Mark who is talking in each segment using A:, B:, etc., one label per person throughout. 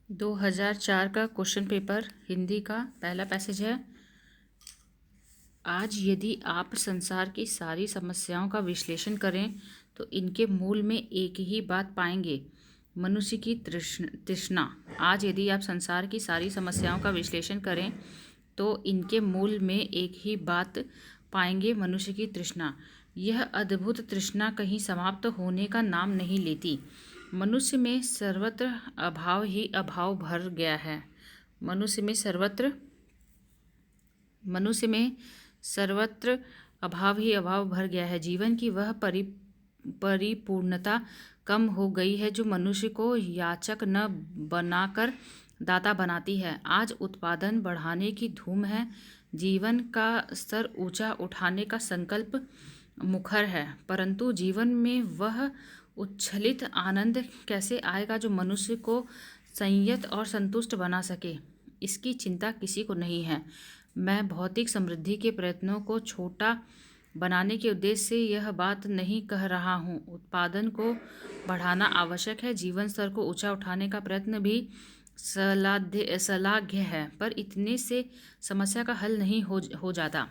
A: 2004 का question paper Hindi का पहला पैसेज है। आज यदि आप संसार की सारी समस्याओं का विश्लेषण करें तो इनके मूल में एक ही बात पाएंगे, मनुष्य की तृष्णा। आज यदि आप संसार की सारी समस्याओं का विश्लेषण करें तो इनके मूल में एक ही बात पाएंगे, मनुष्य की तृष्णा। यह अद्भुत तृष्णा कहीं समाप्त होने का नाम नहीं लेती। मनुष्य में सर्वत्र अभाव ही अभाव भर गया है। मनुष्य में सर्वत्र अभाव ही अभाव भर गया है। जीवन की वह परिपूर्णता कम हो गई है जो मनुष्य को याचक न बनाकर दाता बनाती है। आज उत्पादन बढ़ाने की धूम है, जीवन का स्तर ऊंचा उठाने का संकल्प मुखर है, परंतु जीवन में वह उच्छलित आनंद कैसे आएगा जो मनुष्य को संयत और संतुष्ट बना सके, इसकी चिंता किसी को नहीं है। मैं भौतिक समृद्धि के प्रयत्नों को छोटा बनाने के उद्देश्य से यह बात नहीं कह रहा हूँ। उत्पादन को बढ़ाना आवश्यक है, जीवन स्तर को ऊंचा उठाने का प्रयत्न भी श्लाघ्य है, पर इतने से समस्या का हल नहीं हो जाता।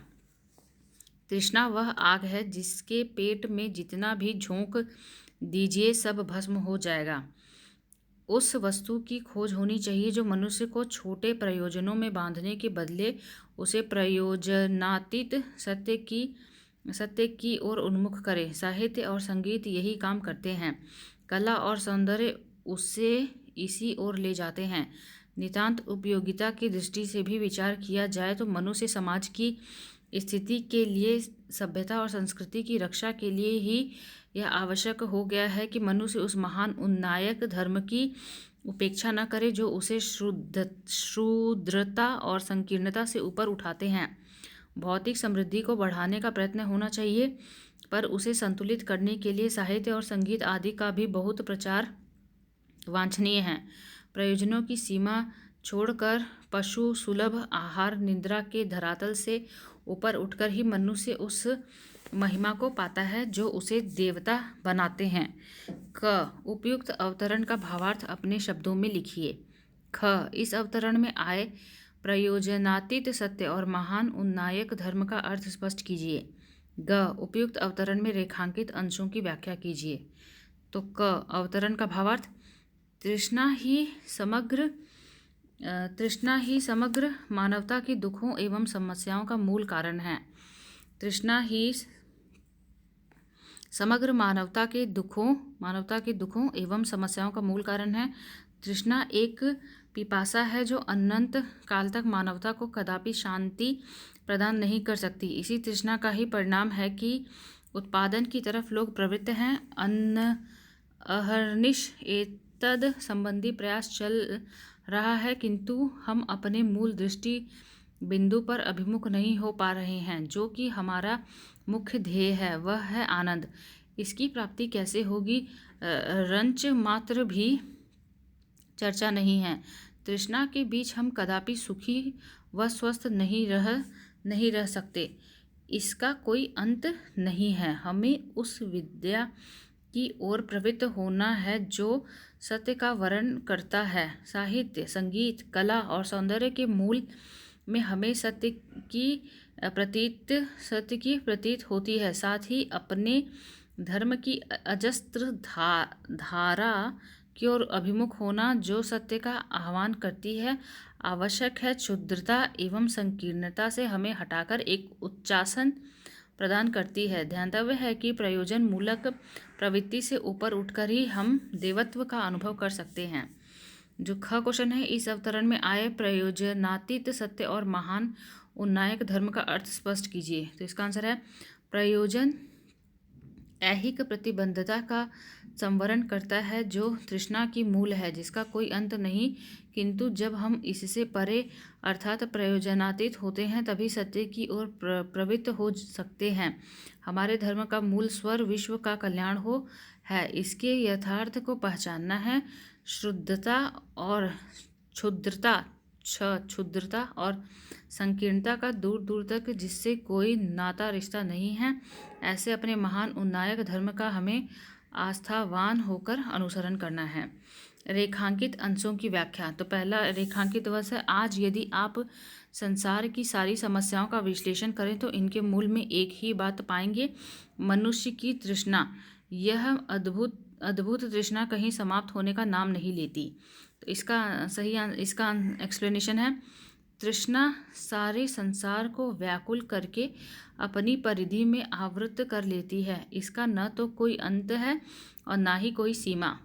A: तृष्णा वह आग है जिसके पेट में जितना भी झोंक दीजिए सब भस्म हो जाएगा। उस वस्तु की खोज होनी चाहिए जो मनुष्य को छोटे प्रयोजनों में बांधने के बदले उसे प्रयोजनातीत सत्य की ओर उन्मुख करे। साहित्य और संगीत यही काम करते हैं। कला और सौंदर्य उसे इसी ओर ले जाते हैं। नितांत उपयोगिता की दृष्टि से भी विचार किया जाए तो मनुष्य समाज की स्थिति के लिए, सभ्यता और संस्कृति की रक्षा के लिए ही यह आवश्यक हो गया है कि मनुष्य उस महान उन्नायक धर्म की उपेक्षा न करे जो उसे क्षुद्रता और संकीर्णता से ऊपर उठाते हैं। भौतिक समृद्धि को बढ़ाने का प्रयत्न होना चाहिए, पर उसे संतुलित करने के लिए साहित्य और संगीत आदि का भी बहुत प्रचार वांछनीय है। प्रयोजनों की सीमा छोड़कर पशु सुलभ आहार निद्रा के धरातल से ऊपर उठकर ही मनुष्य उस महिमा को पाता है जो उसे देवता बनाते हैं। क उपयुक्त अवतरण का भावार्थ अपने शब्दों में लिखिए। ख इस अवतरण में आए प्रयोजनातीत सत्य और महान उन्नायक धर्म का अर्थ स्पष्ट कीजिए। ग उपयुक्त अवतरण में रेखांकित अंशों की व्याख्या कीजिए। तो क अवतरण का भावार्थ, तृष्णा ही समग्र मानवता के दुखों एवं समस्याओं का मूल कारण है। तृष्णा ही समग्र मानवता के दुखों एवं समस्याओं का मूल कारण है। तृष्णा एक पिपासा है जो अनंत काल तक मानवता को कदापि शांति प्रदान नहीं कर सकती। इसी तृष्णा का ही परिणाम है कि उत्पादन की तरफ लोग प्रवृत्त हैं। अहर्निश एतद संबंधी प्रयास चल रहा है, किंतु हम अपने मूल दृष्टि बिंदु पर अभिमुख नहीं हो पा रहे हैं, जो कि हमारा मुख्य ध्येय है। वह है आनंद। इसकी प्राप्ति कैसे होगी, रंच मात्र भी चर्चा नहीं है। तृष्णा के बीच हम कदापि सुखी व स्वस्थ नहीं रह सकते। इसका कोई अंत नहीं है। हमें उस विद्या की ओर प्रवृत्त होना है जो सत्य का वर्ण करता है। साहित्य, संगीत, कला और सौंदर्य के मूल में हमें सत्य की प्रतीत होती है। साथ ही अपने धर्म की अजस्त्र धारा की ओर अभिमुख होना जो सत्य का आह्वान करती है आवश्यक है। क्षुद्रता एवं संकीर्णता से हमें हटाकर एक उच्चासन प्रदान करती है। ध्यातव्य है कि प्रयोजन मूलक प्रवृत्ति से ऊपर उठकर ही हम देवत्व का अनुभव कर सकते हैं। जो ख क्वेश्चन है, इस अवतरण में आए प्रयोजनातीत सत्य और महान उन्नायक धर्म का अर्थ स्पष्ट कीजिए। तो इसका आंसर है, प्रयोजन ऐहिक प्रतिबद्धता का संवरण करता है जो तृष्णा की मूल है, जिसका कोई अंत नहीं, किंतु जब हम इससे परे अर्थात प्रयोजनातीत होते हैं तभी सत्य की ओर प्रवृत्त हो सकते हैं। हमारे धर्म का मूल स्वर विश्व का कल्याण हो है। इसके यथार्थ को पहचानना है। शुद्धता और क्षुद्रता और संकीर्णता का दूर दूर तक जिससे कोई नाता रिश्ता नहीं है, ऐसे अपने महान उन्नायक धर्म का हमें आस्थावान होकर अनुसरण करना है। रेखांकित अंशों की व्याख्या। तो पहला रेखांकित अंश है, आज यदि आप संसार की सारी समस्याओं का विश्लेषण करें तो इनके मूल में एक ही बात पाएंगे, मनुष्य की तृष्णा। यह अद्भुत अद्भुत तृष्णा कहीं समाप्त होने का नाम नहीं लेती। तो इसका एक्सप्लेनेशन है, तृष्णा सारे संसार को व्याकुल करके अपनी परिधि में आवृत कर लेती है। इसका न तो कोई अंत है और ना ही कोई सीमा।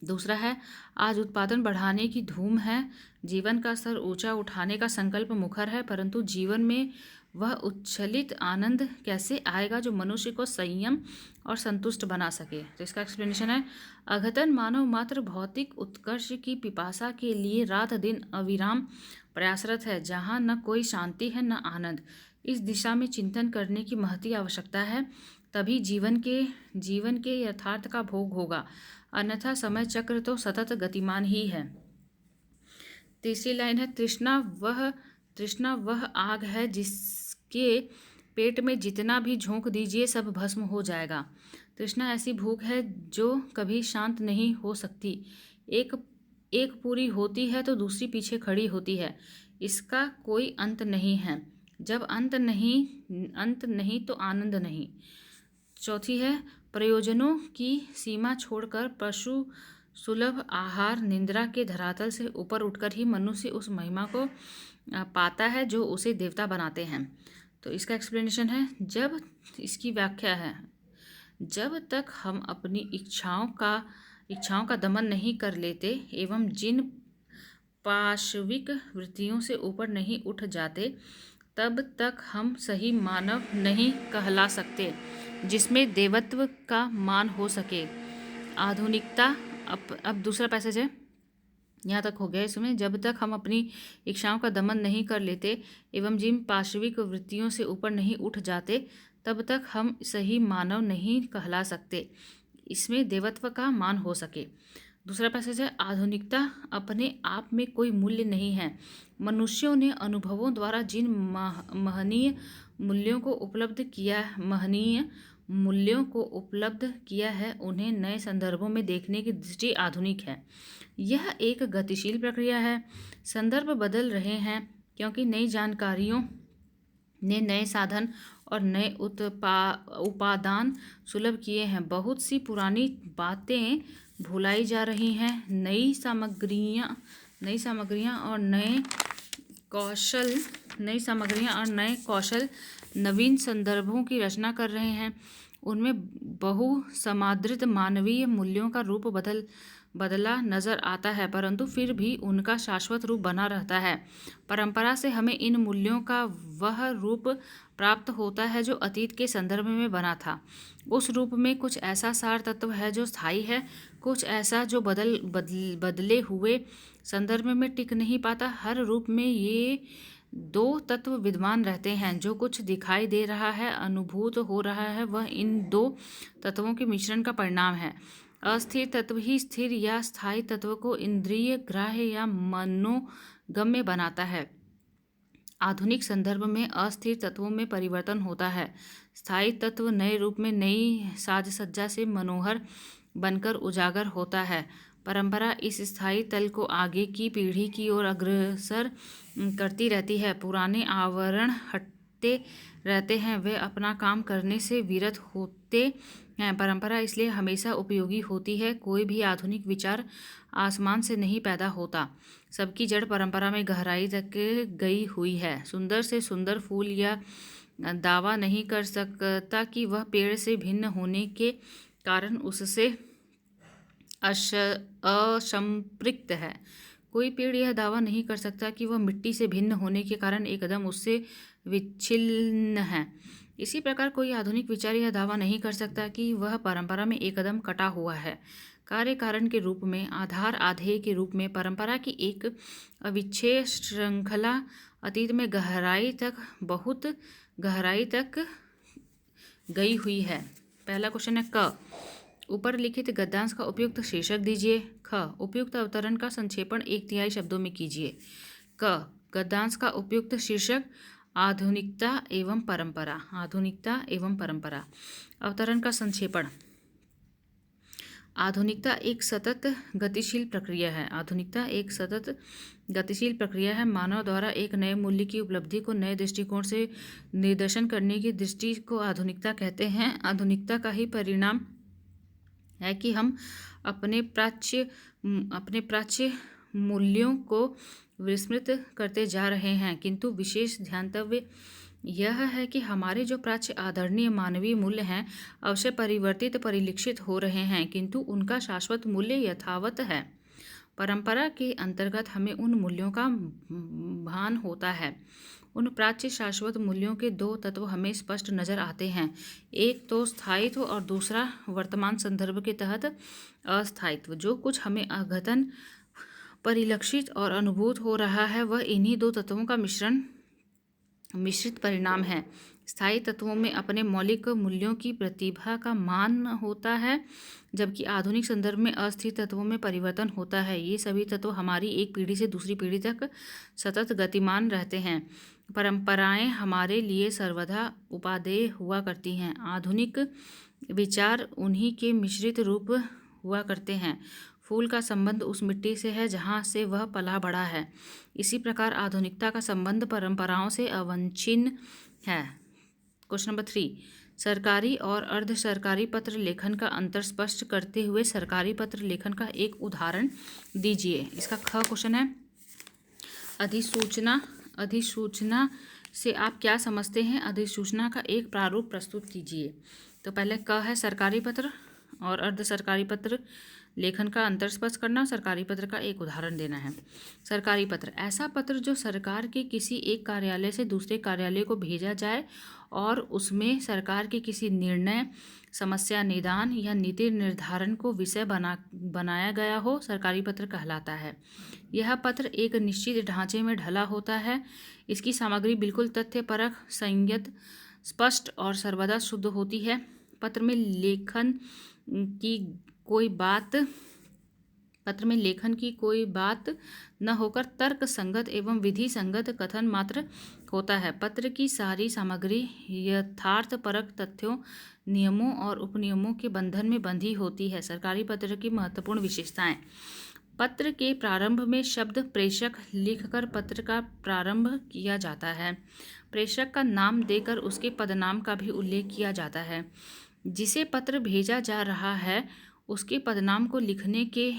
A: दूसरा है, आज उत्पादन बढ़ाने की धूम है, जीवन का स्तर ऊंचा उठाने का संकल्प मुखर है, परंतु जीवन में वह उच्छलित आनंद कैसे आएगा जो मनुष्य को संयम और संतुष्ट बना सके। तो इसका एक्सप्लेनेशन है, अघतन मानव मात्र भौतिक उत्कर्ष की पिपासा के लिए रात दिन अविराम प्रयासरत है, जहाँ न कोई शांति है न आनंद। इस दिशा में चिंतन करने की महती आवश्यकता है, तभी जीवन के यथार्थ का भोग होगा, अन्यथा समय चक्र तो सतत गतिमान ही है। तीसरी लाइन है, तृष्णा वह आग है जिसके पेट में जितना भी झोंक दीजिए सब भस्म हो जाएगा। तृष्णा ऐसी भूख है जो कभी शांत नहीं हो सकती। एक पूरी होती है तो दूसरी पीछे खड़ी होती है, इसका कोई अंत नहीं है। जब अंत नहीं तो आनंद नहीं। चौथी है, प्रयोजनों की सीमा छोड़कर पशु सुलभ आहार निद्रा के धरातल से ऊपर उठकर ही मनुष्य उस महिमा को पाता है जो उसे देवता बनाते हैं। तो इसका एक्सप्लेनेशन है, इसकी व्याख्या है, जब तक हम अपनी इच्छाओं का दमन नहीं कर लेते एवं जिन पाशविक वृत्तियों से ऊपर नहीं उठ जाते, तब तक हम सही मानव नहीं कहला सकते जिसमें देवत्व का मान हो सके। आधुनिकता। अब दूसरा पैसेज है, यहाँ तक हो गया। इसमें जब तक हम अपनी इच्छाओं का दमन नहीं कर लेते एवं जिन पाशविक वृत्तियों से ऊपर नहीं उठ जाते, तब तक हम सही मानव नहीं कहला सकते इसमें देवत्व का मान हो सके। दूसरा पैसेज है, आधुनिकता अपने आप में कोई मूल्य नहीं है। मनुष्यों ने अनुभवों द्वारा जिन महनीय मूल्यों को उपलब्ध किया है उन्हें नए संदर्भों में देखने की दृष्टि आधुनिक है। यह एक गतिशील प्रक्रिया है। संदर्भ बदल रहे हैं क्योंकि नई जानकारियों ने नए साधन और नए उपादान सुलभ किए हैं। बहुत सी पुरानी बातें भुलाई जा रही हैं। नई सामग्रियां और नए कौशल नवीन संदर्भों की रचना कर रहे हैं। उनमें बहुसमादृत मानवीय मूल्यों का रूप बदला नजर आता है, परंतु फिर भी उनका शाश्वत रूप बना रहता है। परंपरा से हमें इन मूल्यों का वह रूप प्राप्त होता है जो अतीत के संदर्भ में बना था। उस रूप में कुछ ऐसा सार तत्व है जो स्थायी है, कुछ ऐसा जो बदले हुए संदर्भ में टिक नहीं पाता। हर रूप में ये दो तत्व विद्यमान रहते हैं। जो कुछ दिखाई दे रहा है, अनुभूत हो रहा है, वह इन दो तत्वों के मिश्रण का परिणाम है। अस्थिर तत्व ही स्थिर या स्थायी तत्व को इंद्रिय ग्राह्य या मनोगम्य बनाता है। आधुनिक संदर्भ में अस्थिर तत्वों में परिवर्तन होता है। स्थायी तत्व नए रूप में नई साज सज्जा से मनोहर बनकर उजागर होता है। परंपरा इस स्थायी तल को आगे की पीढ़ी की ओर अग्रसर करती रहती है। पुराने आवरण हटते रहते हैं, वे अपना काम करने से विरत होते हैं। परंपरा इसलिए हमेशा उपयोगी होती है। कोई भी आधुनिक विचार आसमान से नहीं पैदा होता, सबकी जड़ परंपरा में गहराई तक गई हुई है। सुंदर से सुंदर फूल या दावा नहीं कर सकता कि वह पेड़ से भिन्न होने के कारण उससे असंपृक्त है। कोई पेड़ यह दावा नहीं कर सकता कि वह मिट्टी से भिन्न होने के कारण एकदम उससे विच्छिन्न है। इसी प्रकार कोई आधुनिक विचार यह दावा नहीं कर सकता कि वह परंपरा में एकदम कटा हुआ है। कार्य कारण के रूप में, आधार आधेय के रूप में परंपरा की एक अविच्छेद श्रृंखला अतीत में बहुत गहराई तक गई हुई है। पहला क्वेश्चन है क, ऊपर लिखित गद्यांश का उपयुक्त शीर्षक दीजिए। ख, उपयुक्त अवतरण का संक्षेपण 1/3 शब्दों में कीजिए। क, गद्यांश का उपयुक्त शीर्षक आधुनिकता एवं परंपरा। अवतरण का संक्षेपण। आधुनिकता एक सतत गतिशील प्रक्रिया है। आधुनिकता एक सतत गतिशील प्रक्रिया है। मानव द्वारा एक नए मूल्य की उपलब्धि को नए दृष्टिकोण से निर्देशन करने की दृष्टि को आधुनिकता कहते हैं। आधुनिकता का ही परिणाम है कि हम अपने प्राच्य मूल्यों को विस्मृत करते जा रहे हैं, किंतु विशेष ध्यातव्य यह है कि हमारे जो प्राच्य आदरणीय मानवीय मूल्य हैं अवश्य परिवर्तित परिलक्षित हो रहे हैं, किंतु उनका शाश्वत मूल्य यथावत है। परंपरा के अंतर्गत हमें उन मूल्यों का भान होता है। उन प्राच्य शाश्वत मूल्यों के दो तत्व हमें स्पष्ट नजर आते हैं, एक तो स्थायित्व और दूसरा वर्तमान संदर्भ के तहत अस्थायित्व। जो कुछ हमें अद्यतन परिलक्षित और अनुभूत हो रहा है वह इन्हीं दो तत्वों का मिश्रित परिणाम है। स्थायी तत्वों में अपने मौलिक मूल्यों की प्रतिभा का मान होता है, जबकि आधुनिक संदर्भ में अस्थिर तत्वों में परिवर्तन होता है। ये सभी तत्व हमारी एक पीढ़ी से दूसरी पीढ़ी तक सतत गतिमान रहते हैं। परंपराएं हमारे लिए सर्वदा उपादेय हुआ करती हैं। आधुनिक विचार उन्हीं के मिश्रित रूप हुआ करते हैं। फूल का संबंध उस मिट्टी से है जहाँ से वह पला बढ़ा है। इसी प्रकार आधुनिकता का संबंध परंपराओं से अवच्छिन्न है। क्वेश्चन नंबर 3, सरकारी और अर्ध सरकारी पत्र लेखन का अंतर स्पष्ट करते हुए सरकारी पत्र लेखन का एक उदाहरण दीजिए। इसका ख क्वेश्चन है, अधिसूचना से आप क्या समझते हैं? अधिसूचना का एक प्रारूप प्रस्तुत कीजिए। तो पहले क है सरकारी पत्र और अर्ध सरकारी पत्र लेखन का अंतर स्पष्ट करना, सरकारी पत्र का एक उदाहरण देना है। सरकारी पत्र ऐसा पत्र जो सरकार के किसी एक कार्यालय से दूसरे कार्यालय को भेजा जाए और उसमें सरकार के किसी निर्णय, समस्या निदान या नीति निर्धारण को विषय बनाया गया हो, सरकारी पत्र कहलाता है। यह पत्र एक निश्चित ढांचे में ढला होता है। इसकी सामग्री बिल्कुल तथ्यपरक, संयत, स्पष्ट और सर्वदा शुद्ध होती है। पत्र में लेखन की कोई बात न होकर तर्क संगत एवं विधि संगत कथन मात्र होता है। पत्र की सारी सामग्री यथार्थपरक तथ्यों, नियमों और उपनियमों के बंधन में बंधी होती है। सरकारी पत्र की महत्वपूर्ण विशेषताएं। पत्र के प्रारंभ में शब्द प्रेषक लिखकर पत्र का प्रारंभ किया जाता है। प्रेषक का नाम देकर उसके पदनाम का भी उल्लेख किया जाता है। जिसे पत्र भेजा जा रहा है उसके पदनाम को लिखने के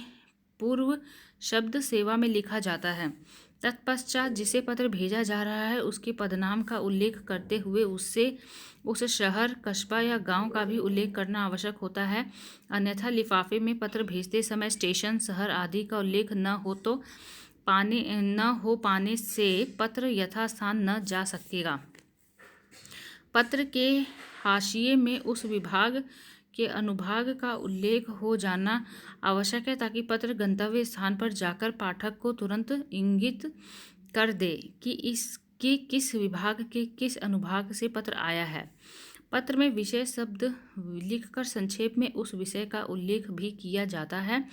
A: पूर्व शब्द सेवा में लिखा जाता है। तत्पश्चात जिसे पत्र भेजा जा रहा है उसके पदनाम का उल्लेख करते हुए उस शहर, कस्बा या गांव का भी उल्लेख करना आवश्यक होता है। अन्यथा लिफाफे में पत्र भेजते समय स्टेशन, शहर आदि का उल्लेख न हो पाने से पत्र यथास्थान न जा सकेगा। पत्र के हाशिए में उस विभाग के अनुभाग का उल्लेख हो जाना आवश्यक है ताकि पत्र गंतव्य स्थान पर जाकर पाठक को तुरंत इंगित कर दे कि किस विभाग के किस अनुभाग से पत्र आया है। पत्र में विषय शब्द लिखकर संक्षेप में उस विषय का उल्लेख भी किया जाता है।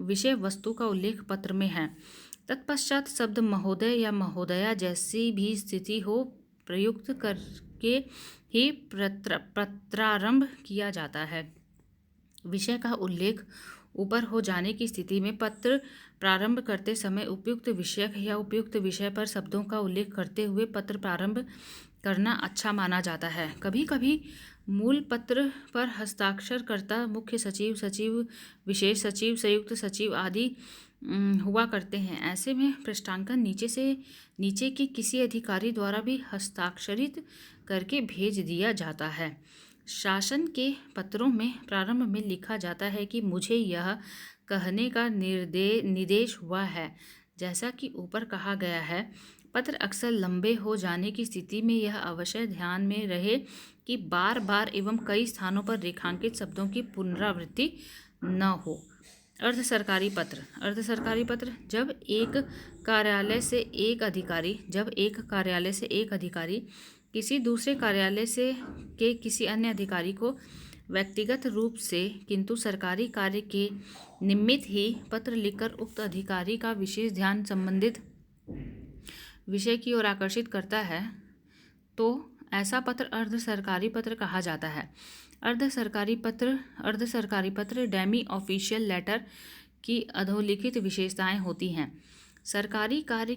A: विषय वस्तु का उल्लेख पत्र में है। तत्पश्चात शब्द महोदय या महोदया जैसी भी स्थिति हो प्रयुक्त करके ही पत्रारंभ किया जाता है। विषय का उल्लेख ऊपर हो जाने की स्थिति में पत्र प्रारंभ करते समय उपयुक्त विषयक या उपयुक्त विषय पर शब्दों का उल्लेख करते हुए पत्र प्रारंभ करना अच्छा माना जाता है। कभी कभी मूल पत्र पर हस्ताक्षरकर्ता मुख्य सचिव, सचिव, विशेष सचिव, संयुक्त सचिव आदि हुआ करते हैं। ऐसे में पृष्ठांकन नीचे के किसी अधिकारी द्वारा भी हस्ताक्षरित करके भेज दिया जाता है। शासन के पत्रों में प्रारंभ में लिखा जाता है कि मुझे यह कहने का निर्देश हुआ है। जैसा कि ऊपर कहा गया है, पत्र अक्सर लंबे हो जाने की स्थिति में यह अवश्य ध्यान में रहे कि बार बार एवं कई स्थानों पर रेखांकित शब्दों की पुनरावृत्ति न हो। अर्ध सरकारी पत्र जब एक कार्यालय से एक अधिकारी किसी दूसरे कार्यालय से के किसी अन्य अधिकारी को व्यक्तिगत रूप से किंतु सरकारी कार्य के निमित्त ही पत्र लिखकर उक्त अधिकारी का विशेष ध्यान संबंधित विषय की ओर आकर्षित करता है तो ऐसा पत्र अर्ध सरकारी पत्र कहा जाता है। अर्ध सरकारी पत्र डेमी ऑफिशियल लेटर की अधोलिखित विशेषताएं होती हैं। सरकारी कार्य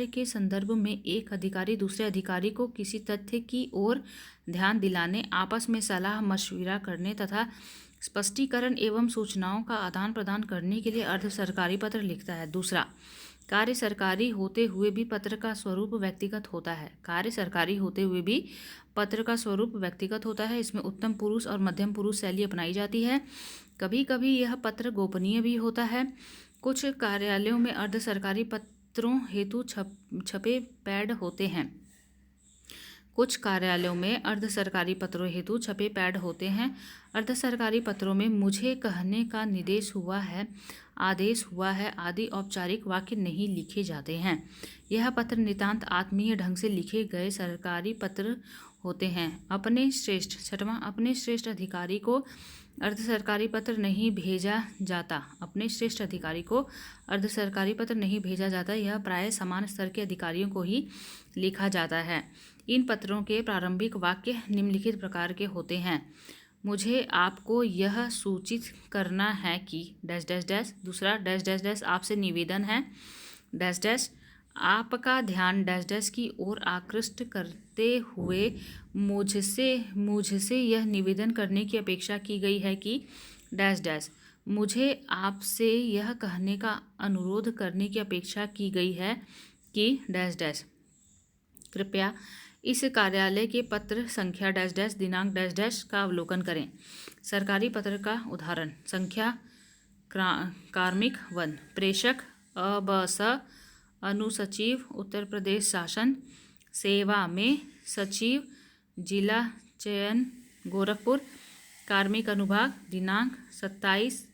A: के संदर्भ में एक अधिकारी दूसरे अधिकारी को किसी तथ्य की ओर ध्यान दिलाने, आपस में सलाह मशविरा करने तथा स्पष्टीकरण एवं सूचनाओं का आदान प्रदान करने के लिए अर्ध सरकारी पत्र लिखता है। दूसरा, कार्य सरकारी होते हुए भी पत्र का स्वरूप व्यक्तिगत होता है। इसमें उत्तम पुरुष और मध्यम पुरुष शैली अपनाई जाती है। कभी कभी यह पत्र गोपनीय भी होता है। कुछ कार्यालयों में अर्ध सरकारी पत्रों हेतु छपे पैड होते हैं। अर्ध सरकारी पत्रों में मुझे कहने का आदेश हुआ है आदि औपचारिक वाक्य नहीं लिखे जाते हैं। यह पत्र नितांत आत्मीय ढंग से लिखे गए सरकारी पत्र होते हैं। अपने श्रेष्ठ अधिकारी को अर्ध सरकारी पत्र नहीं भेजा जाता। यह प्रायः समान स्तर के अधिकारियों को ही लिखा जाता है। इन पत्रों के प्रारंभिक वाक्य निम्नलिखित प्रकार के होते हैं। मुझे आपको यह सूचित करना है कि डैश डैश डैश। दूसरा, डैश डैश डैश आपसे निवेदन है डैश डैश। आपका ध्यान डैश डैश की ओर आकृष्ट करते हुए मुझसे यह निवेदन करने की अपेक्षा की गई है कि डैश डैश। मुझे आपसे यह कहने का अनुरोध करने की अपेक्षा की गई है कि डैश डैश। कृपया इस कार्यालय के पत्र संख्या डैश डैश दिनांक डैश डैश का अवलोकन करें। सरकारी पत्र का उदाहरण संख्या कार्मिक 1। प्रेषक अबस अनुसचिव उत्तर प्रदेश शासन सेवा में सचिव जिला चयन गोरखपुर। कार्मिक अनुभाग दिनांक 27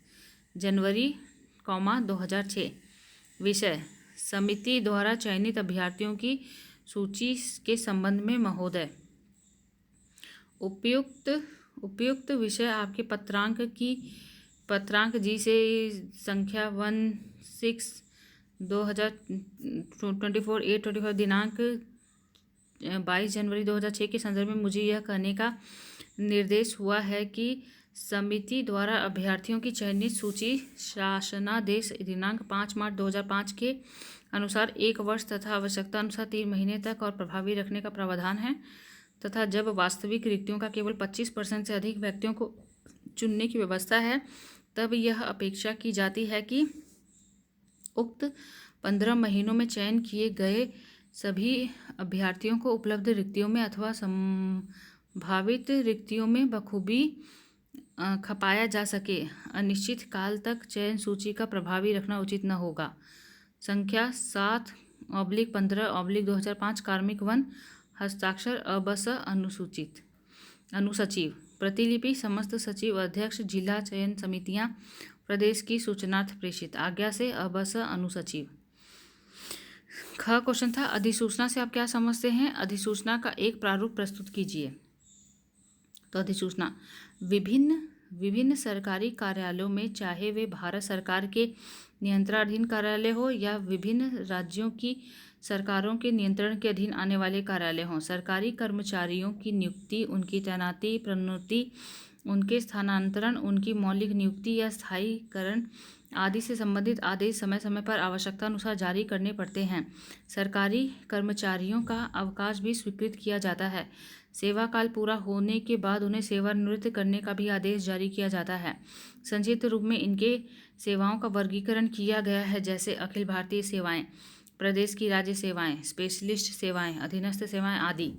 A: जनवरी 2006। विषय समिति द्वारा चयनित अभ्यर्थियों की सूची के संबंध में महोदय। उपयुक्त विषय आपके पत्रांक जी से संख्या 16/2024 दिनांक 22 जनवरी 2006 के संदर्भ में मुझे यह कहने का निर्देश हुआ है कि समिति द्वारा अभ्यर्थियों की चयनित सूची शासनादेश दिनांक 5 मार्च 2005 के अनुसार 1 वर्ष तथा आवश्यकता अनुसार 3 महीने तक और प्रभावी रखने का प्रावधान है तथा जब वास्तविक रिक्तियों का केवल 25% से अधिक व्यक्तियों को चुनने की व्यवस्था है तब यह अपेक्षा की जाती है कि उक्त 15 महीनों में चयन किए गए सभी अभ्यर्थियों को उपलब्ध रिक्तियों में अथवा संभावित रिक्तियों में बखूबी खपाया जा सके। अनिश्चित काल तक चयन सूची का प्रभावी रखना उचित न होगा। संख्या 7/15/2005 कार्मिक 1। हस्ताक्षर अबस अनुसचिव। प्रतिलिपि समस्त सचिव अध्यक्ष जिला चयन समितियां प्रदेश की सूचनार्थ प्रेषित। आज्ञा से अबस अनुसचिव। ख क्वेश्चन था अधिसूचना से आप क्या समझते हैं? अधिसूचना का एक प्रारूप प्रस्तुत कीजिए। तो अधिसूचना विभिन्न सरकारी कार्यालयों में, चाहे वे भारत सरकार के नियंत्रणाधीन कार्यालय हो या विभिन्न राज्यों की सरकारों के नियंत्रण के अधीन आने वाले कार्यालय हों, सरकारी कर्मचारियों की नियुक्ति, उनकी तैनाती, प्रोन्नति, उनके स्थानांतरण, उनकी मौलिक नियुक्ति या स्थायीकरण आदि से संबंधित आदेश समय समय पर आवश्यकता अनुसार जारी करने पड़ते हैं। सरकारी कर्मचारियों का अवकाश भी स्वीकृत किया जाता है। सेवा काल पूरा होने के बाद उन्हें सेवानिवृत्त करने का भी आदेश जारी किया जाता है। संक्षिप्त रूप में इनके सेवाओं का वर्गीकरण किया गया है, जैसे अखिल भारतीय सेवाएं, प्रदेश की राज्य सेवाएं, स्पेशलिस्ट सेवाएं, अधीनस्थ सेवाएं आदि।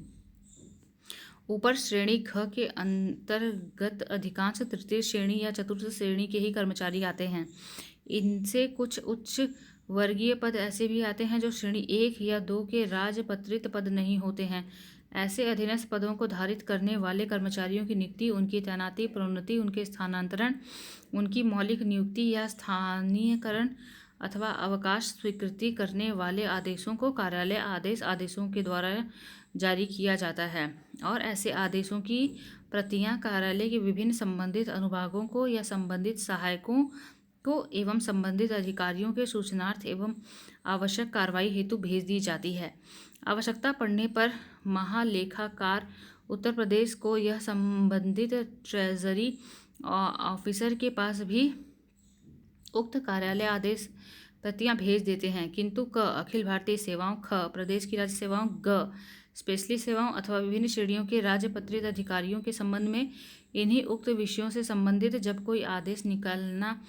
A: ऊपर श्रेणी घ के अंतर्गत अधिकांश तृतीय श्रेणी या चतुर्थ श्रेणी के ही कर्मचारी आते हैं। इनसे कुछ उच्च वर्गीय पद ऐसे भी आते हैं जो श्रेणी 1 या 2 के राजपत्रित पद नहीं होते हैं। ऐसे अधीनस्थ पदों को धारित करने वाले कर्मचारियों की नियुक्ति, उनकी तैनाती, प्रोन्नति, उनके स्थानांतरण, उनकी मौलिक नियुक्ति या स्थानीयकरण अथवा अवकाश स्वीकृति करने वाले आदेशों को कार्यालय आदेशों के द्वारा जारी किया जाता है और ऐसे आदेशों की प्रतियां कार्यालय के विभिन्न संबंधित अनुभागों को या संबंधित सहायकों को एवं संबंधित अधिकारियों के सूचनार्थ एवं आवश्यक कार्रवाई हेतु भेज दी जाती है। आवश्यकता पड़ने पर महालेखाकार उत्तर प्रदेश को यह संबंधित ट्रेजरी ऑफिसर के पास भी उक्त कार्यालय आदेश प्रतियां भेज देते हैं। किंतु क अखिल भारतीय सेवाओं, ख प्रदेश की राज्य सेवाओं, ग स्पेशली सेवाओं अथवा विभिन्न श्रेणियों के राजपत्रित अधिकारियों के संबंध में इन्हीं उक्त विषयों से संबंधित जब कोई आदेश निकालना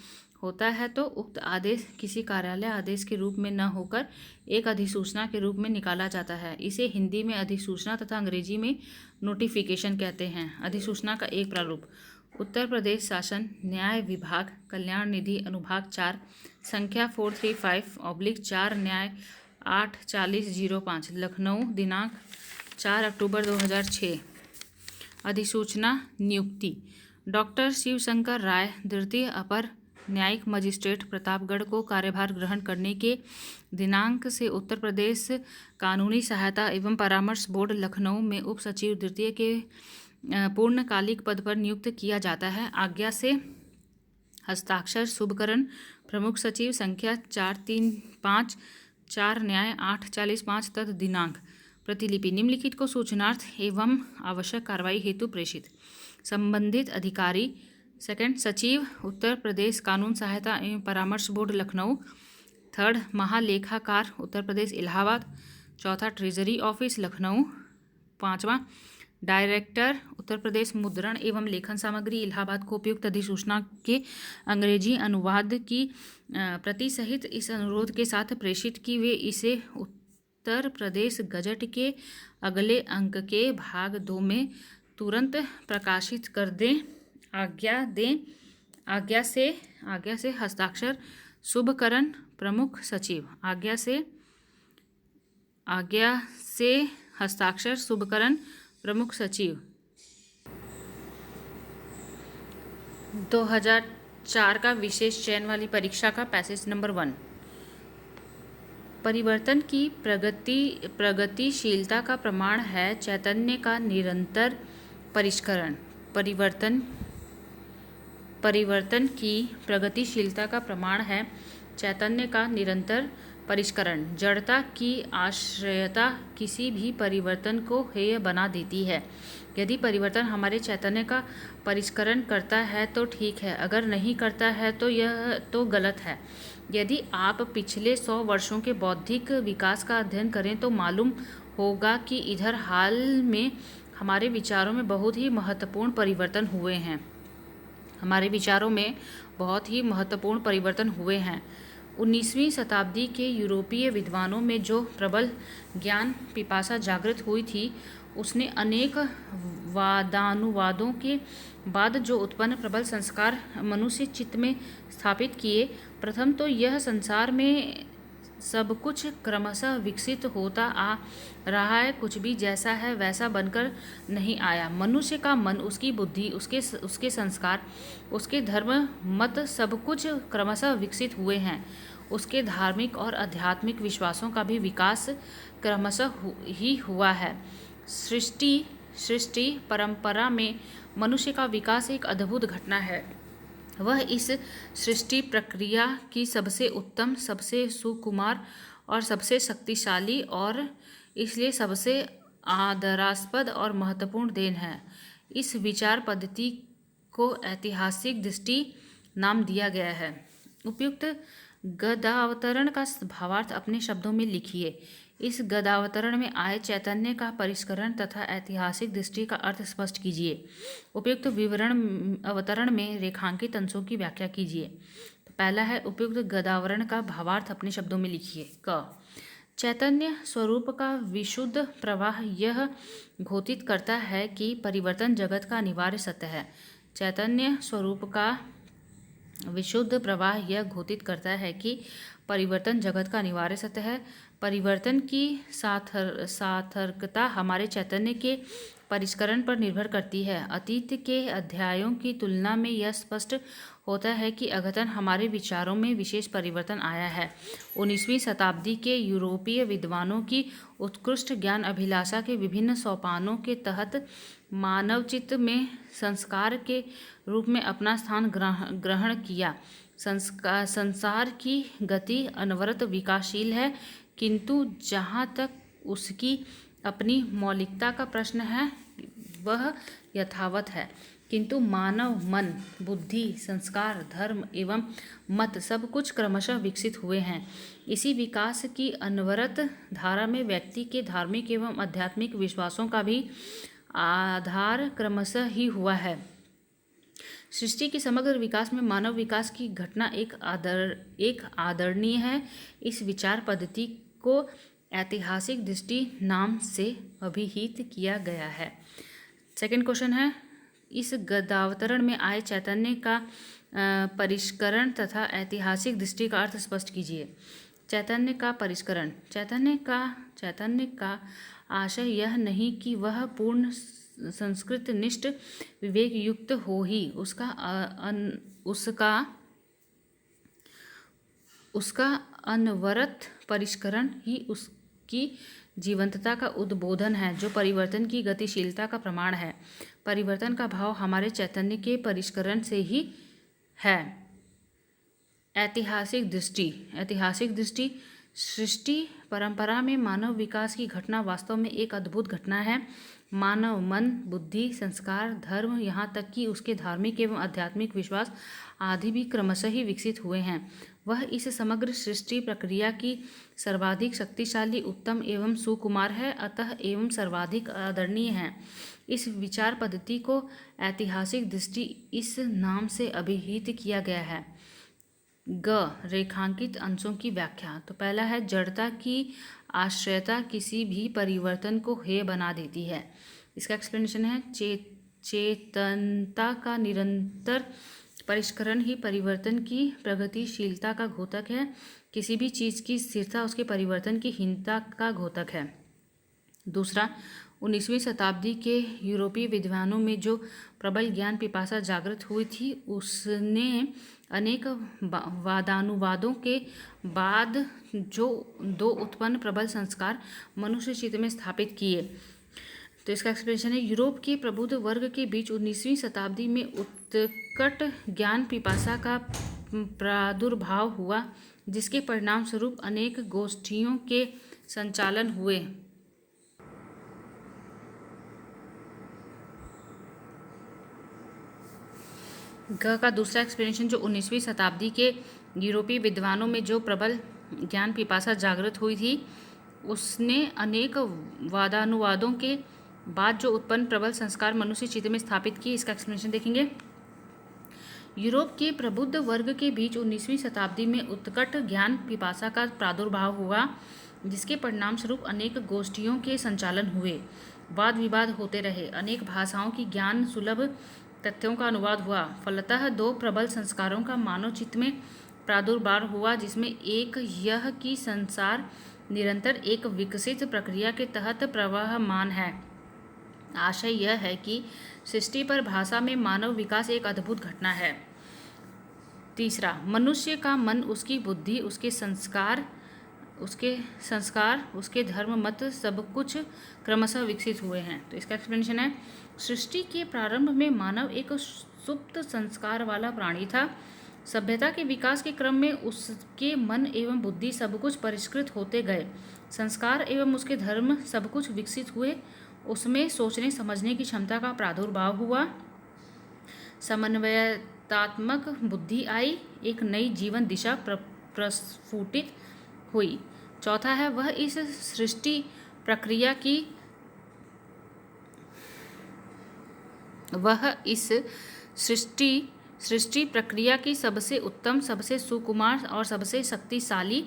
A: होता है तो उक्त आदेश किसी कार्यालय आदेश के रूप में न होकर एक अधिसूचना के रूप में निकाला जाता है। इसे हिंदी में अधिसूचना तथा अंग्रेजी में नोटिफिकेशन कहते हैं। अधिसूचना का एक प्रारूप: उत्तर प्रदेश शासन न्याय विभाग, कल्याण निधि, अनुभाग 4, संख्या 435/4, न्याय 8/40/05, लखनऊ, दिनांक 4 अक्टूबर 2006। अधिसूचना नियुक्ति: डॉक्टर शिवशंकर राय, द्वितीय अपर न्यायिक मजिस्ट्रेट, प्रतापगढ़ को कार्यभार ग्रहण करने के दिनांक से उत्तर प्रदेश कानूनी सहायता एवं परामर्श बोर्ड, लखनऊ में उप सचिव द्वितीय के पूर्णकालिक पद पर नियुक्त किया जाता है। आज्ञा से हस्ताक्षर शुभकरण प्रमुख सचिव, संख्या 435/4, न्याय 8/40/5, तद दिनांक। प्रतिलिपि निम्नलिखित को सूचनार्थ एवं आवश्यक कार्रवाई हेतु प्रेषित। संबंधित अधिकारी: सेकंड सचिव उत्तर प्रदेश कानून सहायता एवं परामर्श बोर्ड, लखनऊ। थर्ड महालेखाकार उत्तर प्रदेश, इलाहाबाद। चौथा ट्रेजरी ऑफिस, लखनऊ। पांचवा डायरेक्टर उत्तर प्रदेश मुद्रण एवं लेखन सामग्री, इलाहाबाद को उपयुक्त अधिसूचना के अंग्रेजी अनुवाद की प्रति सहित इस अनुरोध के साथ प्रेषित कि वे इसे उत्तर प्रदेश गजट के अगले अंक के भाग 2 में तुरंत प्रकाशित कर दें। आज्ञा से हस्ताक्षर शुभकरण प्रमुख सचिव। आज्ञा से हस्ताक्षर शुभकरण प्रमुख सचिव। 2004 का विशेष चयन वाली परीक्षा का पैसेज नंबर 1। परिवर्तन की प्रगतिशीलता का प्रमाण है चैतन्य का निरंतर परिष्करण। परिवर्तन की प्रगतिशीलता का प्रमाण है चैतन्य का निरंतर परिष्करण। जड़ता की आश्रयता किसी भी परिवर्तन को हेय बना देती है। यदि परिवर्तन हमारे चैतन्य का परिष्करण करता है तो ठीक है, अगर नहीं करता है तो यह तो गलत है। यदि आप पिछले 100 वर्षों के बौद्धिक विकास का अध्ययन करें तो मालूम होगा कि इधर हाल में हमारे विचारों में बहुत ही महत्वपूर्ण परिवर्तन हुए हैं। 19वीं शताब्दी के यूरोपीय विद्वानों में जो प्रबल ज्ञान पिपासा जागृत हुई थी, उसने अनेक वादानुवादों के बाद जो उत्पन्न प्रबल संस्कार मनुष्य चित्त में स्थापित किए। प्रथम तो यह संसार में सब कुछ क्रमशः विकसित होता आ रहा है, कुछ भी जैसा है वैसा बनकर नहीं आया। मनुष्य का मन, उसकी बुद्धि, उसके संस्कार, उसके धर्म मत सब कुछ क्रमशः विकसित हुए हैं। उसके धार्मिक और आध्यात्मिक विश्वासों का भी विकास क्रमशः ही हुआ है। सृष्टि परंपरा में मनुष्य का विकास एक अद्भुत घटना है। वह इस सृष्टि प्रक्रिया की सबसे उत्तम, सबसे सुकुमार और सबसे शक्तिशाली और इसलिए सबसे आदरास्पद और महत्वपूर्ण देन है। इस विचार पद्धति को ऐतिहासिक दृष्टि नाम दिया गया है। उपयुक्त गदावतरण का भावार्थ अपने शब्दों में लिखिए। इस गदावतरण में आए चैतन्य का परिष्करण तथा ऐतिहासिक दृष्टि का अर्थ स्पष्ट कीजिए। उपयुक्त अवतरण में रेखांकित अंशों की व्याख्या कीजिए। तो पहला है उपयुक्त गदावतरण का भावार्थ अपने शब्दों में लिखिए। क चैतन्य स्वरूप का विशुद्ध प्रवाह यह घोषित करता है कि परिवर्तन जगत का अनिवार्य सत्य है। चैतन्य स्वरूप का विशुद्ध प्रवाह यह घोषित करता है कि परिवर्तन जगत का अनिवार्य सत्य है। परिवर्तन की सार्थकता हमारे चैतन्य के परिष्करण पर निर्भर करती है। अतीत के अध्यायों की तुलना में यह स्पष्ट होता है कि अद्यतन हमारे विचारों में विशेष परिवर्तन आया है। 19वीं शताब्दी के यूरोपीय विद्वानों की उत्कृष्ट ज्ञान अभिलाषा के विभिन्न सोपानों के तहत मानव चित्त में संस्कार के रूप में अपना स्थान ग्रहण किया। संसार की गति अनवरत विकासशील है, किंतु जहाँ तक उसकी अपनी मौलिकता का प्रश्न है, वह यथावत है, किंतु मानव मन, बुद्धि, संस्कार, धर्म एवं मत सब कुछ क्रमशः विकसित हुए हैं। इसी विकास की अनवरत धारा में व्यक्ति के धार्मिक एवं आध्यात्मिक विश्वासों का भी आधार क्रमशः ही हुआ है। सृष्टि के समग्र विकास में मानव विकास की घटना एक आदरणीय है। इस विचार पद्धति को ऐतिहासिक दृष्टि नाम से अभिहित किया गया है। सेकंड क्वेश्चन है, इस गद्यावतरण में आए चैतन्य का परिष्करण तथा ऐतिहासिक दृष्टि का अर्थ स्पष्ट कीजिए। चैतन्य का परिष्करण। चैतन्य का आशय यह नहीं कि वह पूर्ण संस्कृत निष्ठ विवेक युक्त हो ही, उसका अनवरत परिष्करण ही उसकी जीवंतता का उद्बोधन है, जो परिवर्तन की गतिशीलता का प्रमाण है। परिवर्तन का भाव हमारे चैतन्य के परिष्करण से ही है। ऐतिहासिक दृष्टि। सृष्टि परंपरा में मानव विकास की घटना वास्तव में एक अद्भुत घटना है। मानव मन, बुद्धि, संस्कार, धर्म, यहाँ तक कि उसके धार्मिक एवं आध्यात्मिक विश्वास आदि भी क्रमशः ही विकसित हुए हैं। वह इस समग्र सृष्टि प्रक्रिया की सर्वाधिक शक्तिशाली, उत्तम एवं सुकुमार है, अतः एवं सर्वाधिक आदरणीय है। इस विचार पद्धति को ऐतिहासिक दृष्टि इस नाम से अभिहित किया गया है। रेखांकित अंशों की व्याख्या। तो पहला है, जड़ता की आश्रयता किसी भी परिवर्तन को हेय बना देती है। इसका एक्सप्लेनेशन है, चेतनता का निरंतर परिष्करण ही परिवर्तन की प्रगतिशीलता का घोतक है। किसी भी चीज़ की स्थिरता उसके परिवर्तन की हीनता का घोतक है। दूसरा, 19वीं शताब्दी के यूरोपीय विद्वानों में जो प्रबल ज्ञान पिपासा जागृत हुई थी, उसने अनेक वादानुवादों के बाद जो दो उत्पन्न प्रबल संस्कार मनुष्य चित्त में स्थापित किए। तो इसका एक्सप्लेनेशन है, यूरोप के प्रबुद्ध वर्ग के बीच 19वीं शताब्दी में उत्कट ज्ञान पिपासा का प्रादुर्भाव हुआ, जिसके परिणाम स्वरूप अनेक गोष्ठियों के संचालन हुए। का दूसरा एक्सप्लेनेशन, जो 19वीं शताब्दी के यूरोपीय विद्वानों में जो प्रबल ज्ञान पिपासा जागृत हुई थी, उसने अनेक वादानुवादों के बाद जो उत्पन्न प्रबल संस्कार मनुष्य चित्त में स्थापित किए। इसका एक्सप्लेनेशन देखेंगे। यूरोप के प्रबुद्ध वर्ग के बीच 19वीं शताब्दी में उत्कट ज्ञान पिपासा का प्रादुर्भाव हुआ, जिसके परिणाम स्वरूप अनेक गोष्ठियों के संचालन हुए। वाद विवाद होते रहे, अनेक भाषाओं की ज्ञान सुलभ तथ्यों का अनुवाद हुआ। फलतः दो प्रबल संस्कारों का मानव चित्त में प्रादुर्भाव हुआ, जिसमें एक यह कि संसार निरंतर एक विकसित प्रक्रिया के तहत प्रवहमान है। आशय यह है कि सृष्टि पर भाषा में मानव विकास एक अद्भुत घटना है। तीसरा, मनुष्य का मन, उसकी बुद्धि, उसके संस्कार, उसके धर्म मत सब कुछ क्रमशः विकसित हुए हैं। तो इसका एक्सप्लेनेशन है, सृष्टि के प्रारंभ में मानव एक सुप्त संस्कार वाला प्राणी था। सभ्यता के विकास के क्रम में उसके मन एवं बुद्धि सब कुछ परिष्कृत होते गए। संस्कार एवं उसके धर्म सब कुछ विकसित हुए। उसमें सोचने समझने की क्षमता का प्रादुर्भाव हुआ। समन्वयात्मक बुद्धि आई। एक नई जीवन दिशा प्रस्फुटित हुई। चौथा है, वह इस सृष्टि प्रक्रिया की सबसे उत्तम, सबसे सुकुमार और सबसे शक्तिशाली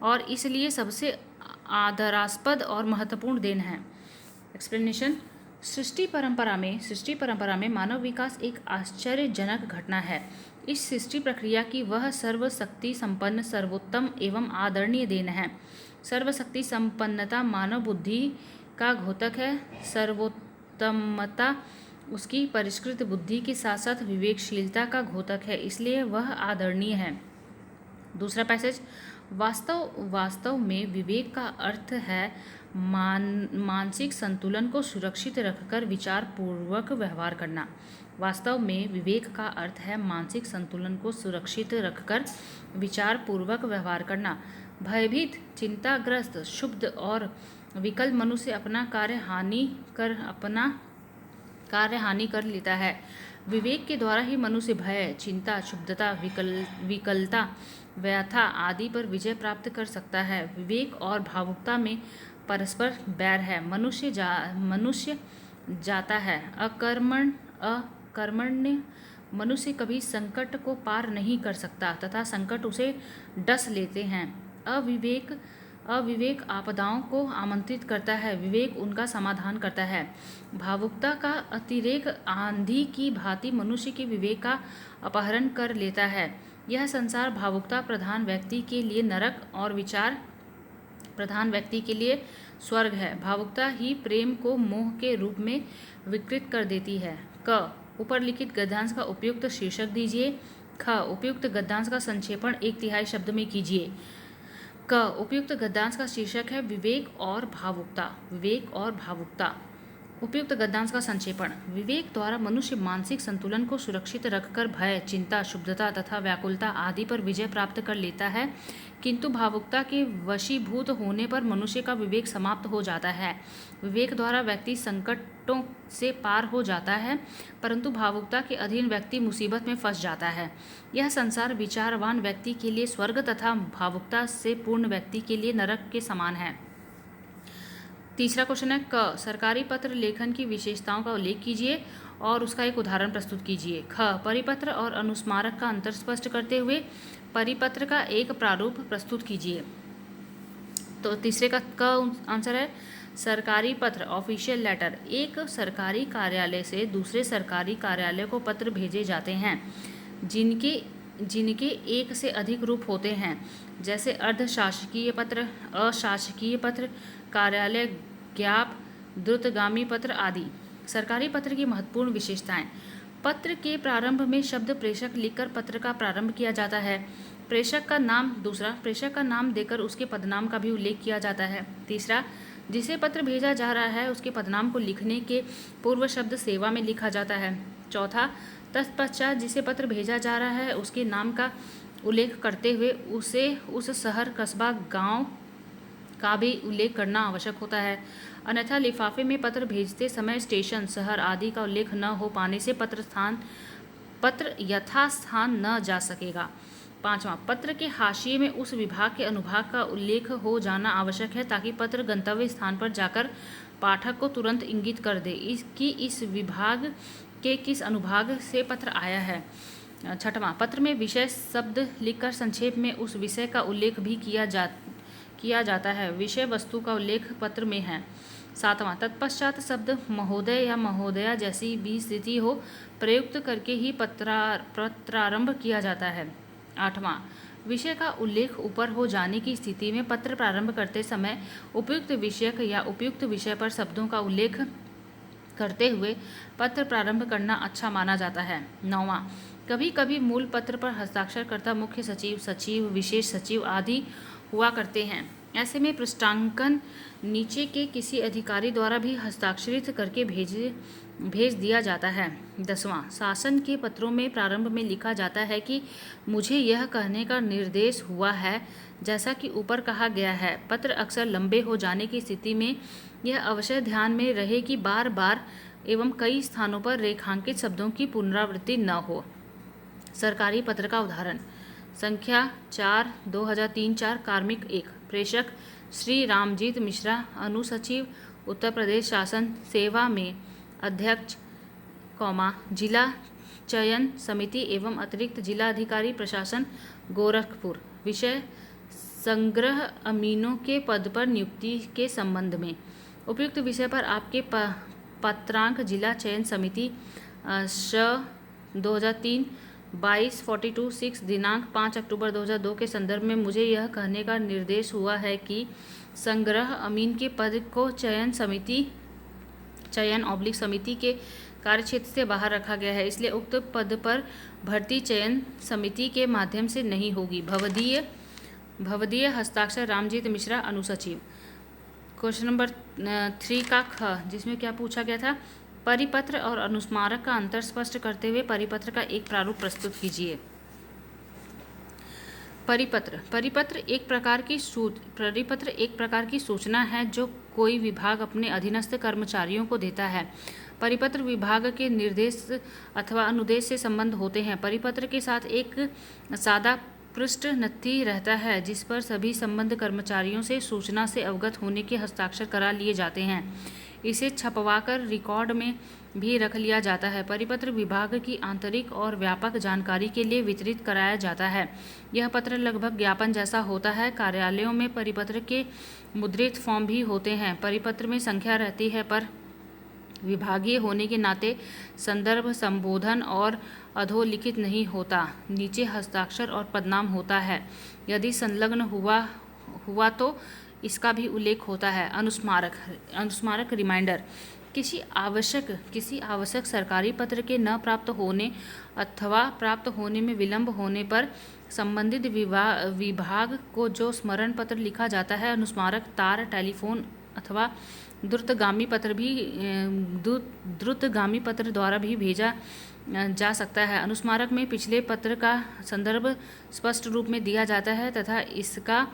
A: और इसलिए सबसे आदरास्पद और महत्वपूर्ण देन है। एक्सप्लेनेशन, सृष्टि परंपरा में मानव विकास एक आश्चर्यजनक घटना है। इस सृष्टि प्रक्रिया की वह सर्वशक्ति संपन्न, सर्वोत्तम एवं आदरणीय देन है। सर्वशक्ति संपन्नता मानव बुद्धि का घोतक है। सर्वोत्तमता उसकी परिष्कृत बुद्धि के साथ साथ विवेकशीलता का घोतक है, इसलिए वह आदरणीय है। दूसरा पैसेज, वास्तव में विवेक का अर्थ है मानसिक संतुलन को सुरक्षित रखकर विचार पूर्वक व्यवहार करना। वास्तव में विवेक का अर्थ है मानसिक संतुलन को सुरक्षित रखकर विचार पूर्वक व्यवहार करना। भयभीत, चिंताग्रस्त, क्षुब्ध और विकल मनुष्य अपना कार्य हानि कर अपना कार्य हानि कर लेता है। विवेक के द्वारा ही मनुष्य भय, चिंता, क्षुब्धता, विकलता, व्यथा आदि पर विजय प्राप्त कर सकता है। विवेक और भावुकता में परस्पर बैर है। मनुष्य जाता है। अकर्मण्य मनुष्य कभी संकट को पार नहीं कर सकता तथा संकट उसे डस लेते हैं। अविवेक आपदाओं को आमंत्रित करता है, विवेक उनका समाधान करता है। भावुकता का अतिरेक आंधी की भांति मनुष्य के विवेक का अपहरण कर लेता है। यह संसार भावुकता प्रधान व्यक्ति के लिए नरक और विचार प्रधान व्यक्ति के लिए स्वर्ग है। भावुकता ही प्रेम को मोह के रूप में विकृत कर देती है। क ऊपर लिखित गद्यांश का उपयुक्त शीर्षक दीजिए। ख उपयुक्त गद्यांश का संक्षेपण 1/3 शब्द में कीजिए। क उपयुक्त गद्यांश का शीर्षक है विवेक और भावुकता। विवेक और भावुकता। उपयुक्त गद्यांश का संक्षेपण। विवेक द्वारा मनुष्य मानसिक संतुलन को सुरक्षित रखकर भय, चिंता, क्षुब्धता तथा व्याकुलता आदि पर विजय प्राप्त कर लेता है, किंतु भावुकता के वशीभूत होने पर मनुष्य का विवेक समाप्त हो जाता है। विवेक द्वारा व्यक्ति संकटों से पार हो जाता है, परंतु भावुकता के अधीन व्यक्ति मुसीबत में फंस जाता है। यह संसार विचारवान व्यक्ति के लिए स्वर्ग तथा भावुकता से पूर्ण व्यक्ति के लिए नरक के समान है। तीसरा क्वेश्चन है क सरकारी पत्र लेखन की विशेषताओं का उल्लेख कीजिए और उसका एक उदाहरण प्रस्तुत कीजिए। ख परिपत्र और अनुस्मारक का अंतर स्पष्ट करते हुए परिपत्र का एक प्रारूप प्रस्तुत कीजिए। तो तीसरे का आंसर है सरकारी पत्र, ऑफिशियल लेटर। एक सरकारी कार्यालय से दूसरे सरकारी कार्यालय को पत्र भेजे जाते हैं जिनके एक से अधिक रूप होते हैं, जैसे अर्धशासकीय पत्र, अशासकीय पत्र, कार्यालय ज्ञाप, द्रुतगामी पत्र आदि। सरकारी पत्र की महत्वपूर्ण विशेषताएं। पत्र के प्रारंभ में शब्द प्रेषक लिखकर पत्र का प्रारंभ किया जाता है। प्रेषक का नाम देकर उसके पदनाम का भी उल्लेख किया जाता है। तीसरा, जिसे पत्र भेजा जा रहा है उसके पदनाम को लिखने के पूर्व शब्द सेवा में लिखा जाता है। चौथा, तत्पश्चात जिसे पत्र भेजा जा रहा है उसके नाम का उल्लेख करते हुए उसे उस शहर, कस्बा, गांव का भी उल्लेख करना आवश्यक होता है, अन्यथा लिफाफे में पत्र भेजते समय स्टेशन, शहर आदि का उल्लेख न हो पाने से पत्र यथास्थान न जा सकेगा। पांचवा, पत्र के हाशिए में उस विभाग के अनुभाग का उल्लेख हो जाना आवश्यक है ताकि पत्र गंतव्य स्थान पर जाकर पाठक को तुरंत इंगित कर दे कि इस विभाग के किस अनुभाग से पत्र आया है। छठवां, पत्र में विषय शब्द लिखकर संक्षेप में उस विषय का उल्लेख भी किया जाता है। विषय वस्तु का उल्लेख पत्र में है। सातवां, तत्पश्चात शब्द महोदय या महोदया जैसी भी स्थिति हो प्रयुक्त करके ही पत्रारंभ किया जाता है। आठवां, विषय का उल्लेख ऊपर हो जाने की स्थिति में पत्र प्रारंभ करते समय उपयुक्त विषयक या उपयुक्त विषय पर शब्दों का उल्लेख करते हुए पत्र प्रारंभ करना अच्छा माना जाता है। नौवां, कभी कभी मूल पत्र पर हस्ताक्षरकर्ता मुख्य सचिव, सचिव, विशेष सचिव आदि हुआ करते हैं। ऐसे में पृष्ठांकन नीचे के किसी अधिकारी द्वारा भी हस्ताक्षरित करके भेज दिया जाता है। 10वां, शासन के पत्रों में प्रारंभ में लिखा जाता है कि मुझे यह कहने का निर्देश हुआ है, जैसा कि ऊपर कहा गया है। पत्र अक्सर लंबे हो जाने की स्थिति में यह अवश्य ध्यान में रहे कि बार बार एवं कई स्थानों पर रेखांकित शब्दों की पुनरावृत्ति न हो। सरकारी पत्र का उदाहरण। संख्या 4/2003-4 कार्मिक 1। प्रेषक श्री रामजीत मिश्रा, अनुसचिव, उत्तर प्रदेश शासन सेवा में अध्यक्ष, जिला चयन समिति एवं अतिरिक्त जिलाधिकारी प्रशासन गोरखपुर। विषय संग्रह अमीनों के पद पर नियुक्ति के संबंध में। उपयुक्त विषय पर आपके पत्रांक जिला चयन समिति 2003 22/42/6 दिनांक 5 अक्टूबर 2002 के संदर्भ में मुझे यह कहने का निर्देश हुआ है कि संग्रह अमीन के पद को चयन समिति के कार्यक्षेत्र से बाहर रखा गया है, इसलिए उक्त पद पर भर्ती चयन समिति के माध्यम से नहीं होगी। भवदीय हस्ताक्षर रामजीत मिश्रा, अनुसचिव। क्वेश्चन नंबर 3 का ख, जिसमें क्या पूछा गया था, परिपत्र और अनुस्मारक का अंतर स्पष्ट करते हुए परिपत्र का एक प्रारूप प्रस्तुत कीजिए। परिपत्र एक प्रकार की सूचना है जो कोई विभाग अपने अधीनस्थ कर्मचारियों को देता है। परिपत्र विभाग के निर्देश अथवा अनुदेश से संबंध होते हैं। परिपत्र के साथ एक सादा पृष्ठ नत्थी रहता है जिस पर सभी संबंध कर्मचारियों से सूचना से अवगत होने के हस्ताक्षर करा लिए जाते हैं। इसे छपवाकर रिकॉर्ड में भी रख लिया जाता है। परिपत्र विभाग की आंतरिक और व्यापक जानकारी के लिए वितरित कराया जाता है। यह पत्र लगभग ज्ञापन जैसा होता है। कार्यालयों में परिपत्र के मुद्रित फॉर्म भी होते हैं। परिपत्र में संख्या रहती है पर विभागीय होने के नाते संदर्भ, संबोधन और अधोलिखित नहीं होता। नीचे हस्ताक्षर और पदनाम होता है। यदि संलग्न हुआ तो इसका भी उल्लेख होता है। अनुस्मारक रिमाइंडर किसी आवश्यक सरकारी पत्र के न प्राप्त होने अथवा प्राप्त होने में विलंब होने पर संबंधित विभाग को जो स्मरण पत्र लिखा जाता है, अनुस्मारक तार, टेलीफोन अथवा द्रुतगामी पत्र द्वारा भी भेजा जा सकता है। अनुस्मारक में पिछले पत्र का संदर्भ स्पष्ट रूप में दिया जाता है तथा इसका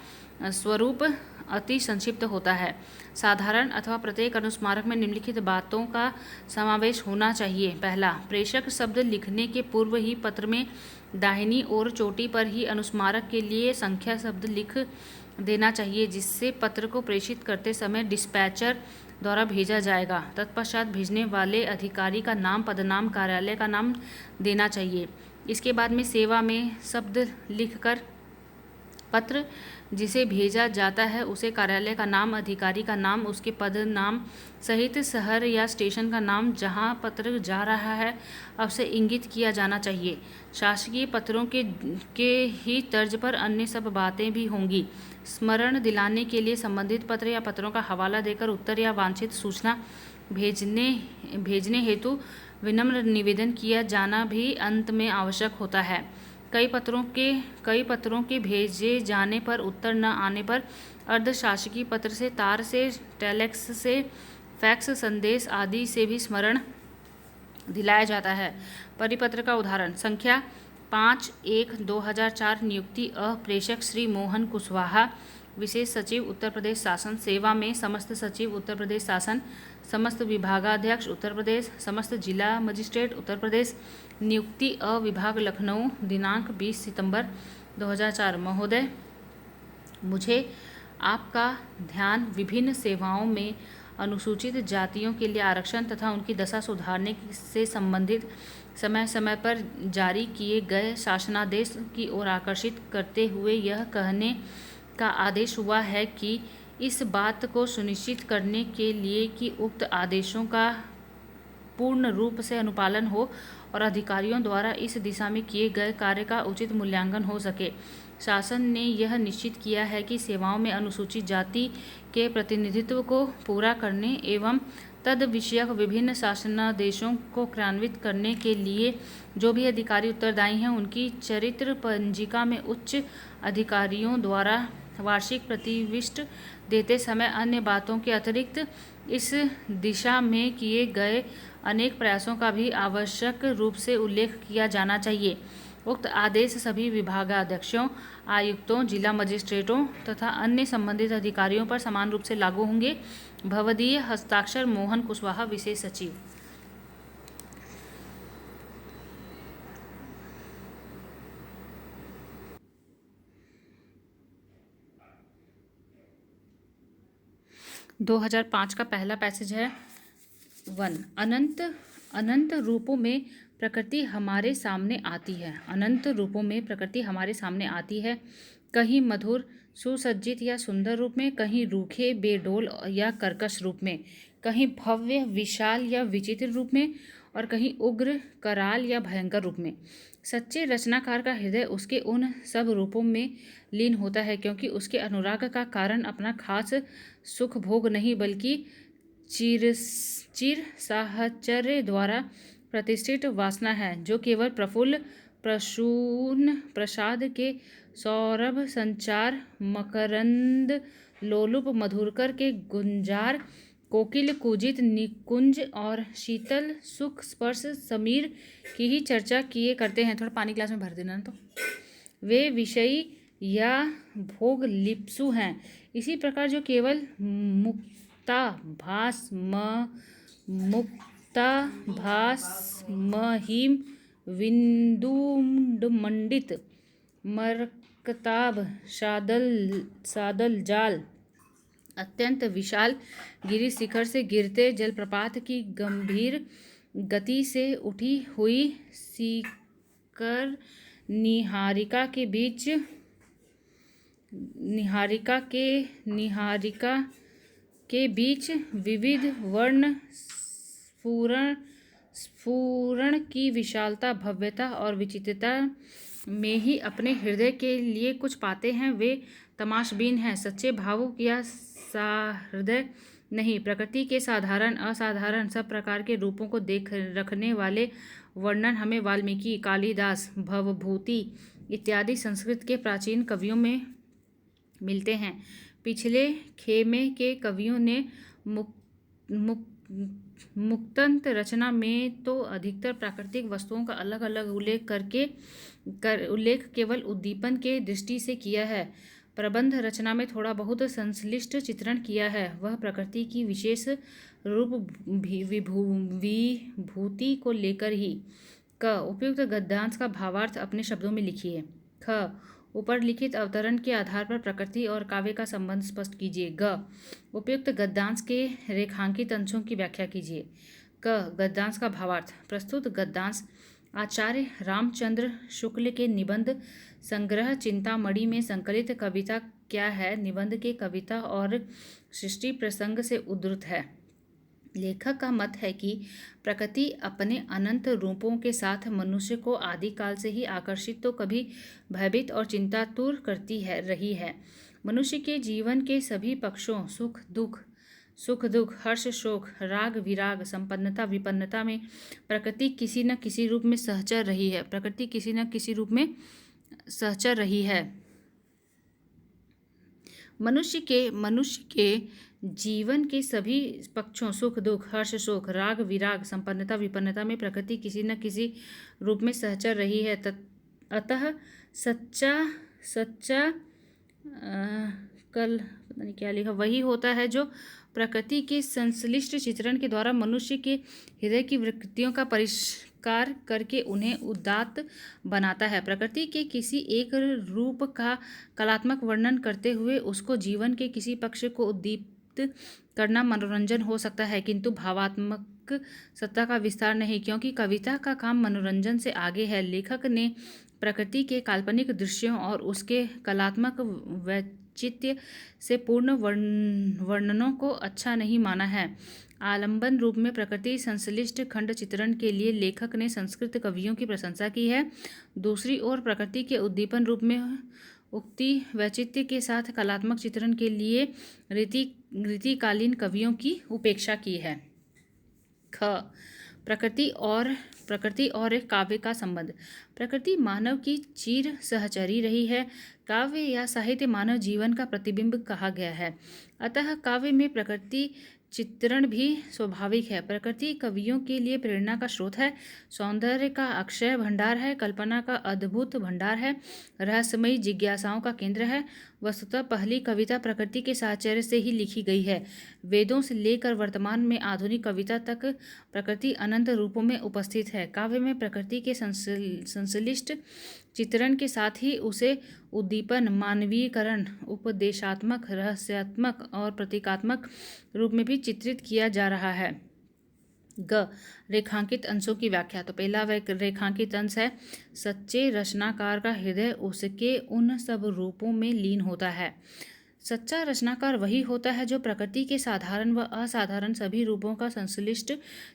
A: स्वरूप अति संक्षिप्त होता है। साधारण अथवा प्रत्येक अनुस्मारक में निम्नलिखित बातों का समावेश होना चाहिए। पहला, प्रेषक शब्द लिखने के पूर्व ही पत्र में दाहिनी ओर चोटी पर ही अनुस्मारक के लिए संख्या शब्द लिख देना चाहिए, जिससे पत्र को प्रेषित करते समय डिस्पैचर द्वारा भेजा जाएगा। तत्पश्चात भेजने वाले अधिकारी का नाम, पदनाम, कार्यालय का नाम देना चाहिए। इसके बाद में सेवा में शब्द लिखकर पत्र जिसे भेजा जाता है उसे कार्यालय का नाम, अधिकारी का नाम, उसके पद नाम सहित शहर या स्टेशन का नाम जहां पत्र जा रहा है अवश्य इंगित किया जाना चाहिए। शासकीय पत्रों के ही तर्ज पर अन्य सब बातें भी होंगी। स्मरण दिलाने के लिए संबंधित पत्र या पत्रों का हवाला देकर उत्तर या वांछित सूचना भेजने हेतु विनम्र निवेदन किया जाना भी अंत में आवश्यक होता है। कई पत्रों के भेजे जाने पर उत्तर न आने पर अर्धशासकीय पत्र से, तार से, टेलेक्स से, फैक्स संदेश आदि से भी स्मरण दिलाया जाता है। परिपत्र का उदाहरण: संख्या 5/1/2004 नियुक्ति प्रेषक श्री मोहन कुशवाहा, विशेष सचिव उत्तर प्रदेश शासन, सेवा में समस्त सचिव उत्तर प्रदेश शासन, समस्त विभागाध्यक्ष उत्तर प्रदेश, समस्त जिला मजिस्ट्रेट उत्तर प्रदेश, नियुक्ति विभाग लखनऊ, दिनांक 20 सितंबर 2004। महोदय, मुझे आपका ध्यान विभिन्न सेवाओं में अनुसूचित जातियों के लिए आरक्षण तथा उनकी दशा सुधारने से संबंधित समय समय पर जारी किए गए शासनादेश की ओर आकर्षित करते हुए यह कहने का आदेश हुआ है कि इस बात को सुनिश्चित करने के लिए कि उक्त आदेशों का पूर्ण रूप से अनुपालन हो और अधिकारियों द्वारा इस दिशा में किए गए कार्य का उचित मूल्यांकन हो सके, शासन ने यह निश्चित किया है कि सेवाओं में अनुसूचित जाति के प्रतिनिधित्व को पूरा करने एवं तद विषयक विभिन्न शासनादेशों को क्रियान्वित करने के लिए जो भी अधिकारी उत्तरदायी हैं, उनकी चरित्र पंजिका में उच्च अधिकारियों द्वारा वार्षिक प्रतिविष्ट देते समय अन्य बातों के अतिरिक्त इस दिशा में किए गए अनेक प्रयासों का भी आवश्यक रूप से उल्लेख किया जाना चाहिए। उक्त आदेश सभी विभागाध्यक्षों, आयुक्तों, जिला मजिस्ट्रेटों तथा अन्य संबंधित अधिकारियों पर समान रूप से लागू होंगे। भवदीय हस्ताक्षर मोहन कुशवाहा, विशेष सचिव। दो 2005 का पहला पैसेज है 1। अनंत रूपों में प्रकृति हमारे सामने आती है। अनंत रूपों में प्रकृति हमारे सामने आती है, कहीं मधुर सुसज्जित या सुंदर रूप में, कहीं रूखे बेडोल या कर्कश रूप में, कहीं भव्य विशाल या विचित्र रूप में और कहीं उग्र कराल या भयंकर रूप में। सच्चे रचनाकार का हृदय उसके उन सब रूपों में लीन होता है, क्योंकि उसके अनुराग का कारण अपना खास सुख भोग नहीं बल्कि चिर साहचर्य द्वारा प्रतिष्ठित वासना है, जो केवल प्रफुल्ल प्रसून प्रसाद के सौरभ संचार, मकरंद लोलुप मधुकर के गुंजार, कोकिल कूजित निकुंज और शीतल सुख स्पर्श समीर की ही चर्चा किए करते हैं। थोड़ा पानी ग्लास में भर देना तो। वे विषयी या भोग लिप्सु हैं। इसी प्रकार जो केवल मुक्ताभास भास्महीम विन्दुमण्डित मरकताभ सादल जाल। अत्यंत विशाल गिरि शिखर से गिरते जलप्रपात की गंभीर गति से उठी हुई सीकर निहारिका के बीच विविध वर्ण स्फुरण की विशालता, भव्यता और विचित्रता में ही अपने हृदय के लिए कुछ पाते हैं। वे तमाशबीन हैं, सच्चे भावुक या सहृदय नहीं। प्रकृति के साधारण असाधारण सब प्रकार के रूपों को देख रखने वाले वर्णन हमें वाल्मीकि, कालिदास, भवभूति इत्यादि संस्कृत के प्राचीन कवियों में मिलते हैं। पिछले खेमे के कवियों ने मुक्तंत रचना में तो अधिकतर प्राकृतिक वस्तुओं का अलग अलग उल्लेख केवल उद्दीपन के दृष्टि से किया है। प्रबंध रचना में थोड़ा बहुत संश्लिष्ट चित्रण किया है, वह प्रकृति की विशेष रूप विभूति को लेकर ही। क उपयुक्त गद्यांश का भावार्थ अपने शब्दों में लिखिए। ख ऊपर लिखित अवतरण के आधार पर प्रकृति और काव्य का संबंध स्पष्ट कीजिए। ग उपयुक्त गद्यांश के रेखांकित अंशों की व्याख्या कीजिए। क गद्यांश का भावार्थ। प्रस्तुत गद्यांश आचार्य रामचंद्र शुक्ल के निबंध संग्रह चिंतामणि में संकलित कविता क्या है निबंध के कविता और सृष्टि प्रसंग से उद्धृत है। लेखक का मत है कि प्रकृति अपने अनंत रूपों के साथ मनुष्य को आदिकाल से ही आकर्षित तो कभी भयभीत और चिंतातुर करती रही है। मनुष्य के जीवन के सभी पक्षों सुख दुख, हर्ष शोक, राग विराग, संपन्नता विपन्नता में प्रकृति किसी न किसी रूप में सहचर रही है। मनुष्य के जीवन के सभी पक्षों सुख दुख, हर्ष शोक, राग विराग, संपन्नता विपन्नता में प्रकृति किसी न किसी रूप में सहचर रही है। अतः सच्चा कल पता नहीं क्या लिखा वही होता है जो प्रकृति के संश्लिष्ट चित्रण के द्वारा मनुष्य के हृदय की वृत्तियों का परिष्कार करके उन्हें उदात्त बनाता है। प्रकृति के किसी एक रूप का कलात्मक वर्णन करते हुए उसको जीवन के किसी पक्ष को उद्दीपित करना मनोरंजन हो सकता है, किंतु भावात्मक सत्ता का विस्तार नहीं, क्योंकि कविता का काम मनोरंजन से आगे है। लेखक ने प्रकृति के काल्पनिक दृश्यों और उसके कलात्मक वैचित्र्य से पूर्ण वर्णनों को अच्छा नहीं माना है। आलंबन रूप में प्रकृति संश्लिष्ट खंड चित्रण के लिए लेखक ने संस्कृत कवियों की प्रशंसा की है। दूसरी ओर प्रकृति के उद्दीपन रूप में उक्ति वैचित्र्य के साथ कलात्मक चित्रण के लिए रीतिकालीन कवियों की उपेक्षा की है। ख प्रकृति और काव्य का संबंध। प्रकृति मानव की चिर सहचरी रही है। काव्य या साहित्य मानव जीवन का प्रतिबिंब कहा गया है, अतः काव्य में प्रकृति चित्रण भी स्वाभाविक है। प्रकृति कवियों के लिए प्रेरणा का स्रोत है, सौंदर्य का अक्षय भंडार है, कल्पना का अद्भुत भंडार है, रहस्यमयी जिज्ञासाओं का केंद्र है। वस्तुतः पहली कविता प्रकृति के साहचर्य से ही लिखी गई है। वेदों से लेकर वर्तमान में आधुनिक कविता तक प्रकृति अनंत रूपों में उपस्थित है। काव्य में प्रकृति के संश्लिष्ट चित्रण के साथ ही उसे उद्दीपन, मानवीयकरण, उपदेशात्मक, रहस्यात्मक और प्रतीकात्मक रूप में भी चित्रित किया जा रहा है। ग रेखांकित अंशों की व्याख्या। तो पहला रेखांकित अंश है, सच्चे रचनाकार का हृदय उसके उन सब रूपों में लीन होता है। सच्चा रचनाकार वही होता है जो प्रकृति के साधारण व असाधारण सभी रूपों का संश्लिष्ट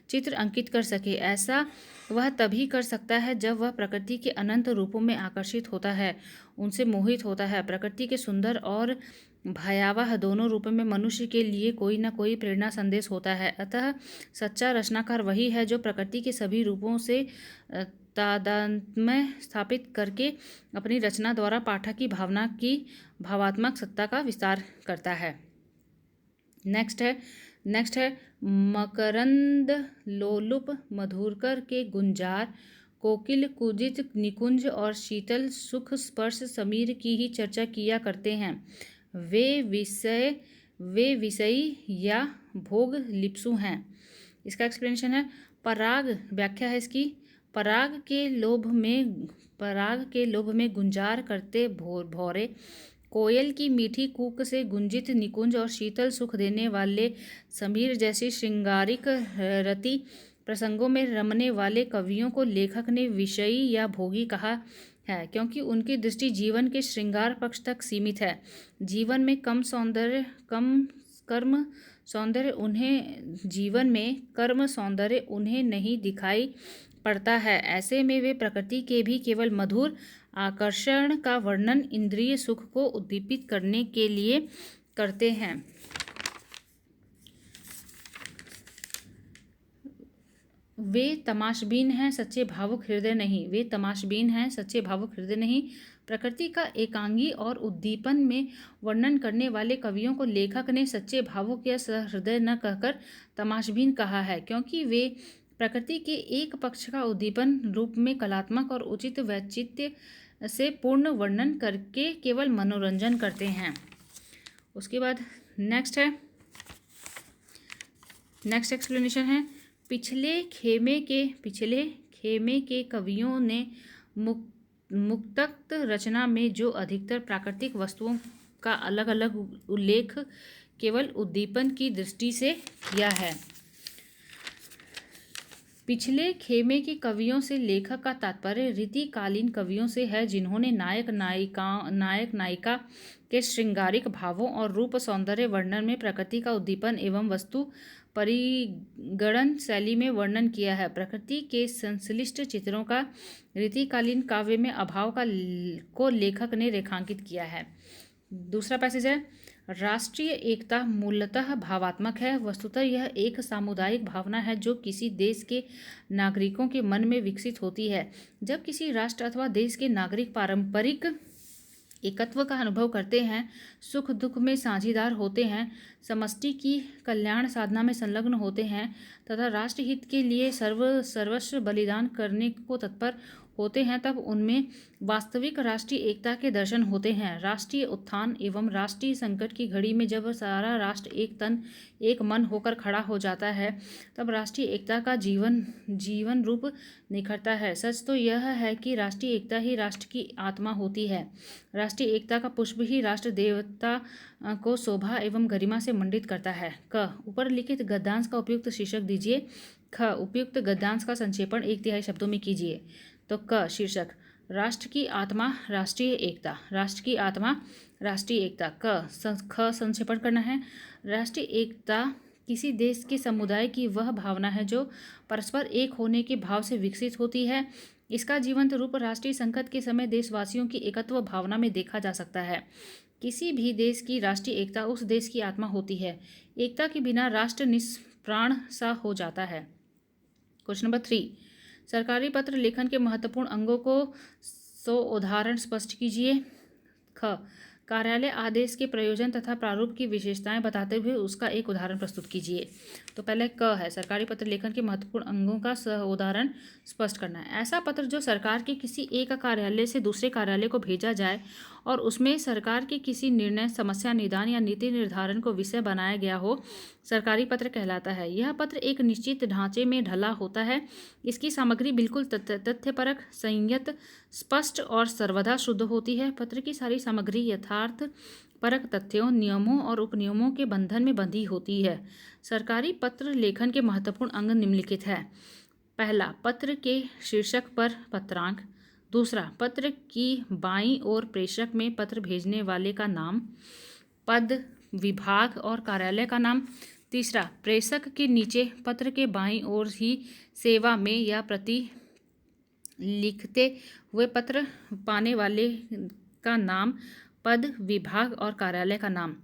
A: चित्र अंकित कर सके। ऐसा वह तभी कर सकता है जब वह प्रकृति के अनंत रूपों में आकर्षित होता है, उनसे मोहित होता है। प्रकृति के सुंदर और भयावह दोनों रूपों में मनुष्य के लिए कोई न कोई प्रेरणा संदेश होता है। अतः सच्चा रचनाकार वही है जो प्रकृति के सभी रूपों से तादात्म्य स्थापित करके अपनी रचना द्वारा पाठक की भावना की भावात्मक सत्ता का विस्तार करता है। नेक्स्ट है मकरंद लोलुप मधुरकर के गुंजार, कोकिल कुजित निकुंज और शीतल सुख स्पर्श समीर की ही चर्चा किया करते हैं। वे विषयी या भोग लिप्सु हैं। इसका एक्सप्लेनेशन है, पराग व्याख्या है इसकी, पराग के लोभ में गुंजार करते भौरे, कोयल की मीठी कूक से गुंजित निकुंज और शीतल सुख देने वाले समीर जैसी श्रृंगारिक रति प्रसंगों में रमने वाले कवियों को लेखक ने विषयी या भोगी कहा है, क्योंकि उनकी दृष्टि जीवन के श्रृंगार पक्ष तक सीमित है। जीवन में कर्म सौंदर्य उन्हें नहीं दिखाई पड़ता है। ऐसे में वे प्रकृति के भी केवल मधुर आकर्षण का वर्णन इंद्रिय सुख को उद्दीपित करने के लिए करते हैं। वे तमाशबीन हैं, सच्चे भावुक हृदय नहीं। प्रकृति का एकांगी और उद्दीपन में वर्णन करने वाले कवियों को लेखक ने सच्चे भावुक या सहृदय न कहकर तमाशबीन कहा है, क्योंकि वे प्रकृति के एक पक्ष का उद्दीपन रूप में कलात्मक और उचित वैचित्र्य से पूर्ण वर्णन करके केवल मनोरंजन करते हैं। उसके बाद नेक्स्ट एक्सप्लेनेशन है, पिछले खेमे के कवियों ने मुक्तक रचना में जो अधिकतर प्राकृतिक वस्तुओं का अलग अलग उल्लेख केवल उद्दीपन की दृष्टि से किया है। पिछले खेमे के कवियों से लेखक का तात्पर्य रीतिकालीन कवियों से है, जिन्होंने नायक नायिका के श्रृंगारिक भावों और रूप सौंदर्य वर्णन में प्रकृति का उद्दीपन एवं वस्तु परिगणन शैली में वर्णन किया है। प्रकृति के संश्लिष्ट चित्रों का रीतिकालीन काव्य में अभाव को लेखक ने रेखांकित किया है। दूसरा पैसेज है, राष्ट्रीय एकता मूलतः भावात्मक है। वस्तुतः यह एक सामुदायिक भावना है जो किसी देश के नागरिकों के मन में विकसित होती है। जब किसी राष्ट्र अथवा देश के नागरिक पारंपरिक एकत्व का अनुभव करते हैं, सुख दुख में साझीदार होते हैं, समष्टि की कल्याण साधना में संलग्न होते हैं तथा राष्ट्रहित के लिए सर्वस्व बलिदान करने को तत्पर होते हैं, तब उनमें वास्तविक राष्ट्रीय एकता के दर्शन होते हैं। राष्ट्रीय उत्थान एवं राष्ट्रीय संकट की घड़ी में जब सारा राष्ट्र एक तन एक मन होकर खड़ा हो जाता है, तब राष्ट्रीय एकता का जीवन रूप निखरता है। सच तो यह है कि राष्ट्रीय एकता ही राष्ट्र की आत्मा होती है। राष्ट्रीय एकता का पुष्प ही राष्ट्र देवता को शोभा एवं गरिमा से मंडित करता है। क, ऊपर लिखित गद्यांश का उपयुक्त शीर्षक दीजिए। ख, उपयुक्त गद्यांश का संक्षेपण 1/3 शब्दों में कीजिए। तो क शीर्षक, राष्ट्र की आत्मा राष्ट्रीय एकता। राष्ट्र की आत्मा राष्ट्रीय एकता। ख, संक्षेपण करना है। राष्ट्रीय एकता किसी देश के समुदाय की वह भावना है जो परस्पर एक होने के भाव से विकसित होती है। इसका जीवंत रूप राष्ट्रीय संकट के समय देशवासियों की एकत्व भावना में देखा जा सकता है। किसी भी देश की राष्ट्रीय एकता उस देश की आत्मा होती है। एकता के बिना राष्ट्र निष्प्राण सा हो जाता है। क्वेश्चन नंबर 3, सरकारी पत्र लेखन के महत्वपूर्ण अंगों को 100 उदाहरण स्पष्ट कीजिए। ख, कार्यालय आदेश के प्रयोजन तथा प्रारूप की विशेषताएं बताते हुए उसका एक उदाहरण प्रस्तुत कीजिए। तो पहले क है, सरकारी पत्र लेखन के महत्वपूर्ण अंगों का उदाहरण स्पष्ट करना है। ऐसा पत्र जो सरकार के किसी एक कार्यालय से दूसरे कार्यालय को भेजा जाए और उसमें सरकार के किसी निर्णय, समस्या निदान या नीति निर्धारण को विषय बनाया गया हो, सरकारी पत्र कहलाता है। यह पत्र एक निश्चित ढांचे में ढला होता है। इसकी सामग्री बिल्कुल तथ्यपरक, संयत, स्पष्ट और सर्वदा शुद्ध होती है। पत्र की सारी सामग्री यथार्थ परक तथ्यों, नियमों और उपनियमों के बंधन में बंधी होती है। सरकारी पत्र लेखन के महत्वपूर्ण अंग निम्नलिखित है। पहला, पत्र के शीर्षक पर पत्रांक। दूसरा, पत्र की बाईं ओर प्रेषक में पत्र भेजने वाले का नाम, पद, विभाग और कार्यालय का नाम। तीसरा, प्रेषक के नीचे पत्र के बाईं ओर ही सेवा में या प्रति लिखते हुए पत्र पाने वाले का नाम, पद, विभाग और कार्यालय का नाम।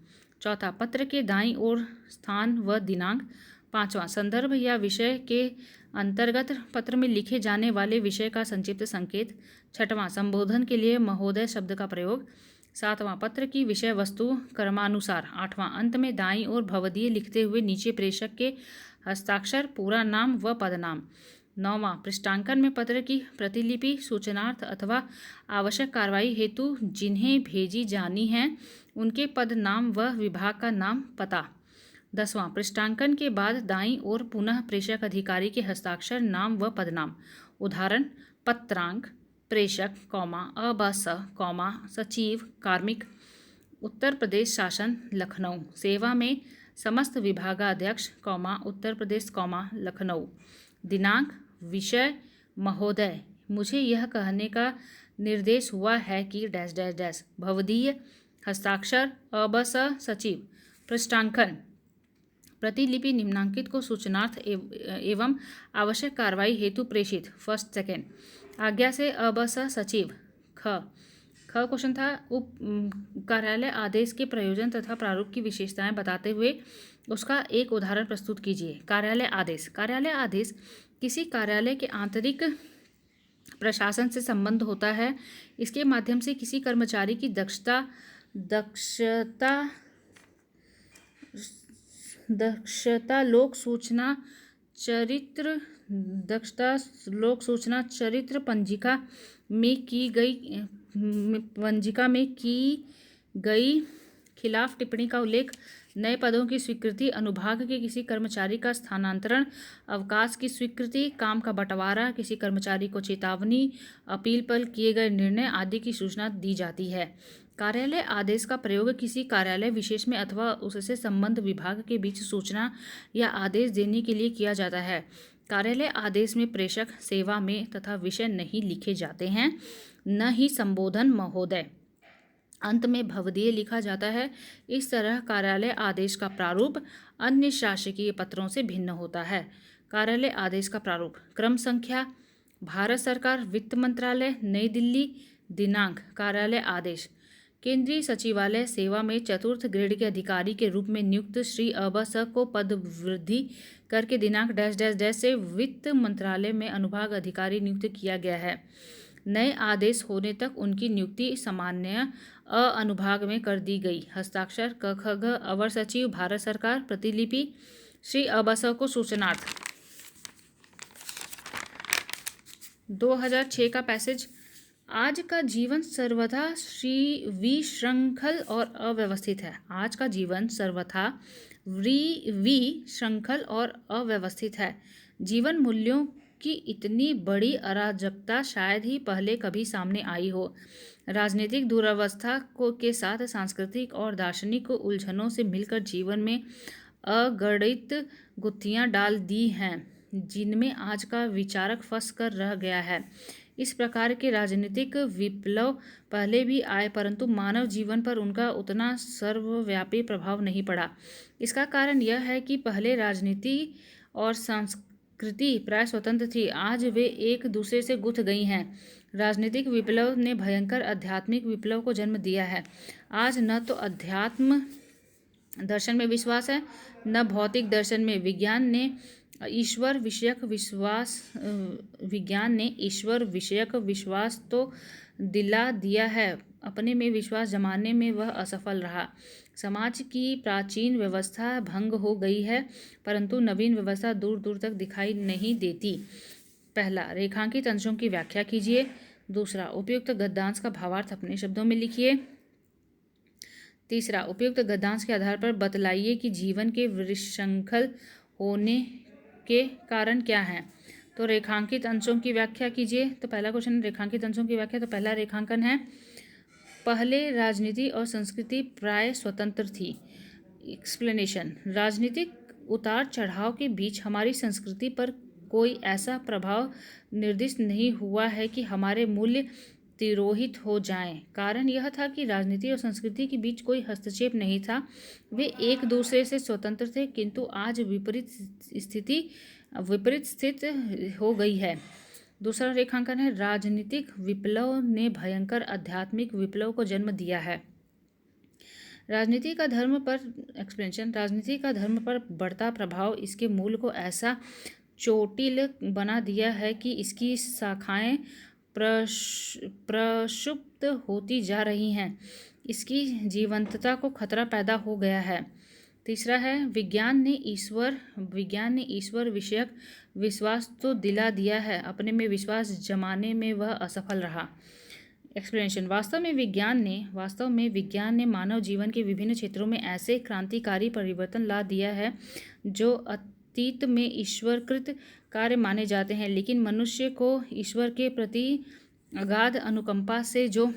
A: चौथा, पत्र के दाईं ओर स्थान व दिनांक। पांचवा, संदर्भ या विषय के अंतर्गत पत्र में लिखे जाने वाले विषय का संक्षिप्त संकेत। छठवां, संबोधन के लिए महोदय शब्द का प्रयोग। सातवां, पत्र की विषय वस्तु क्रमानुसार। आठवां, अंत में दाईं ओर भवदीय लिखते हुए नीचे प्रेषक के हस्ताक्षर, पूरा नाम व पदनाम। नौवां, पृष्ठांकन में पत्र की प्रतिलिपि सूचनार्थ अथवा आवश्यक कार्रवाई हेतु जिन्हें भेजी जानी है उनके पद नाम व विभाग का नाम, पता। 10वां, पृष्ठांकन के बाद दाईं ओर पुनः प्रेषक अधिकारी के हस्ताक्षर, नाम व पदनाम। उदाहरण, पत्रांक, प्रेषक, अबस, सचिव, कार्मिक, उत्तर प्रदेश शासन, लखनऊ। सेवा में समस्त विभागाध्यक्ष, उत्तर प्रदेश, लखनऊ। दिनांक, विषय, महोदय, मुझे यह कहने का निर्देश हुआ है कि डैश डैश डैश। भवदीय हस्ताक्षर, अबस, सचिव। पृष्ठांकन, प्रतिलिपि निम्नांकित को सूचनार्थ एवं आवश्यक कार्रवाई हेतु प्रेषित। First second. आज्ञा से अबस, सचिव। ख क्वेश्चन था, उप कार्यालय आदेश के प्रयोजन तथा प्रारूप की विशेषताएं बताते हुए उसका एक उदाहरण प्रस्तुत कीजिए। कार्यालय आदेश। कार्यालय आदेश किसी कार्यालय के आंतरिक प्रशासन से संबंध होता है। इसके माध्यम से किसी कर्मचारी की दक्षता लोक सूचना चरित्र पंजिका में की गई खिलाफ टिप्पणी का उल्लेख, नए पदों की स्वीकृति, अनुभाग के किसी कर्मचारी का स्थानांतरण, अवकाश की स्वीकृति, काम का बंटवारा, किसी कर्मचारी को चेतावनी, अपील पर किए गए निर्णय आदि की सूचना दी जाती है। कार्यालय आदेश का प्रयोग किसी कार्यालय विशेष में अथवा उससे संबद्ध विभाग के बीच सूचना या आदेश देने के लिए किया जाता है। कार्यालय आदेश में प्रेषक, सेवा में तथा विषय नहीं लिखे जाते हैं, न ही संबोधन, महोदय। अंत में भवदीय लिखा जाता है। इस तरह कार्यालय आदेश का प्रारूप अन्य शासकीय पत्रों से भिन्न होता है। कार्यालय आदेश का प्रारूप। क्रम संख्या, भारत सरकार, वित्त मंत्रालय, नई दिल्ली। दिनांक, कार्यालय आदेश। केंद्रीय सचिवालय सेवा में चतुर्थ ग्रेड के अधिकारी के रूप में नियुक्त श्री अबस को पद वृद्धि करके दिनांक डैश डैश डैश से वित्त मंत्रालय में अनुभाग अधिकारी नियुक्त किया गया है। नए आदेश होने तक उनकी नियुक्ति सामान्य अनुभाग में कर दी गई। हस्ताक्षर, क ख ग, अवर सचिव, भारत सरकार। प्रतिलिपि, श्री अबस को सूचनार्थ। 2006 का पैसेज। आज का जीवन सर्वथा विशृंखल और अव्यवस्थित है। आज का जीवन सर्वथा विशृंखल और अव्यवस्थित है। जीवन मूल्यों की इतनी बड़ी अराजकता शायद ही पहले कभी सामने आई हो। राजनीतिक दुरवस्था के साथ सांस्कृतिक और दार्शनिक उलझनों से मिलकर जीवन में अगणित गुत्थियां डाल दी हैं, जिनमें आज का विचारक फंस कर रह गया है। इस प्रकार के राजनीतिक विप्लव पहले भी आए, परंतु मानव जीवन पर उनका उतना सर्वव्यापी प्रभाव नहीं पड़ा। इसका कारण यह है कि पहले राजनीति और संस्कृति प्राय स्वतंत्र थी, आज वे एक दूसरे से गुथ गई हैं। राजनीतिक विप्लव ने भयंकर आध्यात्मिक विप्लव को जन्म दिया है। आज न तो अध्यात्म दर्शन में विश्वास है, न भौतिक दर्शन में। विज्ञान ने ईश्वर विषयक विश्वास तो दिला दिया है, अपने में विश्वास जमाने में वह असफल रहा। समाज की प्राचीन व्यवस्था भंग हो गई है, परंतु नवीन व्यवस्था दूर दूर तक दिखाई नहीं देती। पहला, रेखांकित अंशों की व्याख्या कीजिए। दूसरा, उपयुक्त गद्यांश का भावार्थ अपने शब्दों में लिखिए। तीसरा, उपयुक्त गद्यांश के आधार पर बतलाइए कि जीवन के विशृंखल होने के कारण क्या हैं। तो रेखांकित अंशों की व्याख्या कीजिए। तो पहला क्वेश्चन, रेखांकित अंशों की व्याख्या। तो पहला रेखांकन है, पहले राजनीति और संस्कृति प्राय स्वतंत्र थी। एक्सप्लेनेशन, राजनीतिक उतार चढ़ाव के बीच हमारी संस्कृति पर कोई ऐसा प्रभाव निर्दिष्ट नहीं हुआ है कि हमारे मूल्य तिरोहित हो जाएं। कारण यह था कि राजनीति और संस्कृति के बीच कोई हस्तक्षेप नहीं था, वे एक दूसरे से स्वतंत्र थे, किंतु आज विपरीत स्थिति हो गई है। दूसरा रेखांकन है, राजनीतिक विप्लव ने भयंकर आध्यात्मिक विप्लव को जन्म दिया है। राजनीति का धर्म पर बढ़ता प्रभाव इसके मूल को ऐसा चोटिल बना दिया है कि इसकी शाखाएं प्रक्षुब्ध होती जा रही हैं। इसकी जीवंतता को खतरा पैदा हो गया है। तीसरा है, विज्ञान ने ईश्वर विषयक विश्वास तो दिला दिया है, अपने में विश्वास जमाने में वह असफल रहा। एक्सप्लेनेशन। वास्तव में विज्ञान ने मानव जीवन के विभिन्न क्षेत्रों में ऐसे क्रांतिकारी परिवर्तन ला दिया है जो अतीत में ईश्वरकृत कार्य माने जाते हैं, लेकिन मनुष्य को ईश्वर के प्रति अगाध अनुकंपा से जो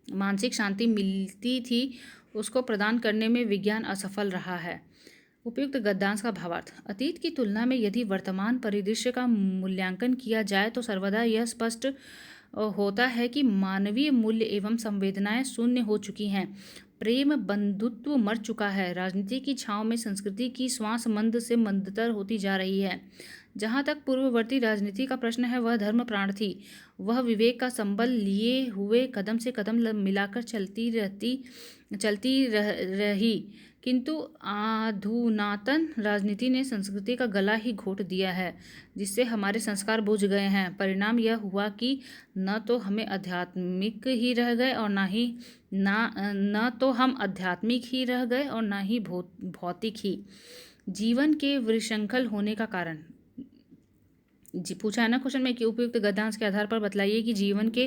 A: मानसिक शांति मिलती थी उसको प्रदान करने में विज्ञान असफल रहा है। उपयुक्त गद्यांश का भावार्थ। अतीत की तुलना में यदि वर्तमान परिदृश्य का मूल्यांकन किया जाए तो सर्वदा यह स्पष्ट होता है कि मानवीय मूल्य एवं संवेदनाएं शून्य हो चुकी हैं। प्रेम बंधुत्व मर चुका है। राजनीति की छांव में संस्कृति की श्वास मंद से मंदतर होती जा रही है। जहाँ तक पूर्ववर्ती राजनीति का प्रश्न है, वह धर्म प्राण थी। वह विवेक का संबल लिए हुए कदम से कदम मिलाकर चलती रही, किंतु अधुनातन राजनीति ने संस्कृति का गला ही घोट दिया है, जिससे हमारे संस्कार बुझ गए हैं। परिणाम यह हुआ कि न तो हमें आध्यात्मिक ही रह गए और न तो हम आध्यात्मिक ही रह गए और न ही भौतिक ही। जीवन के विशृंखल होने का कारण पूछा है ना क्वेश्चन में कि उपयुक्त गद्यांश के आधार पर बतलाइए कि जीवन के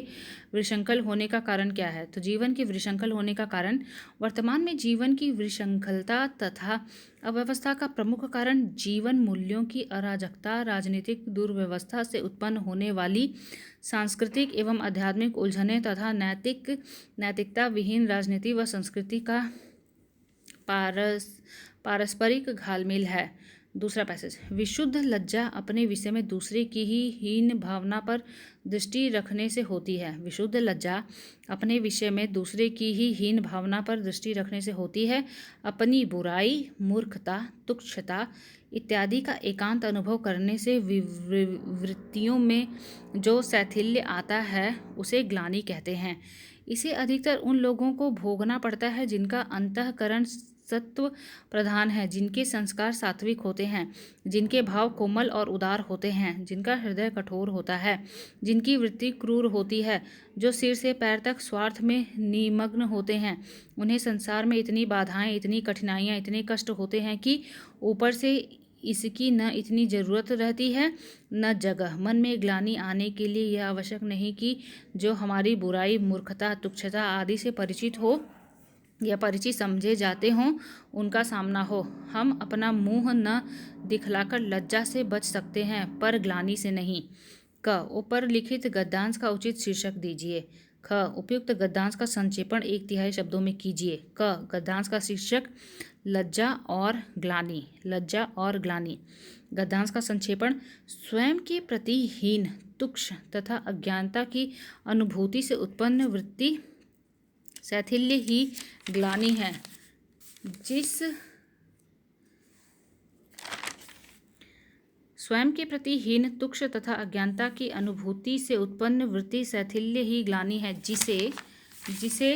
A: विशृंखल होने का कारण क्या है। तो जीवन के विशृंखल होने का कारण, वर्तमान में जीवन की विशृंखलता तथा अव्यवस्था का प्रमुख कारण जीवन मूल्यों की अराजकता, राजनीतिक दुर्व्यवस्था से उत्पन्न होने वाली सांस्कृतिक एवं आध्यात्मिक उलझनें तथा नैतिकता विहीन राजनीति व संस्कृति का पारस्परिक घालमेल है। दूसरा पैसेज। विशुद्ध लज्जा अपने विषय में दूसरे की ही हीन भावना पर दृष्टि रखने से होती है। विशुद्ध लज्जा अपने विषय में दूसरे की ही हीन भावना पर दृष्टि रखने से होती है। अपनी बुराई, मूर्खता, तुच्छता इत्यादि का एकांत अनुभव करने से वृत्तियों में जो शैथिल्य आता है उसे ग्लानि कहते हैं। इसे अधिकतर उन लोगों को भोगना पड़ता है जिनका अंतःकरण सत्व प्रधान है, जिनके संस्कार सात्विक होते हैं, जिनके भाव कोमल और उदार होते हैं, जिनका हृदय कठोर होता है, जिनकी वृत्ति क्रूर होती है, जो सिर से पैर तक स्वार्थ में निमग्न होते हैं। उन्हें संसार में इतनी बाधाएं, इतनी कठिनाइयां, इतने कष्ट होते हैं कि ऊपर से इसकी न इतनी ज़रूरत रहती है न जगह। मन में ग्लानि आने के लिए यह आवश्यक नहीं कि जो हमारी बुराई, मूर्खता, तुच्छता आदि से परिचित हो या परिचित समझे जाते हों उनका सामना हो। हम अपना मुंह न दिखलाकर लज्जा से बच सकते हैं, पर ग्लानि से नहीं। क ऊपर लिखित गद्यांश का उचित शीर्षक दीजिए। ख उपयुक्त गद्यांश का संक्षेपण 1/3 शब्दों में कीजिए। क गद्यांश का शीर्षक लज्जा और ग्लानि। लज्जा और ग्लानि। गद्यांश का संक्षेपण। स्वयं के प्रति हीन, तुच्छ तथा अज्ञानता की अनुभूति से उत्पन्न वृत्ति शैथिल्य ही ग्लानि है। स्वयं के प्रति हीन, तुच्छ तथा अज्ञानता की अनुभूति से उत्पन्न वृत्ति शैथिल्य ही ग्लानि है, जिसे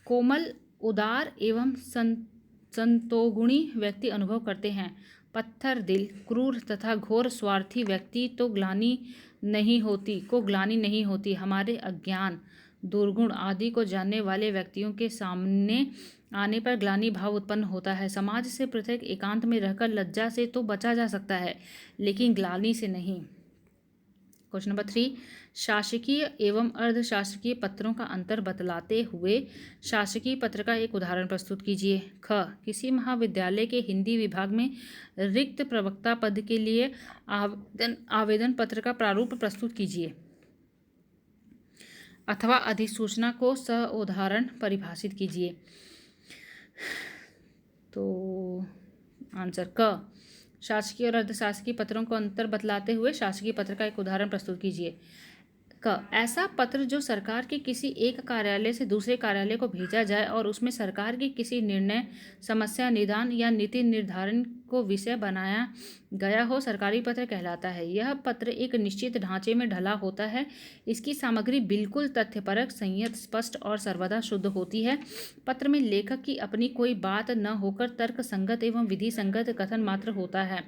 A: कोमल, उदार एवं संतोगुणी व्यक्ति अनुभव करते हैं। पत्थर दिल, क्रूर तथा घोर स्वार्थी व्यक्ति को ग्लानि नहीं होती। हमारे अज्ञान, दुर्गुण आदि को जानने वाले व्यक्तियों के सामने आने पर ग्लानि भाव उत्पन्न होता है। समाज से पृथक एकांत में रहकर लज्जा से तो बचा जा सकता है, लेकिन ग्लानि से नहीं। Question number 3। शासकीय एवं अर्धशासकीय पत्रों का अंतर बतलाते हुए शासकीय पत्र का एक उदाहरण प्रस्तुत कीजिए। ख किसी महाविद्यालय के हिंदी विभाग में रिक्त प्रवक्ता पद के लिए आवेदन पत्र का प्रारूप प्रस्तुत कीजिए अथवा अधिसूचना को सउदाहरण परिभाषित कीजिए। तो आंसर क शासकीय और अर्धशासकीय पत्रों को अंतर बतलाते हुए शासकीय पत्र का एक उदाहरण प्रस्तुत कीजिए। क ऐसा पत्र जो सरकार के किसी एक कार्यालय से दूसरे कार्यालय को भेजा जाए और उसमें सरकार के किसी निर्णय, समस्या निदान या नीति निर्धारण को विषय बनाया गया हो, सरकारी पत्र कहलाता है। यह पत्र एक निश्चित ढांचे में ढला होता है। इसकी सामग्री बिल्कुल तथ्यपरक, संयत, स्पष्ट और सर्वदा शुद्ध होती है। पत्र में लेखक की अपनी कोई बात न होकर तर्क संगत एवं विधि संगत कथन मात्र होता है।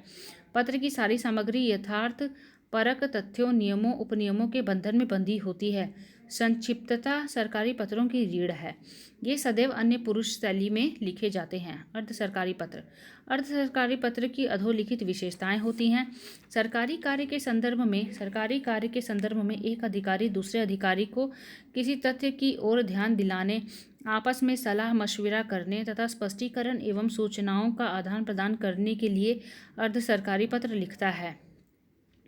A: पत्र की सारी सामग्री यथार्थ परक तथ्यों, नियमों, उपनियमों के बंधन में बंधी होती है। संक्षिप्तता सरकारी पत्रों की रीढ़ है। ये सदैव अन्य पुरुष शैली में लिखे जाते हैं। अर्ध सरकारी पत्र। अर्ध सरकारी पत्र की अधोलिखित विशेषताएं होती हैं। सरकारी कार्य के संदर्भ में एक अधिकारी दूसरे अधिकारी को किसी तथ्य की ओर ध्यान दिलाने, आपस में सलाह मशविरा करने तथा स्पष्टीकरण एवं सूचनाओं का आदान प्रदान करने के लिए अर्ध सरकारी पत्र लिखता है।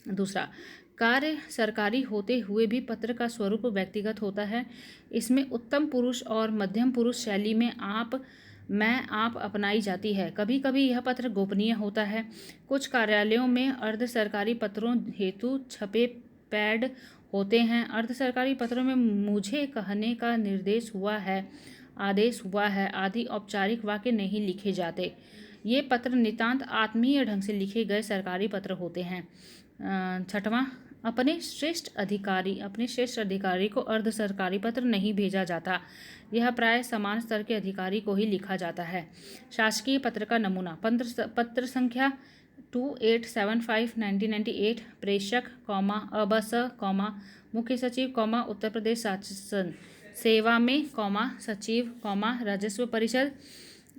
A: दूसरा, कार्य सरकारी होते हुए भी पत्र का स्वरूप व्यक्तिगत होता है। इसमें उत्तम पुरुष और मध्यम पुरुष शैली में आप अपनाई जाती है। कभी कभी यह पत्र गोपनीय होता है। कुछ कार्यालयों में अर्ध सरकारी पत्रों हेतु छपे पैड होते हैं। अर्ध सरकारी पत्रों में मुझे कहने का आदेश हुआ है आदि औपचारिक वाक्य नहीं लिखे जाते। ये पत्र नितांत आत्मीय ढंग से लिखे गए सरकारी पत्र होते हैं। छठवां, अपने श्रेष्ठ अधिकारी को अर्ध सरकारी पत्र नहीं भेजा जाता। यह प्राय समान स्तर के अधिकारी को ही लिखा जाता है। शासकीय पत्र का नमूना। पत्र संख्या 2875/1998 प्रेषक, अबस, मुख्य सचिव, उत्तर प्रदेश शासन सेवा में, सचिव, राजस्व परिषद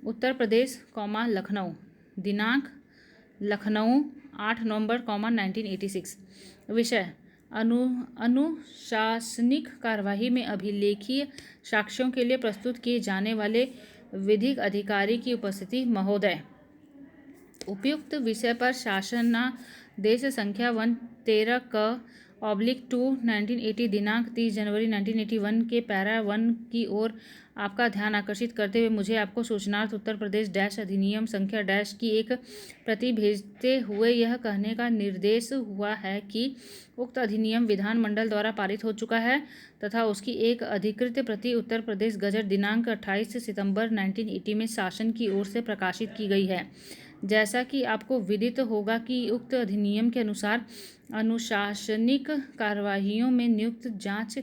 A: उत्तर प्रदेश, लखनऊ। दिनांक लखनऊ 8 नवंबर, 1986। विषय अनुशासनिक कार्यवाही में अभिलेखीय साक्ष्यों के लिए प्रस्तुत किए जाने वाले विधिक अधिकारी की उपस्थिति। महोदय, उपयुक्त विषय पर शासनादेश संख्या 113/2 1980 दिनांक 30 जनवरी 1981 के पैरा 1 की ओर आपका ध्यान आकर्षित करते हुए मुझे आपको सूचनार्थ उत्तर प्रदेश अधिनियम संख्या की एक प्रति भेजते हुए यह कहने का निर्देश हुआ है कि उक्त अधिनियम विधानमंडल द्वारा पारित हो चुका है तथा उसकी एक अधिकृत प्रति उत्तर प्रदेश गजट दिनांक 28 सितंबर 1980 में शासन की ओर से प्रकाशित की गई है। जैसा कि आपको विदित होगा कि उक्त अधिनियम के अनुसार अनुशासनिक कार्यवाहियों में नियुक्त जांच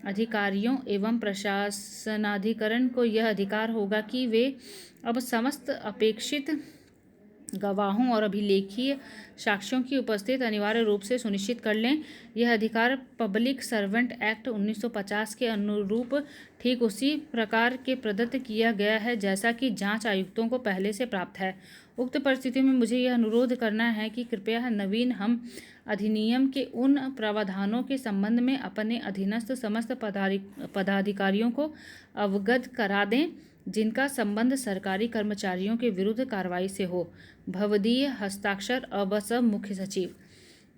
A: अधिकारियों एवं प्रशासनाधिकरण को यह अधिकार होगा कि वे अब समस्त अपेक्षित गवाहों और अभिलेखीय साक्ष्यों की उपस्थिति अनिवार्य रूप से सुनिश्चित कर लें। यह अधिकार पब्लिक सर्वेंट एक्ट 1950 के अनुरूप ठीक उसी प्रकार के प्रदत्त किया गया है जैसा कि जांच आयुक्तों को पहले से प्राप्त है। उक्त परिस्थितियों में मुझे यह अनुरोध करना है कि कृपया नवीन हम अधिनियम के उन प्रावधानों के संबंध में अपने अधीनस्थ समस्त पदाधिकारियों को अवगत करा दें जिनका संबंध सरकारी कर्मचारियों के विरुद्ध कार्रवाई से हो। भवदीय हस्ताक्षर, अबस, मुख्य सचिव।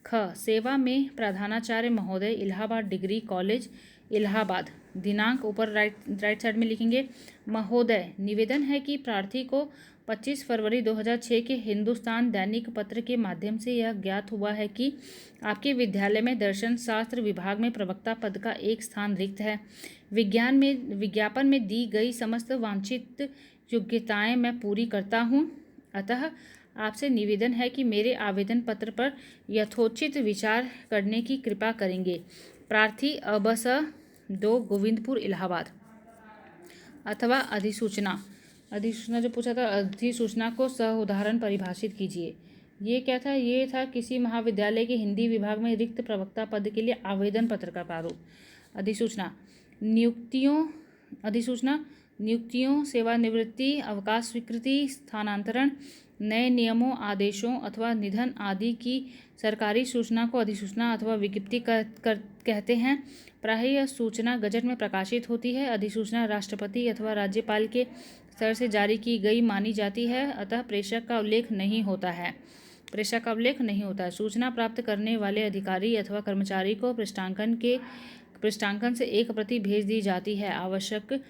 A: ख, सेवा में प्रधानाचार्य महोदय, इलाहाबाद डिग्री कॉलेज, इलाहाबाद। दिनांक ऊपर राइट साइड में लिखेंगे। महोदय, निवेदन है कि प्रार्थी को 25 फरवरी 2006 के हिंदुस्तान दैनिक पत्र के माध्यम से यह ज्ञात हुआ है कि आपके विद्यालय में दर्शन शास्त्र विभाग में प्रवक्ता पद का एक स्थान रिक्त है। विज्ञापन में दी गई समस्त वांछित योग्यताएं मैं पूरी करता हूं। अतः आपसे निवेदन है कि मेरे आवेदन पत्र पर यथोचित विचार करने की कृपा करेंगे। प्रार्थी, अबस 2, गोविंदपुर, इलाहाबाद। अथवा अधिसूचना जो पूछा था, अधिसूचना को उदाहरण परिभाषित कीजिए। ये क्या था? ये था किसी महाविद्यालय के हिंदी विभाग में रिक्त प्रवक्ता पद के लिए आवेदन पत्र का प्रारूप। अधिसूचना नियुक्तियों, सेवानिवृत्ति, अवकाश स्वीकृति, स्थानांतरण, नए नियमों, आदेशों अथवा निधन आदि की सरकारी सूचना को अधिसूचना अथवा विज्ञप्ति कहते हैं। प्रायः यह सूचना गजट में प्रकाशित होती है। अधिसूचना राष्ट्रपति अथवा राज्यपाल के स्तर से जारी की गई मानी जाती है, अतः प्रेषक का उल्लेख नहीं होता है। सूचना प्राप्त करने वाले अधिकारी अथवा कर्मचारी को पृष्ठांकन से एक प्रति भेज दी जाती है। आवश्यक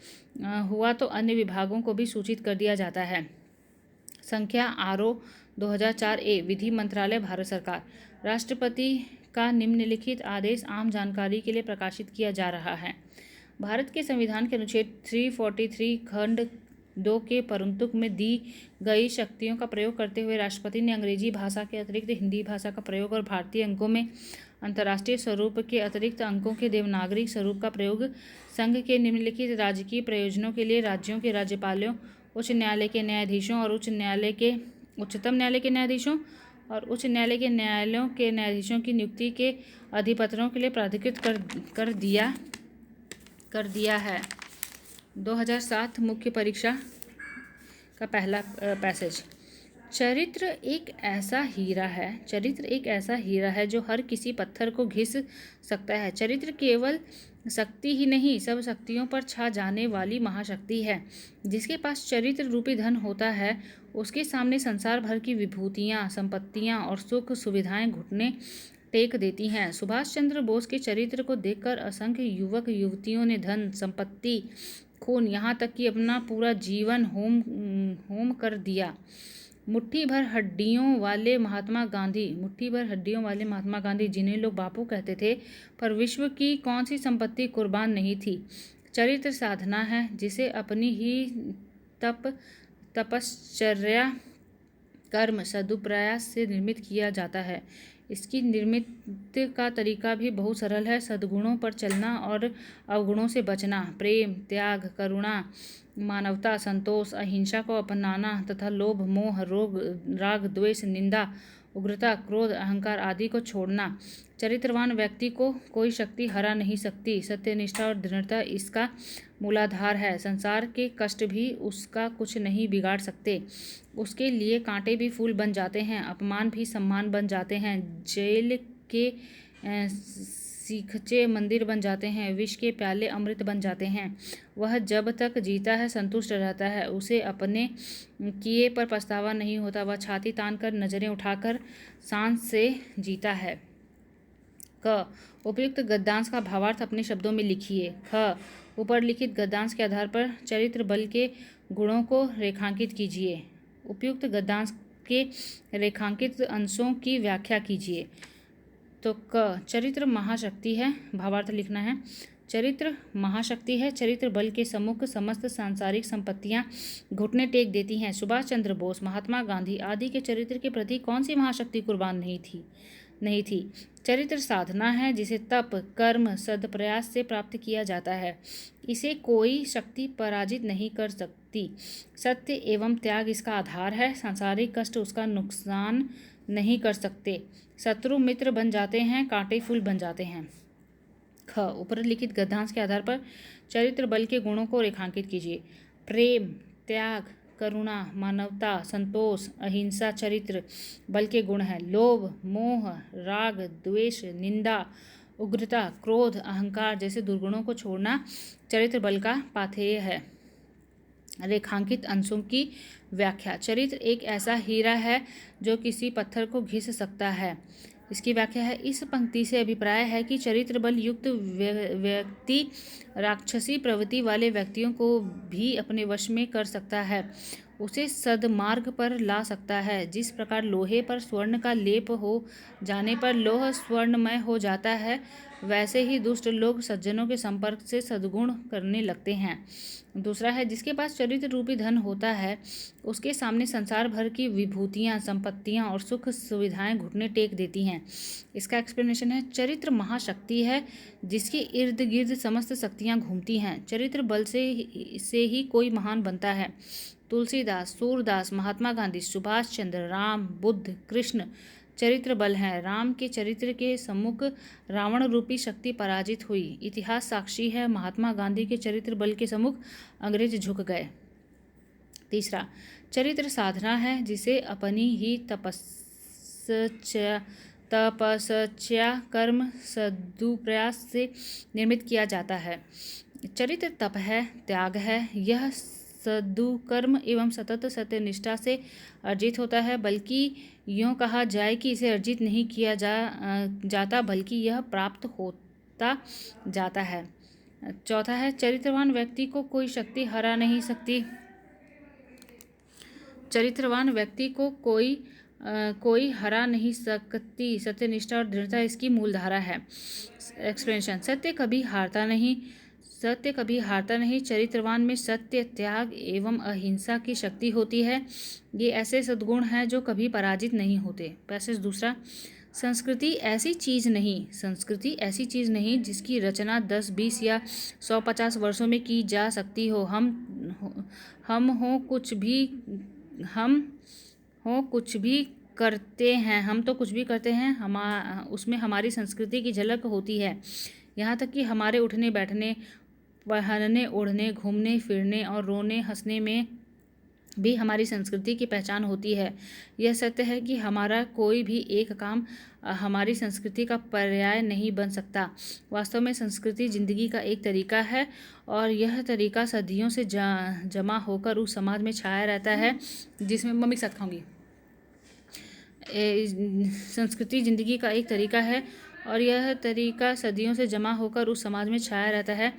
A: हुआ तो अन्य विभागों को भी सूचित कर दिया जाता है। संख्या RO 2004A, विधि मंत्रालय, भारत सरकार। राष्ट्रपति का निम्नलिखित आदेश आम जानकारी के लिए प्रकाशित किया जा रहा है। भारत के संविधान के अनुच्छेद 343 खंड 2 के परंतुक में दी गई शक्तियों का प्रयोग करते हुए राष्ट्रपति ने अंग्रेजी भाषा के अतिरिक्त हिंदी भाषा का प्रयोग और भारतीय अंकों में अंतर्राष्ट्रीय स्वरूप के अतिरिक्त अंकों के देवनागरी स्वरूप का प्रयोग संघ के निम्नलिखित राजकीय प्रयोजनों के लिए राज्यों के राज्यपालों, उच्च न्यायालय के न्यायाधीशों और उच्चतम न्यायालय के न्यायाधीशों और उच्च न्यायालय के न्यायालयों के न्यायाधीशों की नियुक्ति के अधिपत्रों के लिए प्राधिकृत कर दिया कर दिया है। 2007 मुख्य परीक्षा का पहला पैसेज। चरित्र एक ऐसा हीरा है जो हर किसी पत्थर को घिस सकता है। चरित्र केवल शक्ति ही नहीं, सब शक्तियों पर छा जाने वाली महाशक्ति है। जिसके पास चरित्र रूपी धन होता है, उसके सामने संसार भर की विभूतियाँ, संपत्तियाँ और सुख सुविधाएं घुटने टेक देती हैं। सुभाष चंद्र बोस के चरित्र को देखकर असंख्य युवक युवतियों ने धन, संपत्ति, खून, यहाँ तक कि अपना पूरा जीवन होम कर दिया। मुट्ठी भर हड्डियों वाले महात्मा गांधी, जिन्हें लोग बापू कहते थे, पर विश्व की कौन सी संपत्ति कुर्बान नहीं थी। चरित्र साधना है जिसे अपनी ही तपश्चर्या, कर्म, सदुप्रयास से निर्मित किया जाता है। इसकी निर्मित का तरीका भी बहुत सरल है। सद्गुणों पर चलना और अवगुणों से बचना, प्रेम, त्याग, करुणा, मानवता, संतोष, अहिंसा को अपनाना तथा लोभ, मोह, राग, द्वेष, निंदा, उग्रता, क्रोध, अहंकार आदि को छोड़ना। चरित्रवान व्यक्ति को कोई शक्ति हरा नहीं सकती। सत्यनिष्ठा और दृढ़ता इसका मूलाधार है। संसार के कष्ट भी उसका कुछ नहीं बिगाड़ सकते। उसके लिए कांटे भी फूल बन जाते हैं, अपमान भी सम्मान बन जाते हैं, जेल के सीखचे मंदिर बन जाते हैं, विष के प्याले अमृत बन जाते हैं। वह जब तक जीता है संतुष्ट रहता है। उसे अपने किए पर पछतावा नहीं होता। वह छाती तान कर, नजरें उठाकर शान से जीता है। क. उपयुक्त गद्यांश का भावार्थ अपने शब्दों में लिखिए। ख. ऊपर लिखित गद्यांश के आधार पर चरित्र बल के गुणों को रेखांकित कीजिए। उपयुक्त गद्यांश के रेखांकित अंशों की व्याख्या कीजिए। तो क. चरित्र महाशक्ति है। भावार्थ लिखना है। चरित्र महाशक्ति है। चरित्र बल के सम्मुख समस्त सांसारिक संपत्तियां घुटने टेक देती हैं। सुभाष चंद्र बोस, महात्मा गांधी आदि के चरित्र के प्रति कौन सी महाशक्ति कुर्बान नहीं थी। चरित्र साधना है जिसे तप, कर्म, सदप्रयास से प्राप्त किया जाता है। इसे कोई शक्ति पराजित नहीं कर सकती। सत्य एवं त्याग इसका आधार है। सांसारिक कष्ट उसका नुकसान नहीं कर सकते। शत्रु मित्र बन जाते हैं, कांटे फूल बन जाते हैं। ख. ऊपर लिखित गद्यांश के आधार पर चरित्र बल के गुणों को रेखांकित कीजिए। प्रेम, त्याग, करुणा, मानवता, संतोष, अहिंसा चरित्र बल के गुण हैं। लोभ, मोह, राग, द्वेष, निंदा, उग्रता, क्रोध, अहंकार जैसे दुर्गुणों को छोड़ना चरित्र बल का पाथेय है। रेखांकित अंशों की व्याख्या। चरित्र एक ऐसा हीरा है जो किसी पत्थर को घिस सकता है। इसकी व्याख्या है। इस पंक्ति से अभिप्राय है कि चरित्र बल युक्त व्यक्ति राक्षसी प्रवृत्ति वाले व्यक्तियों को भी अपने वश में कर सकता है, उसे सद्मार्ग पर ला सकता है। जिस प्रकार लोहे पर स्वर्ण का लेप हो जाने पर लोह स्वर्णमय हो जाता है, वैसे ही दुष्ट लोग सज्जनों के संपर्क से सद्गुण करने लगते हैं। दूसरा है, जिसके पास चरित्र रूपी धन होता है, उसके सामने संसार भर की विभूतियाँ, संपत्तियाँ और सुख सुविधाएं घुटने टेक देती हैं। इसका एक्सप्लेनेशन है। चरित्र महाशक्ति है जिसके इर्द गिर्द समस्त शक्तियाँ घूमती हैं। चरित्र बल से ही कोई महान बनता है। तुलसीदास, सूरदास, महात्मा गांधी, सुभाष चंद्र, राम, बुद्ध, कृष्ण चरित्र बल हैं। राम के चरित्र के सम्मुख रावण रूपी शक्ति पराजित हुई। इतिहास साक्षी है। महात्मा गांधी के चरित्र बल के सम्मुख अंग्रेज झुक गए। तीसरा, चरित्र साधना है जिसे अपनी ही तपस्या, कर्म, सदुप्रयास से निर्मित किया जाता है। चरित्र तप है, त्याग है। यह सदुकर्म एवं सतत सत्यनिष्ठा से अर्जित होता है, बल्कि यूँ कहा जाए कि इसे अर्जित नहीं किया जाता, बल्कि यह प्राप्त होता जाता है। चौथा है, चरित्रवान व्यक्ति को कोई शक्ति हरा नहीं सकती। चरित्रवान व्यक्ति को कोई हरा नहीं सकती। सत्यनिष्ठा और दृढ़ता इसकी मूलधारा है। एक्सप्लेनेशन। सत्य कभी हारता नहीं। चरित्रवान में सत्य, त्याग एवं अहिंसा की शक्ति होती है। ये ऐसे सद्गुण हैं जो कभी पराजित नहीं होते। पैसेज दूसरा। संस्कृति ऐसी चीज़ नहीं जिसकी रचना 10, 20 या 150 वर्षों में की जा सकती हो। हम हो कुछ भी करते हैं। उसमें हमारी संस्कृति की झलक होती है। यहाँ तक कि हमारे उठने बैठने, पहनने, ओढ़ने, घूमने फिरने और रोने हंसने में भी हमारी संस्कृति की पहचान होती है। यह सत्य है कि हमारा कोई भी एक काम हमारी संस्कृति का पर्याय नहीं बन सकता। वास्तव में संस्कृति जिंदगी का एक तरीका है और यह तरीका सदियों से जमा होकर उस समाज में छाया रहता है जिसमें मम्मी के साथ खाऊंगी। संस्कृति जिंदगी का एक तरीका है और यह तरीका सदियों से जमा होकर उस समाज में छाया रहता है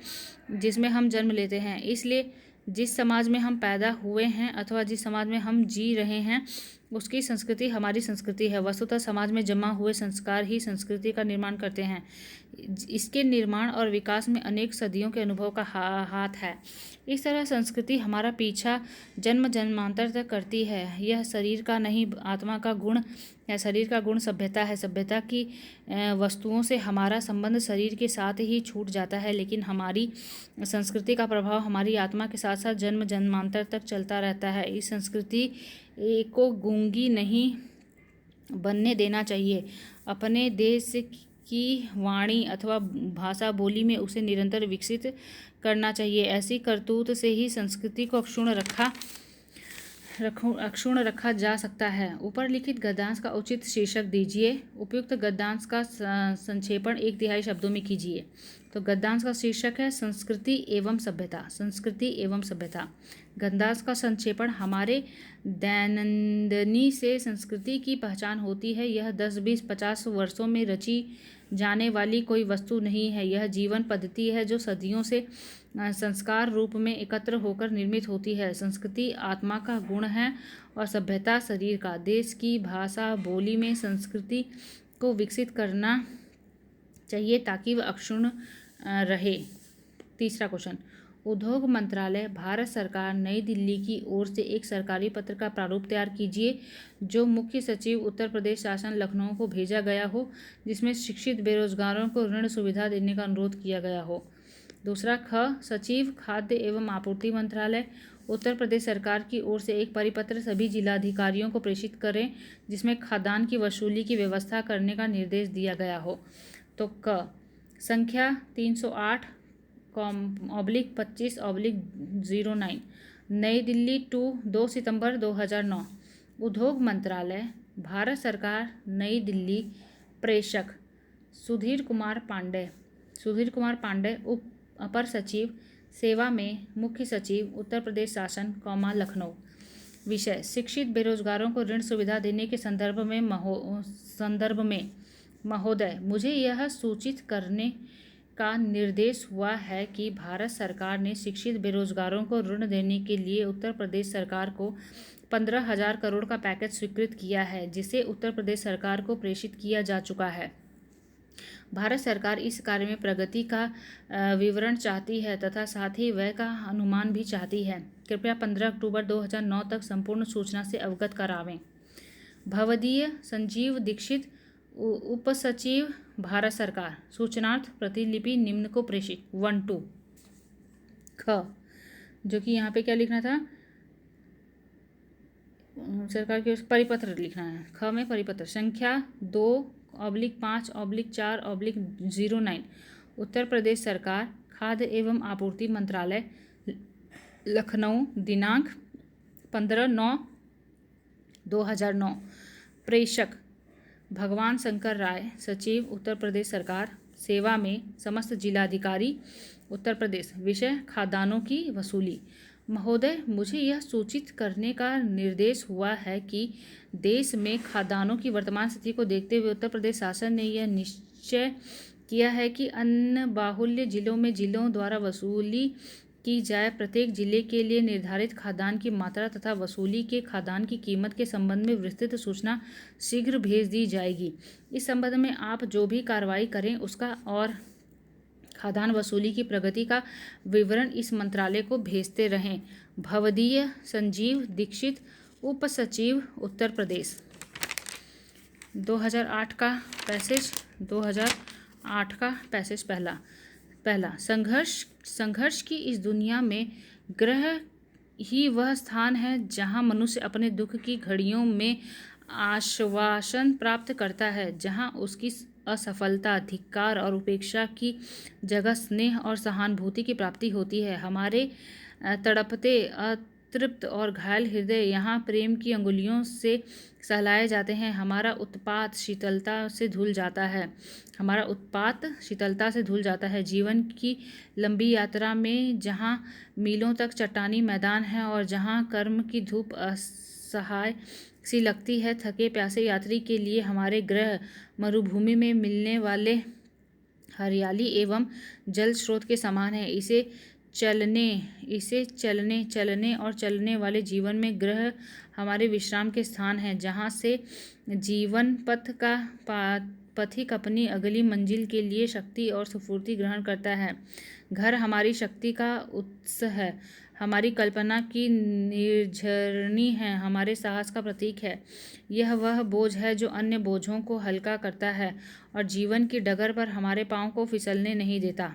A: जिसमें हम जन्म लेते हैं। इसलिए जिस समाज में हम पैदा हुए हैं अथवा जिस समाज में हम जी रहे हैं उसकी संस्कृति हमारी संस्कृति है। वस्तुतः समाज में जमा हुए संस्कार ही संस्कृति का निर्माण करते हैं। इसके निर्माण और विकास में अनेक सदियों के अनुभव का हाथ है। इस तरह संस्कृति हमारा पीछा जन्म जन्मांतर तक करती है। यह शरीर का नहीं आत्मा का गुण है। शरीर का गुण सभ्यता है। सभ्यता की वस्तुओं से हमारा संबंध शरीर के साथ ही छूट जाता है, लेकिन हमारी संस्कृति का प्रभाव हमारी आत्मा के साथ साथ जन्म जन्मांतर तक चलता रहता है। इस संस्कृति को गूंगी नहीं बनने देना चाहिए। अपने देश की वाणी अथवा भाषा बोली में उसे निरंतर विकसित करना चाहिए। ऐसी करतूत से ही संस्कृति को अक्षुण्ण रखा जा सकता है। ऊपर लिखित गद्यांश का उचित शीर्षक दीजिए। उपयुक्त गद्यांश का संक्षेपण 1/3 शब्दों में कीजिए। तो गद्यांश का शीर्षक है संस्कृति एवं सभ्यता। संस्कृति एवं सभ्यता। गद्यांश का संक्षेपण हमारे दैनंदिनी से संस्कृति की पहचान होती है। यह 10, 20, 50 वर्षों में रची जाने वाली कोई वस्तु नहीं है। यह जीवन पद्धति है जो सदियों से संस्कार रूप में एकत्र होकर निर्मित होती है। संस्कृति आत्मा का गुण है और सभ्यता शरीर का। देश की भाषा बोली में संस्कृति को विकसित करना चाहिए ताकि वह अक्षुण्ण रहे। तीसरा क्वेश्चन, उद्योग मंत्रालय भारत सरकार नई दिल्ली की ओर से एक सरकारी पत्र का प्रारूप तैयार कीजिए जो मुख्य सचिव उत्तर प्रदेश शासन लखनऊ को भेजा गया हो, जिसमें शिक्षित बेरोजगारों को ऋण सुविधा देने का अनुरोध किया गया हो। दूसरा, ख, सचिव खाद्य एवं आपूर्ति मंत्रालय उत्तर प्रदेश सरकार की ओर से एक परिपत्र सभी जिलाधिकारियों को प्रेषित करें जिसमें खाद्यान्न की वसूली की व्यवस्था करने का निर्देश दिया गया हो। तो क, संख्या 308/25/09 नई दिल्ली 2 सितंबर 2009। उद्योग मंत्रालय भारत सरकार नई दिल्ली। प्रेषक सुधीर कुमार पांडे अपर सचिव सेवा में मुख्य सचिव उत्तर प्रदेश शासन लखनऊ। विषय शिक्षित बेरोजगारों को ऋण सुविधा देने के संदर्भ में महोदय, मुझे यह सूचित करने का निर्देश हुआ है कि भारत सरकार ने शिक्षित बेरोजगारों को ऋण देने के लिए उत्तर प्रदेश सरकार को 15,000 करोड़ का पैकेज स्वीकृत किया है, जिसे उत्तर प्रदेश सरकार को प्रेषित किया जा चुका है। भारत सरकार इस कार्य में प्रगति का विवरण चाहती है तथा साथ ही व्यय का अनुमान भी चाहती है। कृपया 15 अक्टूबर 2009 तक संपूर्ण सूचना से अवगत करावें। भवदीय संजीव दीक्षित, उपसचिव भारत सरकार। सूचनार्थ प्रतिलिपि निम्न को प्रेषित। 1-2। ख, जो कि यहाँ पे क्या लिखना था, सरकार के परिपत्र लिखना है। ख में परिपत्र संख्या 2/5/4/09 उत्तर प्रदेश सरकार खाद्य एवं आपूर्ति मंत्रालय लखनऊ दिनांक 15/9/2009। प्रेषक भगवान शंकर राय, सचिव उत्तर प्रदेश सरकार सेवा में समस्त जिलाधिकारी उत्तर प्रदेश। विषय खाद्यान्नों की वसूली। महोदय, मुझे यह सूचित करने का निर्देश हुआ है कि देश में खाद्यान्नों की वर्तमान स्थिति को देखते हुए उत्तर प्रदेश शासन ने यह निश्चय किया है कि अन्न बाहुल्य जिलों में जिलों द्वारा वसूली की जाए। प्रत्येक जिले के लिए निर्धारित खाद्यान्न की मात्रा तथा वसूली के खाद्यान्न की कीमत के संबंध में विस्तृत सूचना शीघ्र भेज दी जाएगी। इस संबंध में आप जो भी कार्रवाई करें उसका और खाद्यान्न वसूली की प्रगति का विवरण इस मंत्रालय को भेजते रहें। भवदीय संजीव दीक्षित, उप सचिव उत्तर प्रदेश। 2008 का पैसेज पहला संघर्ष की इस दुनिया में ग्रह ही वह स्थान है जहाँ मनुष्य अपने दुख की घड़ियों में आश्वासन प्राप्त करता है, जहाँ उसकी असफलता, धिक्कार और उपेक्षा की जगह स्नेह और सहानुभूति की प्राप्ति होती है। हमारे तड़पते, अतृप्त और घायल हृदय यहाँ प्रेम की अंगुलियों से सहलाए जाते हैं। हमारा उत्पात शीतलता से धुल जाता है। हमारा उत्पात शीतलता से धुल जाता है। जीवन की लंबी यात्रा में जहाँ मीलों तक चट्टानी मैदान है और जहाँ कर्म की धूप असहाय सी लगती है, थके प्यासे यात्री के लिए हमारे ग्रह मरुभूमि में मिलने वाले हरियाली एवं जल स्रोत के समान है। इसे चलने और चलने वाले जीवन में ग्रह हमारे विश्राम के स्थान हैं, जहाँ से जीवन पथ का पथिक अपनी अगली मंजिल के लिए शक्ति और स्फूर्ति ग्रहण करता है। घर हमारी शक्ति का उत्स है, हमारी कल्पना की निर्झरणी है, हमारे साहस का प्रतीक है। यह वह बोझ है जो अन्य बोझों को हल्का करता है और जीवन की डगर पर हमारे पांव को फिसलने नहीं देता।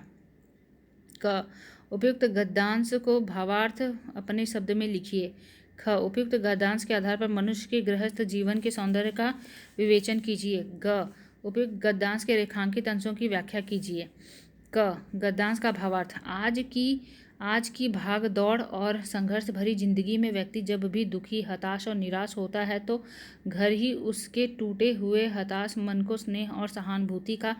A: क उपयुक्त गद्यांश को भावार्थ अपने शब्द में लिखिए। ख उपयुक्त गद्यांश के आधार पर मनुष्य के गृहस्थ जीवन के सौंदर्य का विवेचन कीजिए। ग उपयुक्त गद्यांश के रेखांकित अंशों की व्याख्या कीजिए। क गद्यांश का भावार्थ। आज की भाग दौड़ और संघर्ष भरी जिंदगी में व्यक्ति जब भी दुखी, हताश और निराश होता है तो घर ही उसके टूटे हुए हताश मन को स्नेह और सहानुभूति का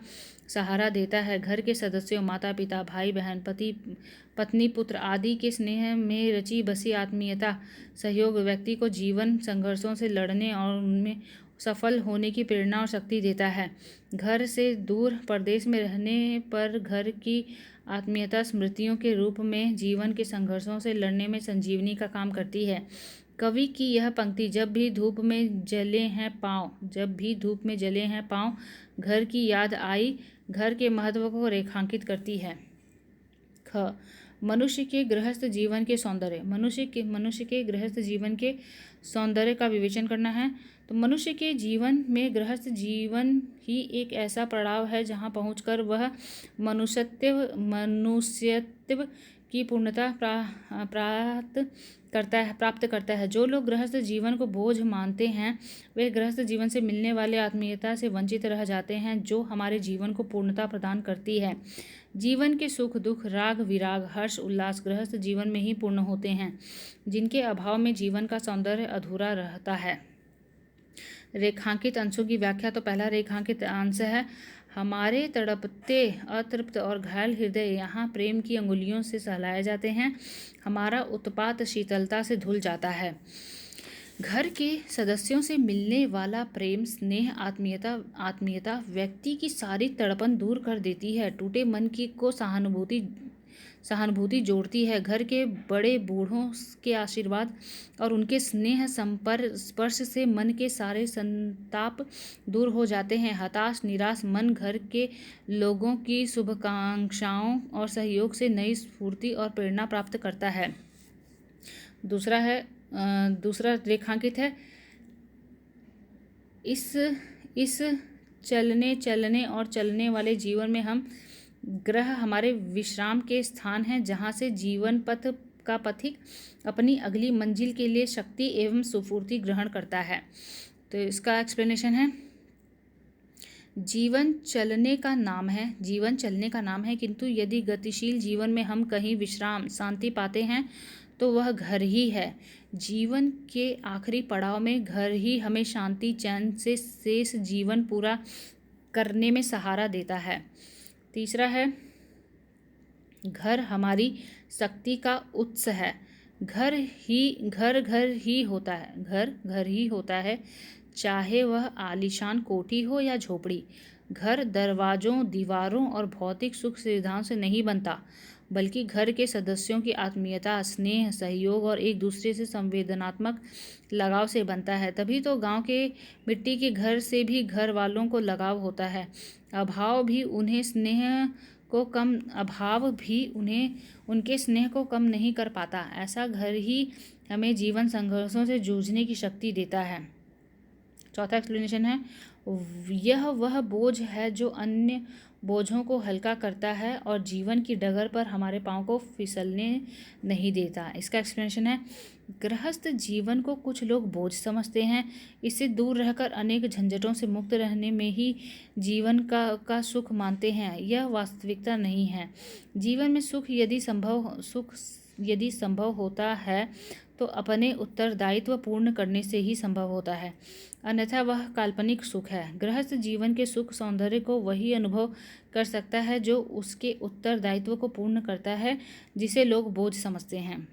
A: सहारा देता है। घर के सदस्यों, माता पिता, भाई बहन, पत्नी, पुत्र आदि के स्नेह में रची बसी आत्मीयता, सहयोग व्यक्ति को जीवन संघर्षों से लड़ने और उनमें सफल होने की प्रेरणा और शक्ति देता है। घर से दूर परदेश में रहने पर घर की आत्मीयता स्मृतियों के रूप में जीवन के संघर्षों से लड़ने में संजीवनी का काम करती है। कवि की यह पंक्ति जब भी धूप में जले हैं पाँव, घर की याद आई, घर के महत्व को रेखांकित करती है। ख मनुष्य के गृहस्थ जीवन के सौंदर्य। मनुष्य के गृहस्थ जीवन के सौंदर्य का विवेचन करना है तो मनुष्य के जीवन में गृहस्थ जीवन ही एक ऐसा पड़ाव है जहाँ पहुंचकर वह मनुष्यत्व की पूर्णता प्राप्त करता है। जो लोग गृहस्थ जीवन को बोझ मानते हैं वे गृहस्थ जीवन से मिलने वाले आत्मीयता से वंचित रह जाते हैं, जो हमारे जीवन को पूर्णता प्रदान करती है। जीवन के सुख दुख, राग विराग, हर्ष उल्लास गृहस्थ जीवन में ही पूर्ण होते हैं, जिनके अभाव में जीवन का सौंदर्य अधूरा रहता है। रेखांकित अंशों की व्याख्या। तो पहला रेखांकित अंश है, हमारे तड़पते, अतृप्त और घायल हृदय यहाँ प्रेम की अंगुलियों से सहलाए जाते हैं। हमारा उत्पात शीतलता से धुल जाता है। घर के सदस्यों से मिलने वाला प्रेम, स्नेह, आत्मीयता व्यक्ति की सारी तड़पन दूर कर देती है। टूटे मन को सहानुभूति जोड़ती है। घर के बड़े बूढ़ों के आशीर्वाद और उनके स्नेह स्पर्श से मन के सारे संताप दूर हो जाते हैं। हताश निराश मन घर के लोगों की शुभकांक्षाओं और सहयोग से नई स्फूर्ति और प्रेरणा प्राप्त करता है। दूसरा रेखांकित है, इस चलने और चलने वाले जीवन में हम ग्रह हमारे विश्राम के स्थान हैं, जहाँ से जीवन पथ का पथिक अपनी अगली मंजिल के लिए शक्ति एवं स्फूर्ति ग्रहण करता है। तो इसका एक्सप्लेनेशन है, जीवन चलने का नाम है, किंतु यदि गतिशील जीवन में हम कहीं विश्राम, शांति पाते हैं तो वह घर ही है। जीवन के आखिरी पड़ाव में घर ही हमें शांति, चैन से शेष जीवन पूरा करने में सहारा देता है। तीसरा है, घर हमारी शक्ति का उत्स है। घर ही होता है, चाहे वह आलीशान कोठी हो या झोपड़ी। घर दरवाजों, दीवारों और भौतिक सुख सुविधाओं से नहीं बनता, बल्कि घर के सदस्यों की आत्मीयता, स्नेह, सहयोग और एक दूसरे से संवेदनात्मक लगाव से बनता है। तभी तो गांव के मिट्टी के घर से भी घर वालों को लगाव होता है। अभाव भी उनके स्नेह को कम नहीं कर पाता। ऐसा घर ही हमें जीवन संघर्षों से जूझने की शक्ति देता है। चौथा एक्सप्लेनेशन है, यह वह बोझ है जो अन्य बोझों को हल्का करता है और जीवन की डगर पर हमारे पांव को फिसलने नहीं देता। इसका एक्सप्लेनेशन है, गृहस्थ जीवन को कुछ लोग बोझ समझते हैं। इससे दूर रहकर अनेक झंझटों से मुक्त रहने में ही जीवन का सुख मानते हैं। यह वास्तविकता नहीं है। जीवन में सुख यदि संभव होता है तो अपने उत्तरदायित्व पूर्ण करने से ही संभव होता है, अन्यथा वह काल्पनिक सुख है। गृहस्थ जीवन के सुख सौंदर्य को वही अनुभव कर सकता है जो उसके उत्तरदायित्व को पूर्ण करता है, जिसे लोग बोझ समझते हैं।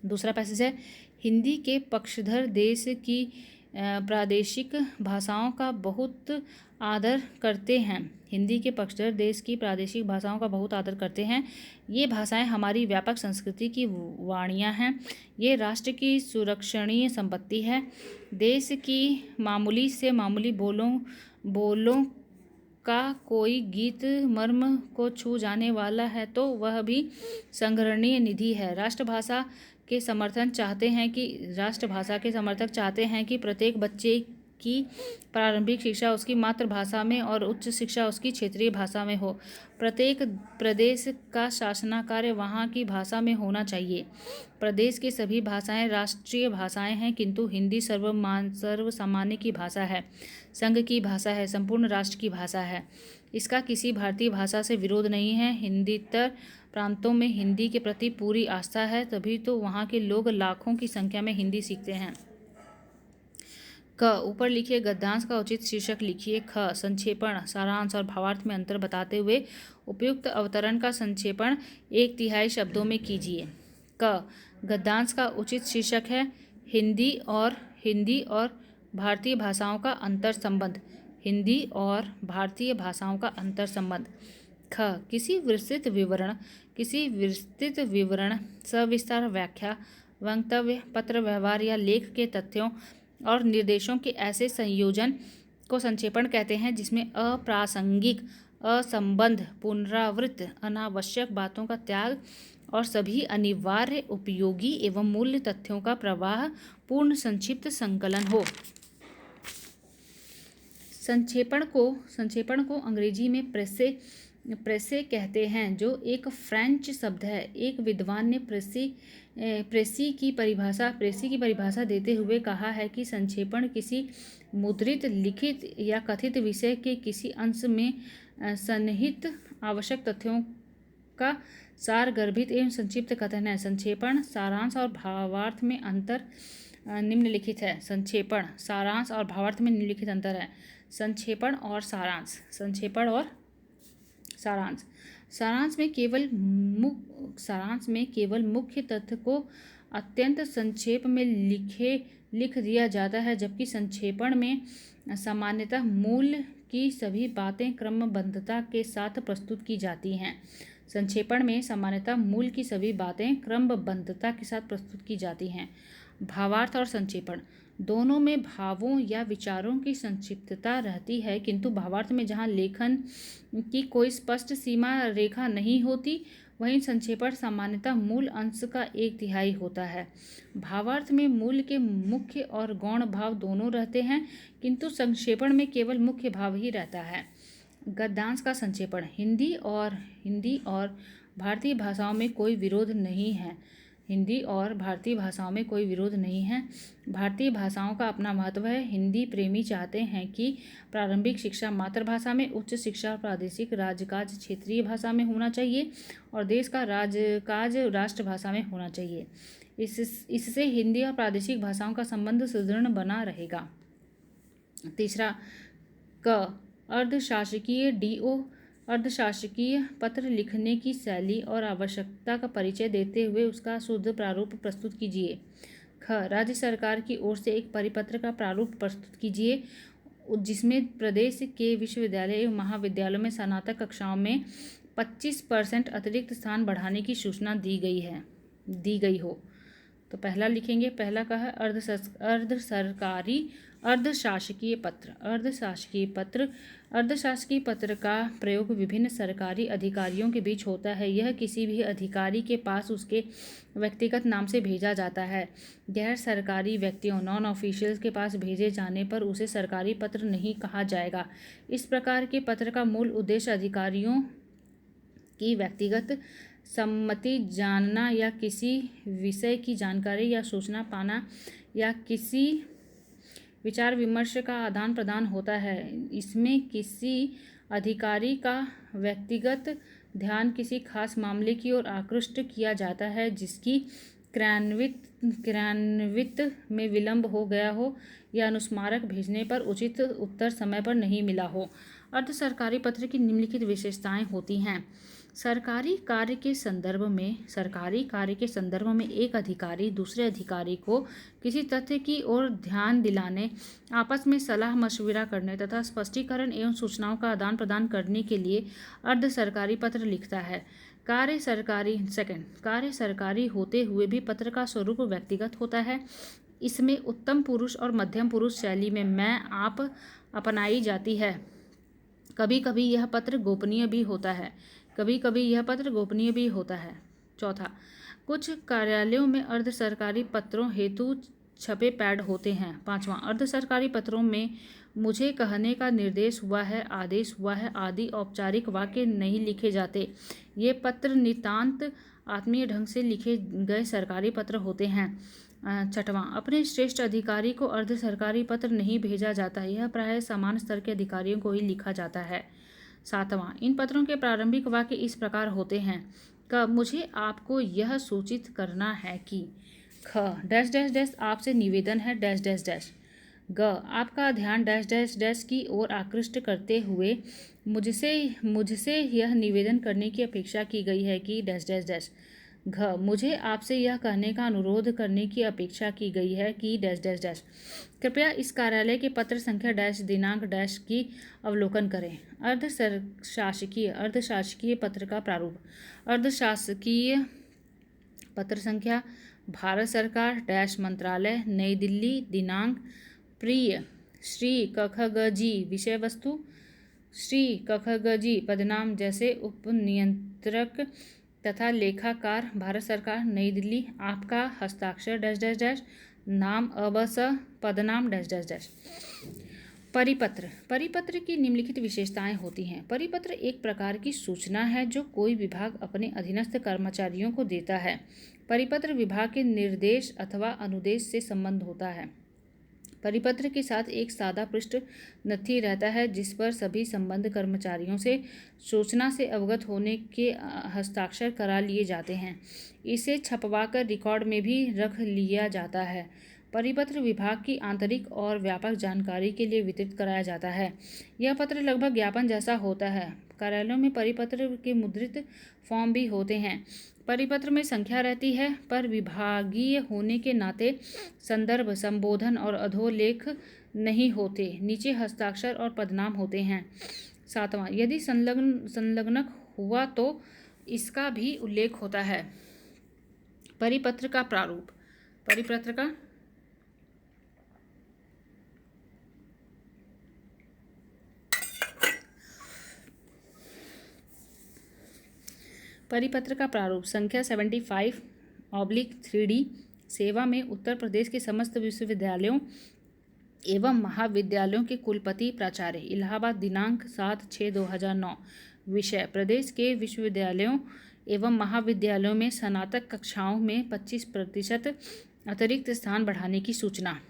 A: दूसरा पैसेज है, हिंदी के पक्षधर देश की प्रादेशिक भाषाओं का बहुत आदर करते हैं। हिंदी के पक्षधर देश की प्रादेशिक भाषाओं का बहुत आदर करते हैं। ये भाषाएं हमारी व्यापक संस्कृति की वाणियाँ हैं। ये राष्ट्र की सुरक्षणीय संपत्ति है। देश की मामूली से मामूली बोलों का कोई गीत मर्म को छू जाने वाला है तो वह भी संग्रहणीय निधि है। राष्ट्रभाषा के समर्थक चाहते हैं कि प्रत्येक बच्चे की प्रारंभिक शिक्षा उसकी मातृभाषा में और उच्च शिक्षा उसकी क्षेत्रीय भाषा में हो। प्रत्येक प्रदेश का शासना कार्य वहाँ की भाषा में होना चाहिए। प्रदेश की सभी भाषाएं राष्ट्रीय भाषाएं हैं, किंतु हिंदी सर्वसामान्य की भाषा है, संघ की भाषा है, संपूर्ण राष्ट्र की भाषा है। इसका किसी भारतीय भाषा से विरोध नहीं है। हिंदीतर प्रांतों में हिंदी के प्रति पूरी आस्था है, तभी तो वहाँ के लोग लाखों की संख्या में हिंदी सीखते हैं। क, ऊपर लिखिए गद्यांश का उचित शीर्षक लिखिए। ख, संक्षेपण, सारांश और भावार्थ में अंतर बताते हुए उपयुक्त अवतरण का संक्षेपण 1/3 शब्दों में कीजिए। क, गद्यांश का उचित शीर्षक है हिंदी और भारतीय भाषाओं का अंतर संबंध। हिंदी और भारतीय भाषाओं का अंतर संबंध। ख, किसी विस्तृत विवरण, सविस्तार व्याख्या, वक्तव्य, पत्र व्यवहार या लेख के तथ्यों और निर्देशों के ऐसे संयोजन को संक्षेपण कहते हैं जिसमें अप्रासंगिक, असंबद्ध, पुनरावृत्त, अनावश्यक बातों का त्याग और सभी अनिवार्य, उपयोगी एवं मूल्य तथ्यों का प्रवाह पूर्ण संक्षिप्त संकलन हो। संक्षेपण को अंग्रेजी में प्रेसे कहते हैं, जो एक फ्रेंच शब्द है। एक विद्वान ने प्रेसी की परिभाषा देते हुए कहा है कि संक्षेपण किसी मुद्रित, लिखित या कथित विषय के किसी अंश में सन्निहित आवश्यक तथ्यों का सारगर्भित एवं संक्षिप्त कथन है। संक्षेपण, सारांश और भावार्थ में अंतर निम्नलिखित है। संक्षेपण, सारांश और भावार्थ में निम्नलिखित अंतर है। संक्षेपण और सारांश। सारांश में केवल मुख्य तथ्य को अत्यंत संक्षेप में लिख दिया जाता है, जबकि संक्षेपण में सामान्यतः मूल की सभी बातें क्रमबद्धता के साथ प्रस्तुत की जाती हैं। भावार्थ और संक्षेपण दोनों में भावों या विचारों की संक्षिप्तता रहती है, किंतु भावार्थ में जहाँ लेखन की कोई स्पष्ट सीमा रेखा नहीं होती, वहीं संक्षेपण सामान्यतः मूल अंश का 1/3 होता है। भावार्थ में मूल के मुख्य और गौण भाव दोनों रहते हैं, किंतु संक्षेपण में केवल मुख्य भाव ही रहता है। गद्यांश का संक्षेपण। हिंदी और भारतीय भाषाओं में कोई विरोध नहीं है। भारतीय भाषाओं का अपना महत्व है। हिंदी प्रेमी चाहते हैं कि प्रारंभिक शिक्षा मातृभाषा में, उच्च शिक्षा प्रादेशिक राजकाज क्षेत्रीय भाषा में होना चाहिए और देश का राजकाज राष्ट्रभाषा में होना चाहिए। इससे हिंदी और प्रादेशिक भाषाओं का संबंध सुदृढ़ बना रहेगा। तीसरा, क, अर्धशासकीय पत्र लिखने की शैली और आवश्यकता का परिचय देते हुए उसका शुद्ध प्रारूप प्रस्तुत कीजिए। ख, राज्य सरकार की ओर से एक परिपत्र का प्रारूप प्रस्तुत कीजिए जिसमें प्रदेश के विश्वविद्यालय एवं महाविद्यालयों में स्नातक कक्षाओं में 25% अतिरिक्त स्थान बढ़ाने की सूचना दी गई हो। तो पहला लिखेंगे, पहला का है अर्धशासकीय पत्र का प्रयोग विभिन्न सरकारी अधिकारियों के बीच होता है। यह किसी भी अधिकारी के पास उसके व्यक्तिगत नाम से भेजा जाता है। गैर सरकारी व्यक्तियों, नॉन ऑफिशियल के पास भेजे जाने पर उसे सरकारी पत्र नहीं कहा जाएगा। इस प्रकार के पत्र का मूल उद्देश्य अधिकारियों की व्यक्तिगत सम्मति जानना या किसी विषय की जानकारी या सूचना पाना या किसी विचार विमर्श का आदान प्रदान होता है। इसमें किसी अधिकारी का व्यक्तिगत ध्यान किसी खास मामले की ओर आकृष्ट किया जाता है जिसकी क्रियान्वित में विलंब हो गया हो या अनुस्मारक भेजने पर उचित उत्तर समय पर नहीं मिला हो। अर्ध सरकारी पत्र की निम्नलिखित विशेषताएं होती हैं। सरकारी कार्य के संदर्भ में एक अधिकारी दूसरे अधिकारी को किसी तथ्य की ओर ध्यान दिलाने, आपस में सलाह मशविरा करने तथा स्पष्टीकरण एवं सूचनाओं का आदान प्रदान करने के लिए अर्ध सरकारी पत्र लिखता है। कार्य सरकारी होते हुए भी पत्र का स्वरूप व्यक्तिगत होता है। इसमें उत्तम पुरुष और मध्यम पुरुष शैली में मैं आप अपनाई जाती है। कभी कभी यह पत्र गोपनीय भी होता है। चौथा, कुछ कार्यालयों में अर्ध सरकारी पत्रों हेतु छपे पैड होते हैं। पांचवा, अर्ध सरकारी पत्रों में मुझे कहने का निर्देश हुआ है, आदेश हुआ है आदि औपचारिक वाक्य नहीं लिखे जाते। ये पत्र नितांत आत्मीय ढंग से लिखे गए सरकारी पत्र होते हैं। छठवां, अपने श्रेष्ठ अधिकारी को अर्ध सरकारी पत्र नहीं भेजा जाता। यह प्रायः समान स्तर के अधिकारियों को ही लिखा जाता है। सातवां, इन पत्रों के प्रारंभिक वाक्य इस प्रकार होते हैं। क, मुझे आपको यह सूचित करना है कि। ख, डैश डैश डैश आपसे निवेदन है डैश डैश डैश। ग, आपका ध्यान डैश डैश डैश की ओर आकृष्ट करते हुए मुझसे यह निवेदन करने की अपेक्षा की गई है कि डैश डैश डैश। घ, मुझे आपसे यह कहने का अनुरोध करने की अपेक्षा की गई है कि डैश डैश डैश। कृपया इस कार्यालय के पत्र संख्या डैश दिनांक डैश की अवलोकन करें। अर्धशासकीय पत्र का प्रारूप। अर्धशासकीय पत्र संख्या भारत सरकार डैश मंत्रालय नई दिल्ली दिनांक प्रिय श्री कखगजी विषय वस्तु श्री कखगजी पदनाम जैसे उप नियंत्रक तथा लेखाकार भारत सरकार नई दिल्ली। आपका हस्ताक्षर डैश डैश डैश नाम अबस पदनाम डैश डैश डैश। परिपत्र की निम्नलिखित विशेषताएं होती हैं। परिपत्र एक प्रकार की सूचना है जो कोई विभाग अपने अधीनस्थ कर्मचारियों को देता है। परिपत्र विभाग के निर्देश अथवा अनुदेश से संबंध होता है। परिपत्र के साथ एक सादा पृष्ठ नथी रहता है जिस पर सभी संबद्ध कर्मचारियों से सूचना से अवगत होने के हस्ताक्षर करा लिए जाते हैं। इसे छपवाकर रिकॉर्ड में भी रख लिया जाता है। परिपत्र विभाग की आंतरिक और व्यापक जानकारी के लिए वितरित कराया जाता है। यह पत्र लगभग ज्ञापन जैसा होता है। कार्यालयों में परिपत्र के मुद्रित फॉर्म भी होते हैं। परिपत्र में संख्या रहती है पर विभागीय होने के नाते संदर्भ, संबोधन और अधोलेख नहीं होते। नीचे हस्ताक्षर और पदनाम होते हैं। सातवां, यदि संलग्नक हुआ तो इसका भी उल्लेख होता है। परिपत्र का प्रारूप। परिपत्र का प्रारूप संख्या 75/3D। सेवा में उत्तर प्रदेश के समस्त विश्वविद्यालयों एवं महाविद्यालयों के कुलपति प्राचार्य इलाहाबाद दिनांक 7/6/2009। विषय प्रदेश के विश्वविद्यालयों एवं महाविद्यालयों में स्नातक कक्षाओं में 25% अतिरिक्त स्थान बढ़ाने की सूचना।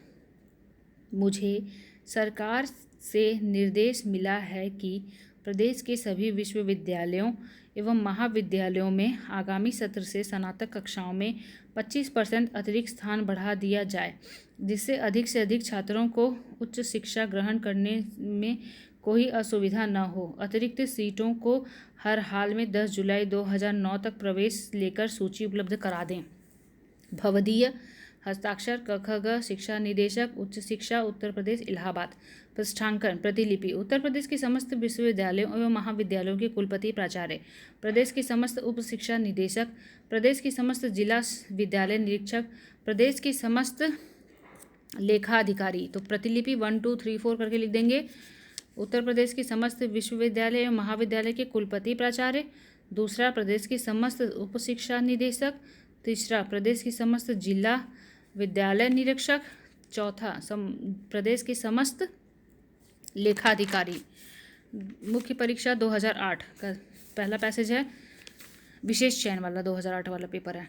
A: मुझे सरकार से निर्देश मिला है कि प्रदेश के सभी विश्वविद्यालयों एवं महाविद्यालयों में आगामी सत्र से स्नातक कक्षाओं में 25% अतिरिक्त स्थान बढ़ा दिया जाए जिससे अधिक से अधिक छात्रों को उच्च शिक्षा ग्रहण करने में कोई असुविधा न हो। अतिरिक्त सीटों को हर हाल में 10 जुलाई 2009 तक प्रवेश लेकर सूची उपलब्ध करा दें। भवदीय हस्ताक्षर कखग शिक्षा निदेशक उच्च शिक्षा उत्तर प्रदेश इलाहाबाद। पृष्ठांकन प्रतिलिपि उत्तर प्रदेश के समस्त विश्वविद्यालयों एवं महाविद्यालयों के कुलपति प्राचार्य, प्रदेश के समस्त उप शिक्षा निदेशक, प्रदेश के समस्त जिला विद्यालय निरीक्षक, प्रदेश के समस्त लेखा अधिकारी। तो प्रतिलिपि 1 2 3 4 करके लिख देंगे। उत्तर प्रदेश के समस्त विश्वविद्यालय एवं महाविद्यालय के कुलपति प्राचार्य। दूसरा, प्रदेश के समस्त उप शिक्षा निदेशक। तीसरा, प्रदेश के समस्त जिला विद्यालय निरीक्षक। चौथा, प्रदेश के समस्त लेखाधिकारी। मुख्य परीक्षा 2008 का पहला पैसेज है। विशेष चयन वाला 2008 वाला पेपर है।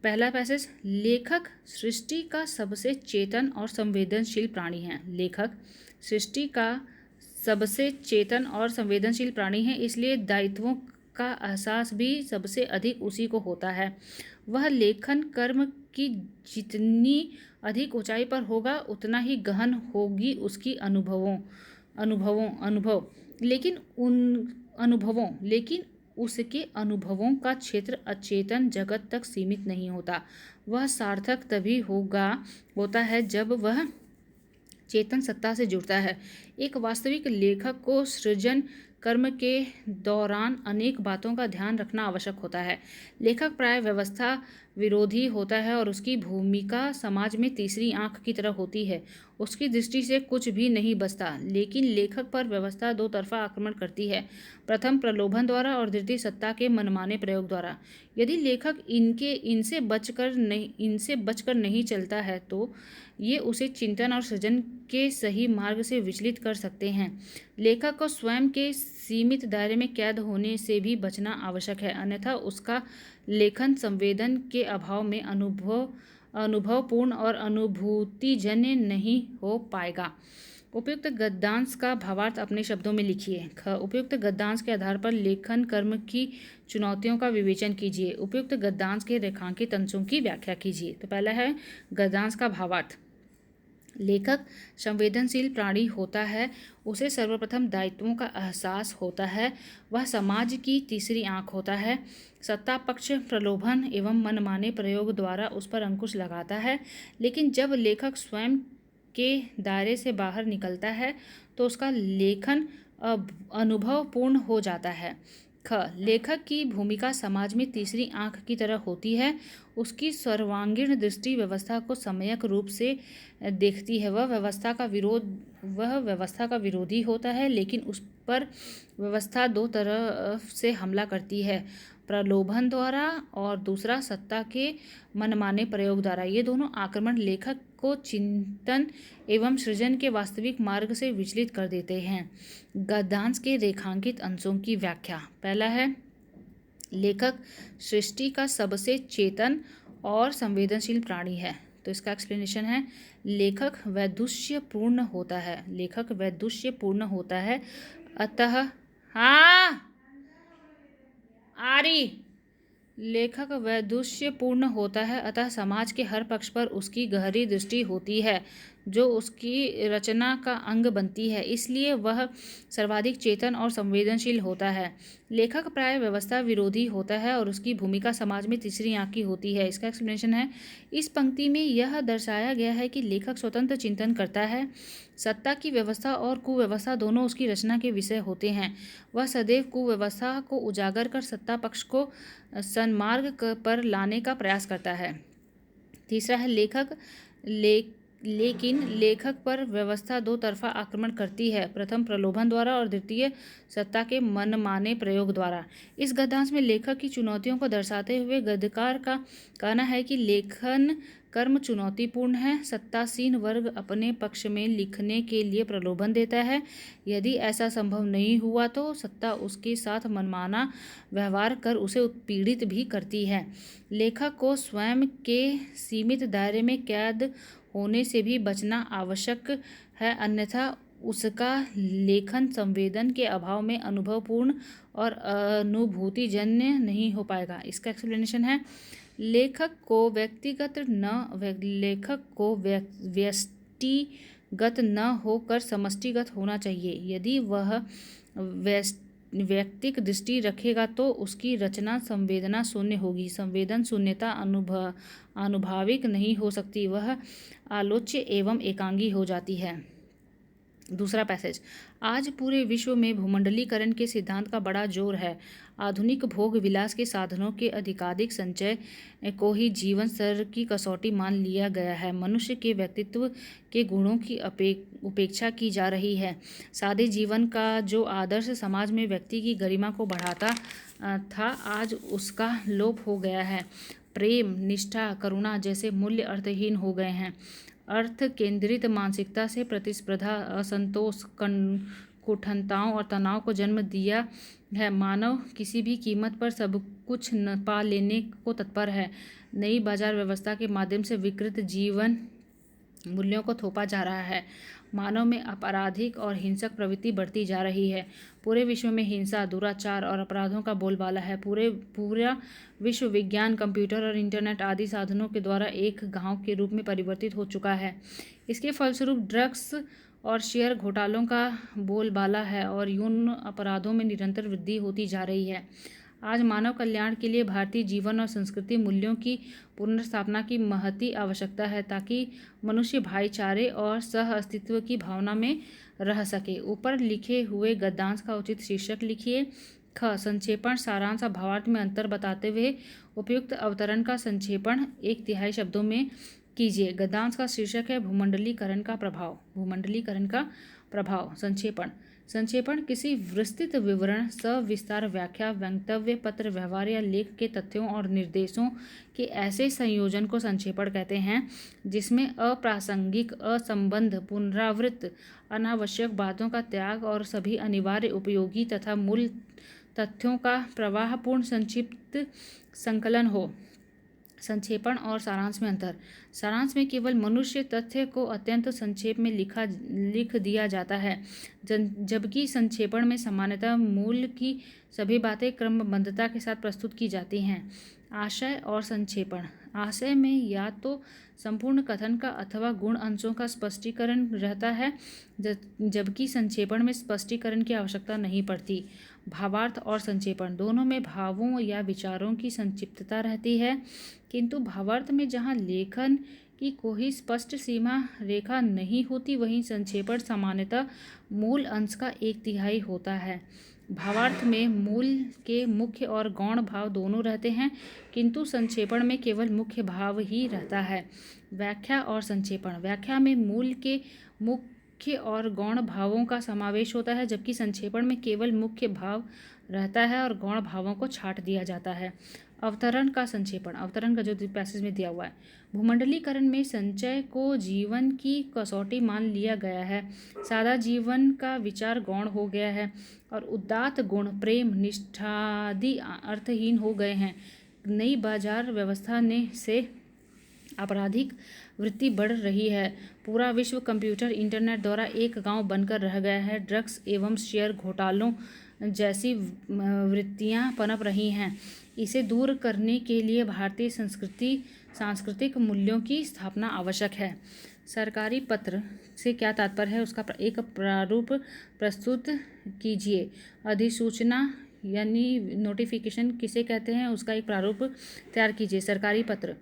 A: पहला पैसेज, लेखक सृष्टि का सबसे चेतन और संवेदनशील प्राणी है। लेखक सृष्टि का सबसे चेतन और संवेदनशील प्राणी है, इसलिए दायित्वों का एहसास भी सबसे अधिक उसी को होता है। वह लेखन कर्म की जितनी अधिक ऊंचाई पर होगा उतना ही गहन होगी उसकी अनुभव लेकिन उसके अनुभवों का क्षेत्र अचेतन जगत तक सीमित नहीं होता। वह सार्थक तभी होता है जब वह चेतन सत्ता से जुड़ता है। एक वास्तविक लेखक को सृजन कर्म के दौरान अनेक बातों का ध्यान रखना आवश्यक होता है। लेखक प्राय व्यवस्था विरोधी होता है और उसकी भूमिका समाज में तीसरी आंख की तरह होती है। उसकी दृष्टि से कुछ भी नहीं बचता, लेकिन लेखक पर व्यवस्था दो तरफा आक्रमण करती है, प्रथम प्रलोभन द्वारा और द्वितीय सत्ता के मनमाने प्रयोग द्वारा। यदि लेखक इनसे बचकर नहीं चलता है तो ये उसे चिंतन और सृजन के सही मार्ग से विचलित कर सकते हैं। लेखक को स्वयं के सीमित दायरे में कैद होने से भी बचना आवश्यक है, अन्यथा उसका लेखन संवेदन के अभाव में अनुभवपूर्ण और अनुभूतिजन्य नहीं हो पाएगा। उपयुक्त गद्यांश का भावार्थ अपने शब्दों में लिखिए। उपयुक्त गद्यांश के आधार पर लेखन कर्म की चुनौतियों का विवेचन कीजिए। उपयुक्त गद्यांश के रेखांकित अंशों की व्याख्या कीजिए। तो पहला है गद्यांश का भावार्थ। लेखक संवेदनशील प्राणी होता है, उसे सर्वप्रथम दायित्वों का एहसास होता है, वह समाज की तीसरी आंख होता है। सत्ता पक्ष प्रलोभन एवं मनमाने प्रयोग द्वारा उस पर अंकुश लगाता है, लेकिन जब लेखक स्वयं के दायरे से बाहर निकलता है तो उसका लेखन अनुभवपूर्ण हो जाता है। लेखक की भूमिका समाज में तीसरी आंख की तरह होती है। उसकी सर्वांगीण दृष्टि व्यवस्था को सम्यक रूप से देखती है। वह व्यवस्था का विरोधी होता है, लेकिन उस पर व्यवस्था दो तरफ से हमला करती है, प्रलोभन द्वारा और दूसरा सत्ता के मनमाने प्रयोग द्वारा। ये दोनों आक्रमण लेखक को चिंतन एवं सृजन के वास्तविक मार्ग से विचलित कर देते हैं। गद्यांश के रेखांकित अंशों की व्याख्या। पहला है, लेखक सृष्टि का सबसे चेतन और संवेदनशील प्राणी है। तो इसका एक्सप्लेनेशन है, लेखक वैदुष्यपूर्ण होता है अतः लेखक वैदुष्यपूर्ण होता है, अतः समाज के हर पक्ष पर उसकी गहरी दृष्टि होती है जो उसकी रचना का अंग बनती है, इसलिए वह सर्वाधिक चेतन और संवेदनशील होता है। लेखक प्राय व्यवस्था विरोधी होता है और उसकी भूमिका समाज में तीसरी आंख की होती है। इसका एक्सप्लेनेशन है, इस पंक्ति में यह दर्शाया गया है कि लेखक स्वतंत्र चिंतन करता है। सत्ता की व्यवस्था और कुव्यवस्था दोनों उसकी रचना के विषय होते हैं। वह सदैव कुव्यवस्था को उजागर कर सत्ता पक्ष को सन्मार्ग पर लाने का प्रयास करता है। तीसरा है, लेकिन लेखक पर व्यवस्था दो तरफा आक्रमण करती है, प्रथम प्रलोभन द्वारा और द्वितीय सत्ता के मनमाने प्रयोग द्वारा। इस गद्यांश में लेखक की चुनौतियों को दर्शाते हुए गद्यकार का कहना है कि लेखन कर्म चुनौतीपूर्ण है। सत्तासीन वर्ग अपने पक्ष में लिखने के लिए प्रलोभन देता है। यदि ऐसा संभव नहीं हुआ तो सत्ता उसके साथ मनमाना व्यवहार कर उसे उत्पीड़ित भी करती है। लेखक को स्वयं के सीमित दायरे में कैद होने से भी बचना आवश्यक है, अन्यथा उसका लेखन संवेदन के अभाव में अनुभवपूर्ण और अनुभूतिजन्य नहीं हो पाएगा। इसका एक्सप्लेनेशन है, लेखक को व्यक्तिगत न होकर समष्टिगत होना चाहिए। यदि वह व्यक्तिक दृष्टि रखेगा तो उसकी रचना संवेदना शून्य होगी। संवेदन शून्यता अनुभाविक नहीं हो सकती, वह आलोच्य एवं एकांगी हो जाती है। दूसरा पैसेज, आज पूरे विश्व में भूमंडलीकरण के सिद्धांत का बड़ा जोर है। आधुनिक भोग विलास के साधनों के अधिकाधिक संचय को ही जीवन स्तर की कसौटी मान लिया गया है। मनुष्य के व्यक्तित्व के गुणों की उपेक्षा की जा रही है। सादे जीवन का जो आदर्श समाज में व्यक्ति की गरिमा को बढ़ाता था, आज उसका लोप हो गया है। प्रेम, निष्ठा, करुणा जैसे मूल्य अर्थहीन हो गए हैं। अर्थ केंद्रित मानसिकता से प्रतिस्पर्धा, असंतोष, कुंठितताओं और तनाव को जन्म दिया है। मानव किसी भी कीमत पर सब कुछ न पा लेने को तत्पर है। नई बाजार व्यवस्था के माध्यम से विकृत जीवन मूल्यों को थोपा जा रहा है। मानव में आपराधिक और हिंसक प्रवृत्ति बढ़ती जा रही है। पूरे विश्व में हिंसा, दुराचार और अपराधों का बोलबाला है। पूरा विश्व विज्ञान, कंप्यूटर और इंटरनेट आदि साधनों के द्वारा एक गांव के रूप में परिवर्तित हो चुका है। इसके फलस्वरूप ड्रग्स और शेयर घोटालों का बोलबाला है और यौन अपराधों में निरंतर वृद्धि होती जा रही है। आज मानव कल्याण के लिए भारतीय जीवन और संस्कृति मूल्यों की पुनर्स्थापना की महती आवश्यकता है, ताकि मनुष्य भाईचारे और सह अस्तित्व की भावना में रह सके। ऊपर लिखे हुए गद्यांश का उचित शीर्षक लिखिए। ख. संक्षेपण, सारांश और भावार्थ में अंतर बताते हुए उपयुक्त अवतरण का संक्षेपण 1/3 शब्दों में कीजिए। गद्यांश का शीर्षक है भूमंडलीकरण का प्रभाव। भूमंडलीकरण का प्रभाव। संक्षेपण किसी विस्तृत विवरण, सविस्तार व्याख्या, वक्तव्य, पत्र, व्यवहार या लेख के तथ्यों और निर्देशों के ऐसे संयोजन को संक्षेपण कहते हैं जिसमें अप्रासंगिक, असंबद्ध, पुनरावृत्त, अनावश्यक बातों का त्याग और सभी अनिवार्य, उपयोगी तथा मूल तथ्यों का प्रवाहपूर्ण संक्षिप्त संकलन हो। संक्षेपण और सारांश में अंतर। सारांश में केवल मनुष्य तथ्य को अत्यंत संक्षेप में लिख दिया जाता है, जबकि संक्षेपण में सामान्यतः मूल की सभी बातें क्रमबद्धता के साथ प्रस्तुत की जाती हैं। आशय और संक्षेपण। आशय में या तो संपूर्ण कथन का अथवा गुण अंशों का स्पष्टीकरण रहता है, जबकि संक्षेपण में स्पष्टीकरण की आवश्यकता नहीं पड़ती। भावार्थ और संक्षेपण दोनों में भावों या विचारों की संक्षिप्तता रहती है, किंतु भावार्थ में जहाँ लेखन की कोई स्पष्ट सीमा रेखा नहीं होती, वहीं संक्षेपण सामान्यतः मूल अंश का 1/3 होता है। भावार्थ में मूल के मुख्य और गौण भाव दोनों रहते हैं, किंतु संक्षेपण में केवल मुख्य भाव ही रहता है। व्याख्या और संक्षेपण। व्याख्या में मूल के मुख्य और गौण भावों का समावेश होता है, जबकि संक्षेपण में केवल मुख्य भाव रहता है और गौण भावों को छांट दिया जाता है। अवतरण का संक्षेपण। अवतरण का जो पैसेज में दिया हुआ है। भूमंडलीकरण में संचय को जीवन की कसौटी मान लिया गया है। सादा जीवन का विचार गौण हो गया है और उदात्त गुण, प्रेम, निष्ठादि अर्थहीन हो गए हैं। नई बाजार व्यवस्था से आपराधिक वृत्ति बढ़ रही है। पूरा विश्व कंप्यूटर, इंटरनेट द्वारा एक गांव बनकर रह गया है। ड्रग्स एवं शेयर घोटालों जैसी वृत्तियां पनप रही हैं। इसे दूर करने के लिए भारतीय सांस्कृतिक मूल्यों की स्थापना आवश्यक है। सरकारी पत्र से क्या तात्पर्य है, उसका एक प्रारूप प्रस्तुत कीजिए। अधिसूचना यानी नोटिफिकेशन किसे कहते हैं, उसका एक प्रारूप तैयार कीजिए। सरकारी पत्र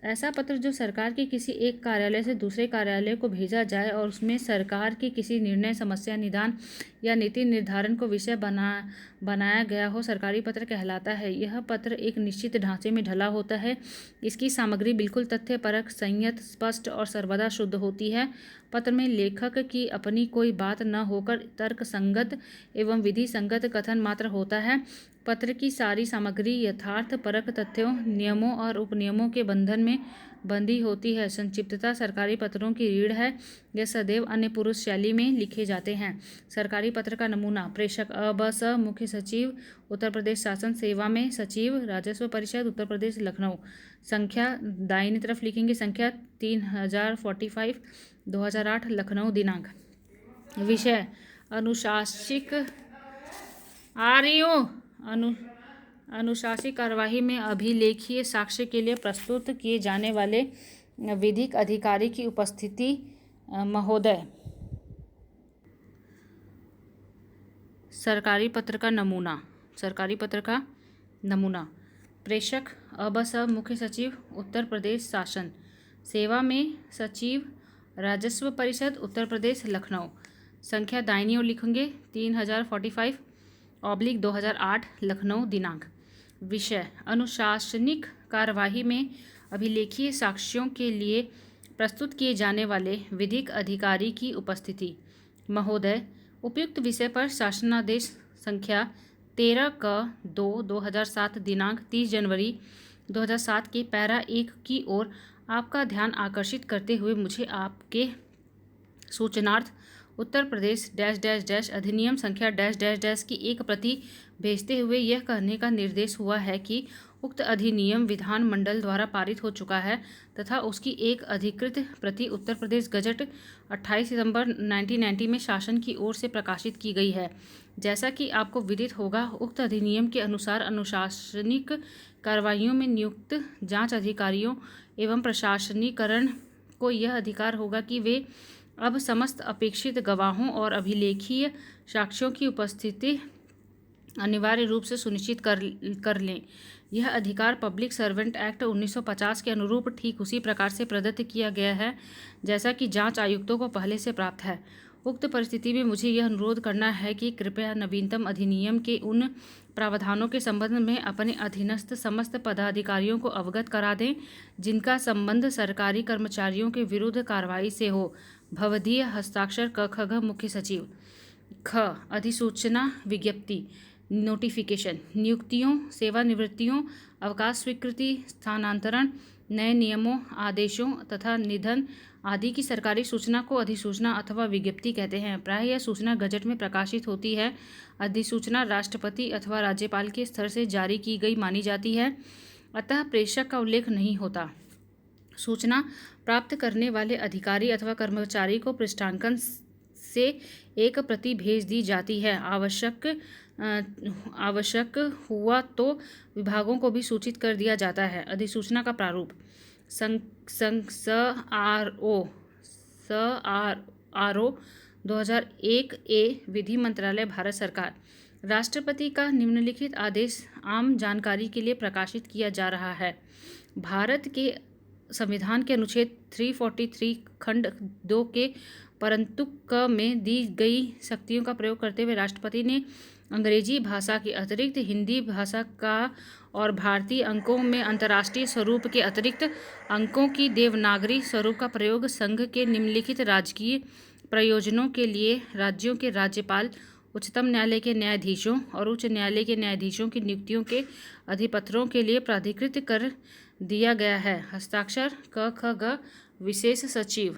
A: ऐसा पत्र जो सरकार के किसी एक कार्यालय से दूसरे कार्यालय को भेजा जाए और उसमें सरकार के किसी निर्णय, समस्या निदान या नीति निर्धारण को विषय बनाया गया हो, सरकारी पत्र कहलाता है। यह पत्र एक निश्चित ढांचे में ढला होता है। इसकी सामग्री बिल्कुल तथ्यपरक, संयत, स्पष्ट और सर्वदा शुद्ध होती है। पत्र में लेखक की अपनी कोई बात न होकर तर्क संगत एवं विधि संगत कथन मात्र होता है। पत्र की सारी सामग्री यथार्थ परक तथ्यों, नियमों और उपनियमों के बंधन में बंधी होती है। संक्षिप्तता सरकारी पत्रों की रीढ़ है। यह सदैव अन्य पुरुष शैली में लिखे जाते हैं। सरकारी पत्र का नमूना। प्रेषक अ, ब, स, मुख्य सचिव, उत्तर प्रदेश शासन सेवा में सचिव, राजस्व परिषद, उत्तर प्रदेश, लखनऊ। संख्या दाहिनी तरफ लिखेंगे। संख्या 3045, 2008, लखनऊ। दिनांक। विषय अनुशासिक अनुशासिक कार्यवाही में अभिलेखीय साक्ष्य के लिए प्रस्तुत किए जाने वाले विधिक अधिकारी की उपस्थिति। महोदय। सरकारी पत्र का नमूना। सरकारी पत्र का नमूना। प्रेषक अ, ब, स, मुख्य सचिव, उत्तर प्रदेश शासन सेवा में सचिव, राजस्व परिषद, उत्तर प्रदेश, लखनऊ। संख्या दाहिनी ओर लिखेंगे। 3045/2008, लखनऊ। दिनांक। विषय अनुशासनिक कार्यवाही में अभिलेखीय साक्ष्यों के लिए प्रस्तुत किए जाने वाले विधिक अधिकारी की उपस्थिति। महोदय, उपयुक्त विषय पर शासनादेश संख्या 13/2/2007 दिनांक 30 जनवरी 2007 के पैरा 1 की ओर आपका ध्यान आकर्षित करते हुए मुझे आपके सूचनार्थ Uttar Pradesh dash dash dash अधिनियम संख्या डैश डैश डैश की एक प्रति भेजते हुए यह कहने का निर्देश हुआ है कि उक्त अधिनियम विधानमंडल द्वारा पारित हो चुका है तथा उसकी एक अधिकृत प्रति उत्तर प्रदेश गजट 28 सितंबर 1990 में शासन की ओर से प्रकाशित की गई है। जैसा कि आपको विदित होगा, उक्त अधिनियम के अनुसार अनुशासनिक कार्रवाइयों में नियुक्त जांच अधिकारियों एवं प्रशासनिकरण को यह अधिकार होगा कि वे अब समस्त अपेक्षित गवाहों और अभिलेखीय साक्ष्यों की उपस्थिति अनिवार्य रूप से सुनिश्चित कर लें। यह अधिकार पब्लिक सर्वेंट एक्ट 1950 के अनुरूप ठीक उसी प्रकार से प्रदत्त किया गया है जैसा कि जांच आयुक्तों को पहले से प्राप्त है। उक्त परिस्थिति में मुझे यह अनुरोध करना है कि कृपया नवीनतम अधिनियम के उन प्रावधानों के संबंध में अपने अधीनस्थ समस्त पदाधिकारियों को अवगत करा दें जिनका संबंध सरकारी कर्मचारियों के विरुद्ध कार्रवाई से हो। भवदीय हस्ताक्षर क ख ग मुख्य सचिव। ख अधिसूचना विज्ञप्ति नोटिफिकेशन नियुक्तियों, सेवानिवृत्तियों, अवकाश स्वीकृति, स्थानांतरण, नए नियमों, आदेशों तथा निधन आदि की सरकारी सूचना को अधिसूचना अथवा विज्ञप्ति कहते हैं। प्रायः यह सूचना गजट में प्रकाशित होती है। अधिसूचना राष्ट्रपति अथवा राज्यपाल के स्तर से जारी की गई मानी जाती है, अतः प्रेषक का उल्लेख नहीं होता। सूचना प्राप्त करने वाले अधिकारी अथवा कर्मचारी को पृष्ठांकन से एक प्रति भेज दी जाती है। आवश्यक हुआ तो विभागों को भी सूचित कर दिया जाता है। अधिसूचना का प्रारूप SRO 2001 ए विधि मंत्रालय भारत सरकार। राष्ट्रपति का निम्नलिखित आदेश आम जानकारी के लिए प्रकाशित किया जा रहा है। भारत के संविधान के अनुच्छेद 343 खंड 2 के परंतु क में दी गई शक्तियों का प्रयोग करते हुए राष्ट्रपति ने अंग्रेजी भाषा के अतिरिक्त हिंदी भाषा का और भारतीय अंकों में अंतर्राष्ट्रीय स्वरूप के अतिरिक्त अंकों की देवनागरी स्वरूप का प्रयोग संघ के निम्नलिखित राजकीय प्रयोजनों के लिए राज्यों के राज्यपाल, उच्चतम न्यायालय के न्यायाधीशों और उच्च न्यायालय के न्यायाधीशों की नियुक्तियों के अधिपत्रों के लिए प्राधिकृत कर दिया गया है। हस्ताक्षर क ख ग विशेष सचिव।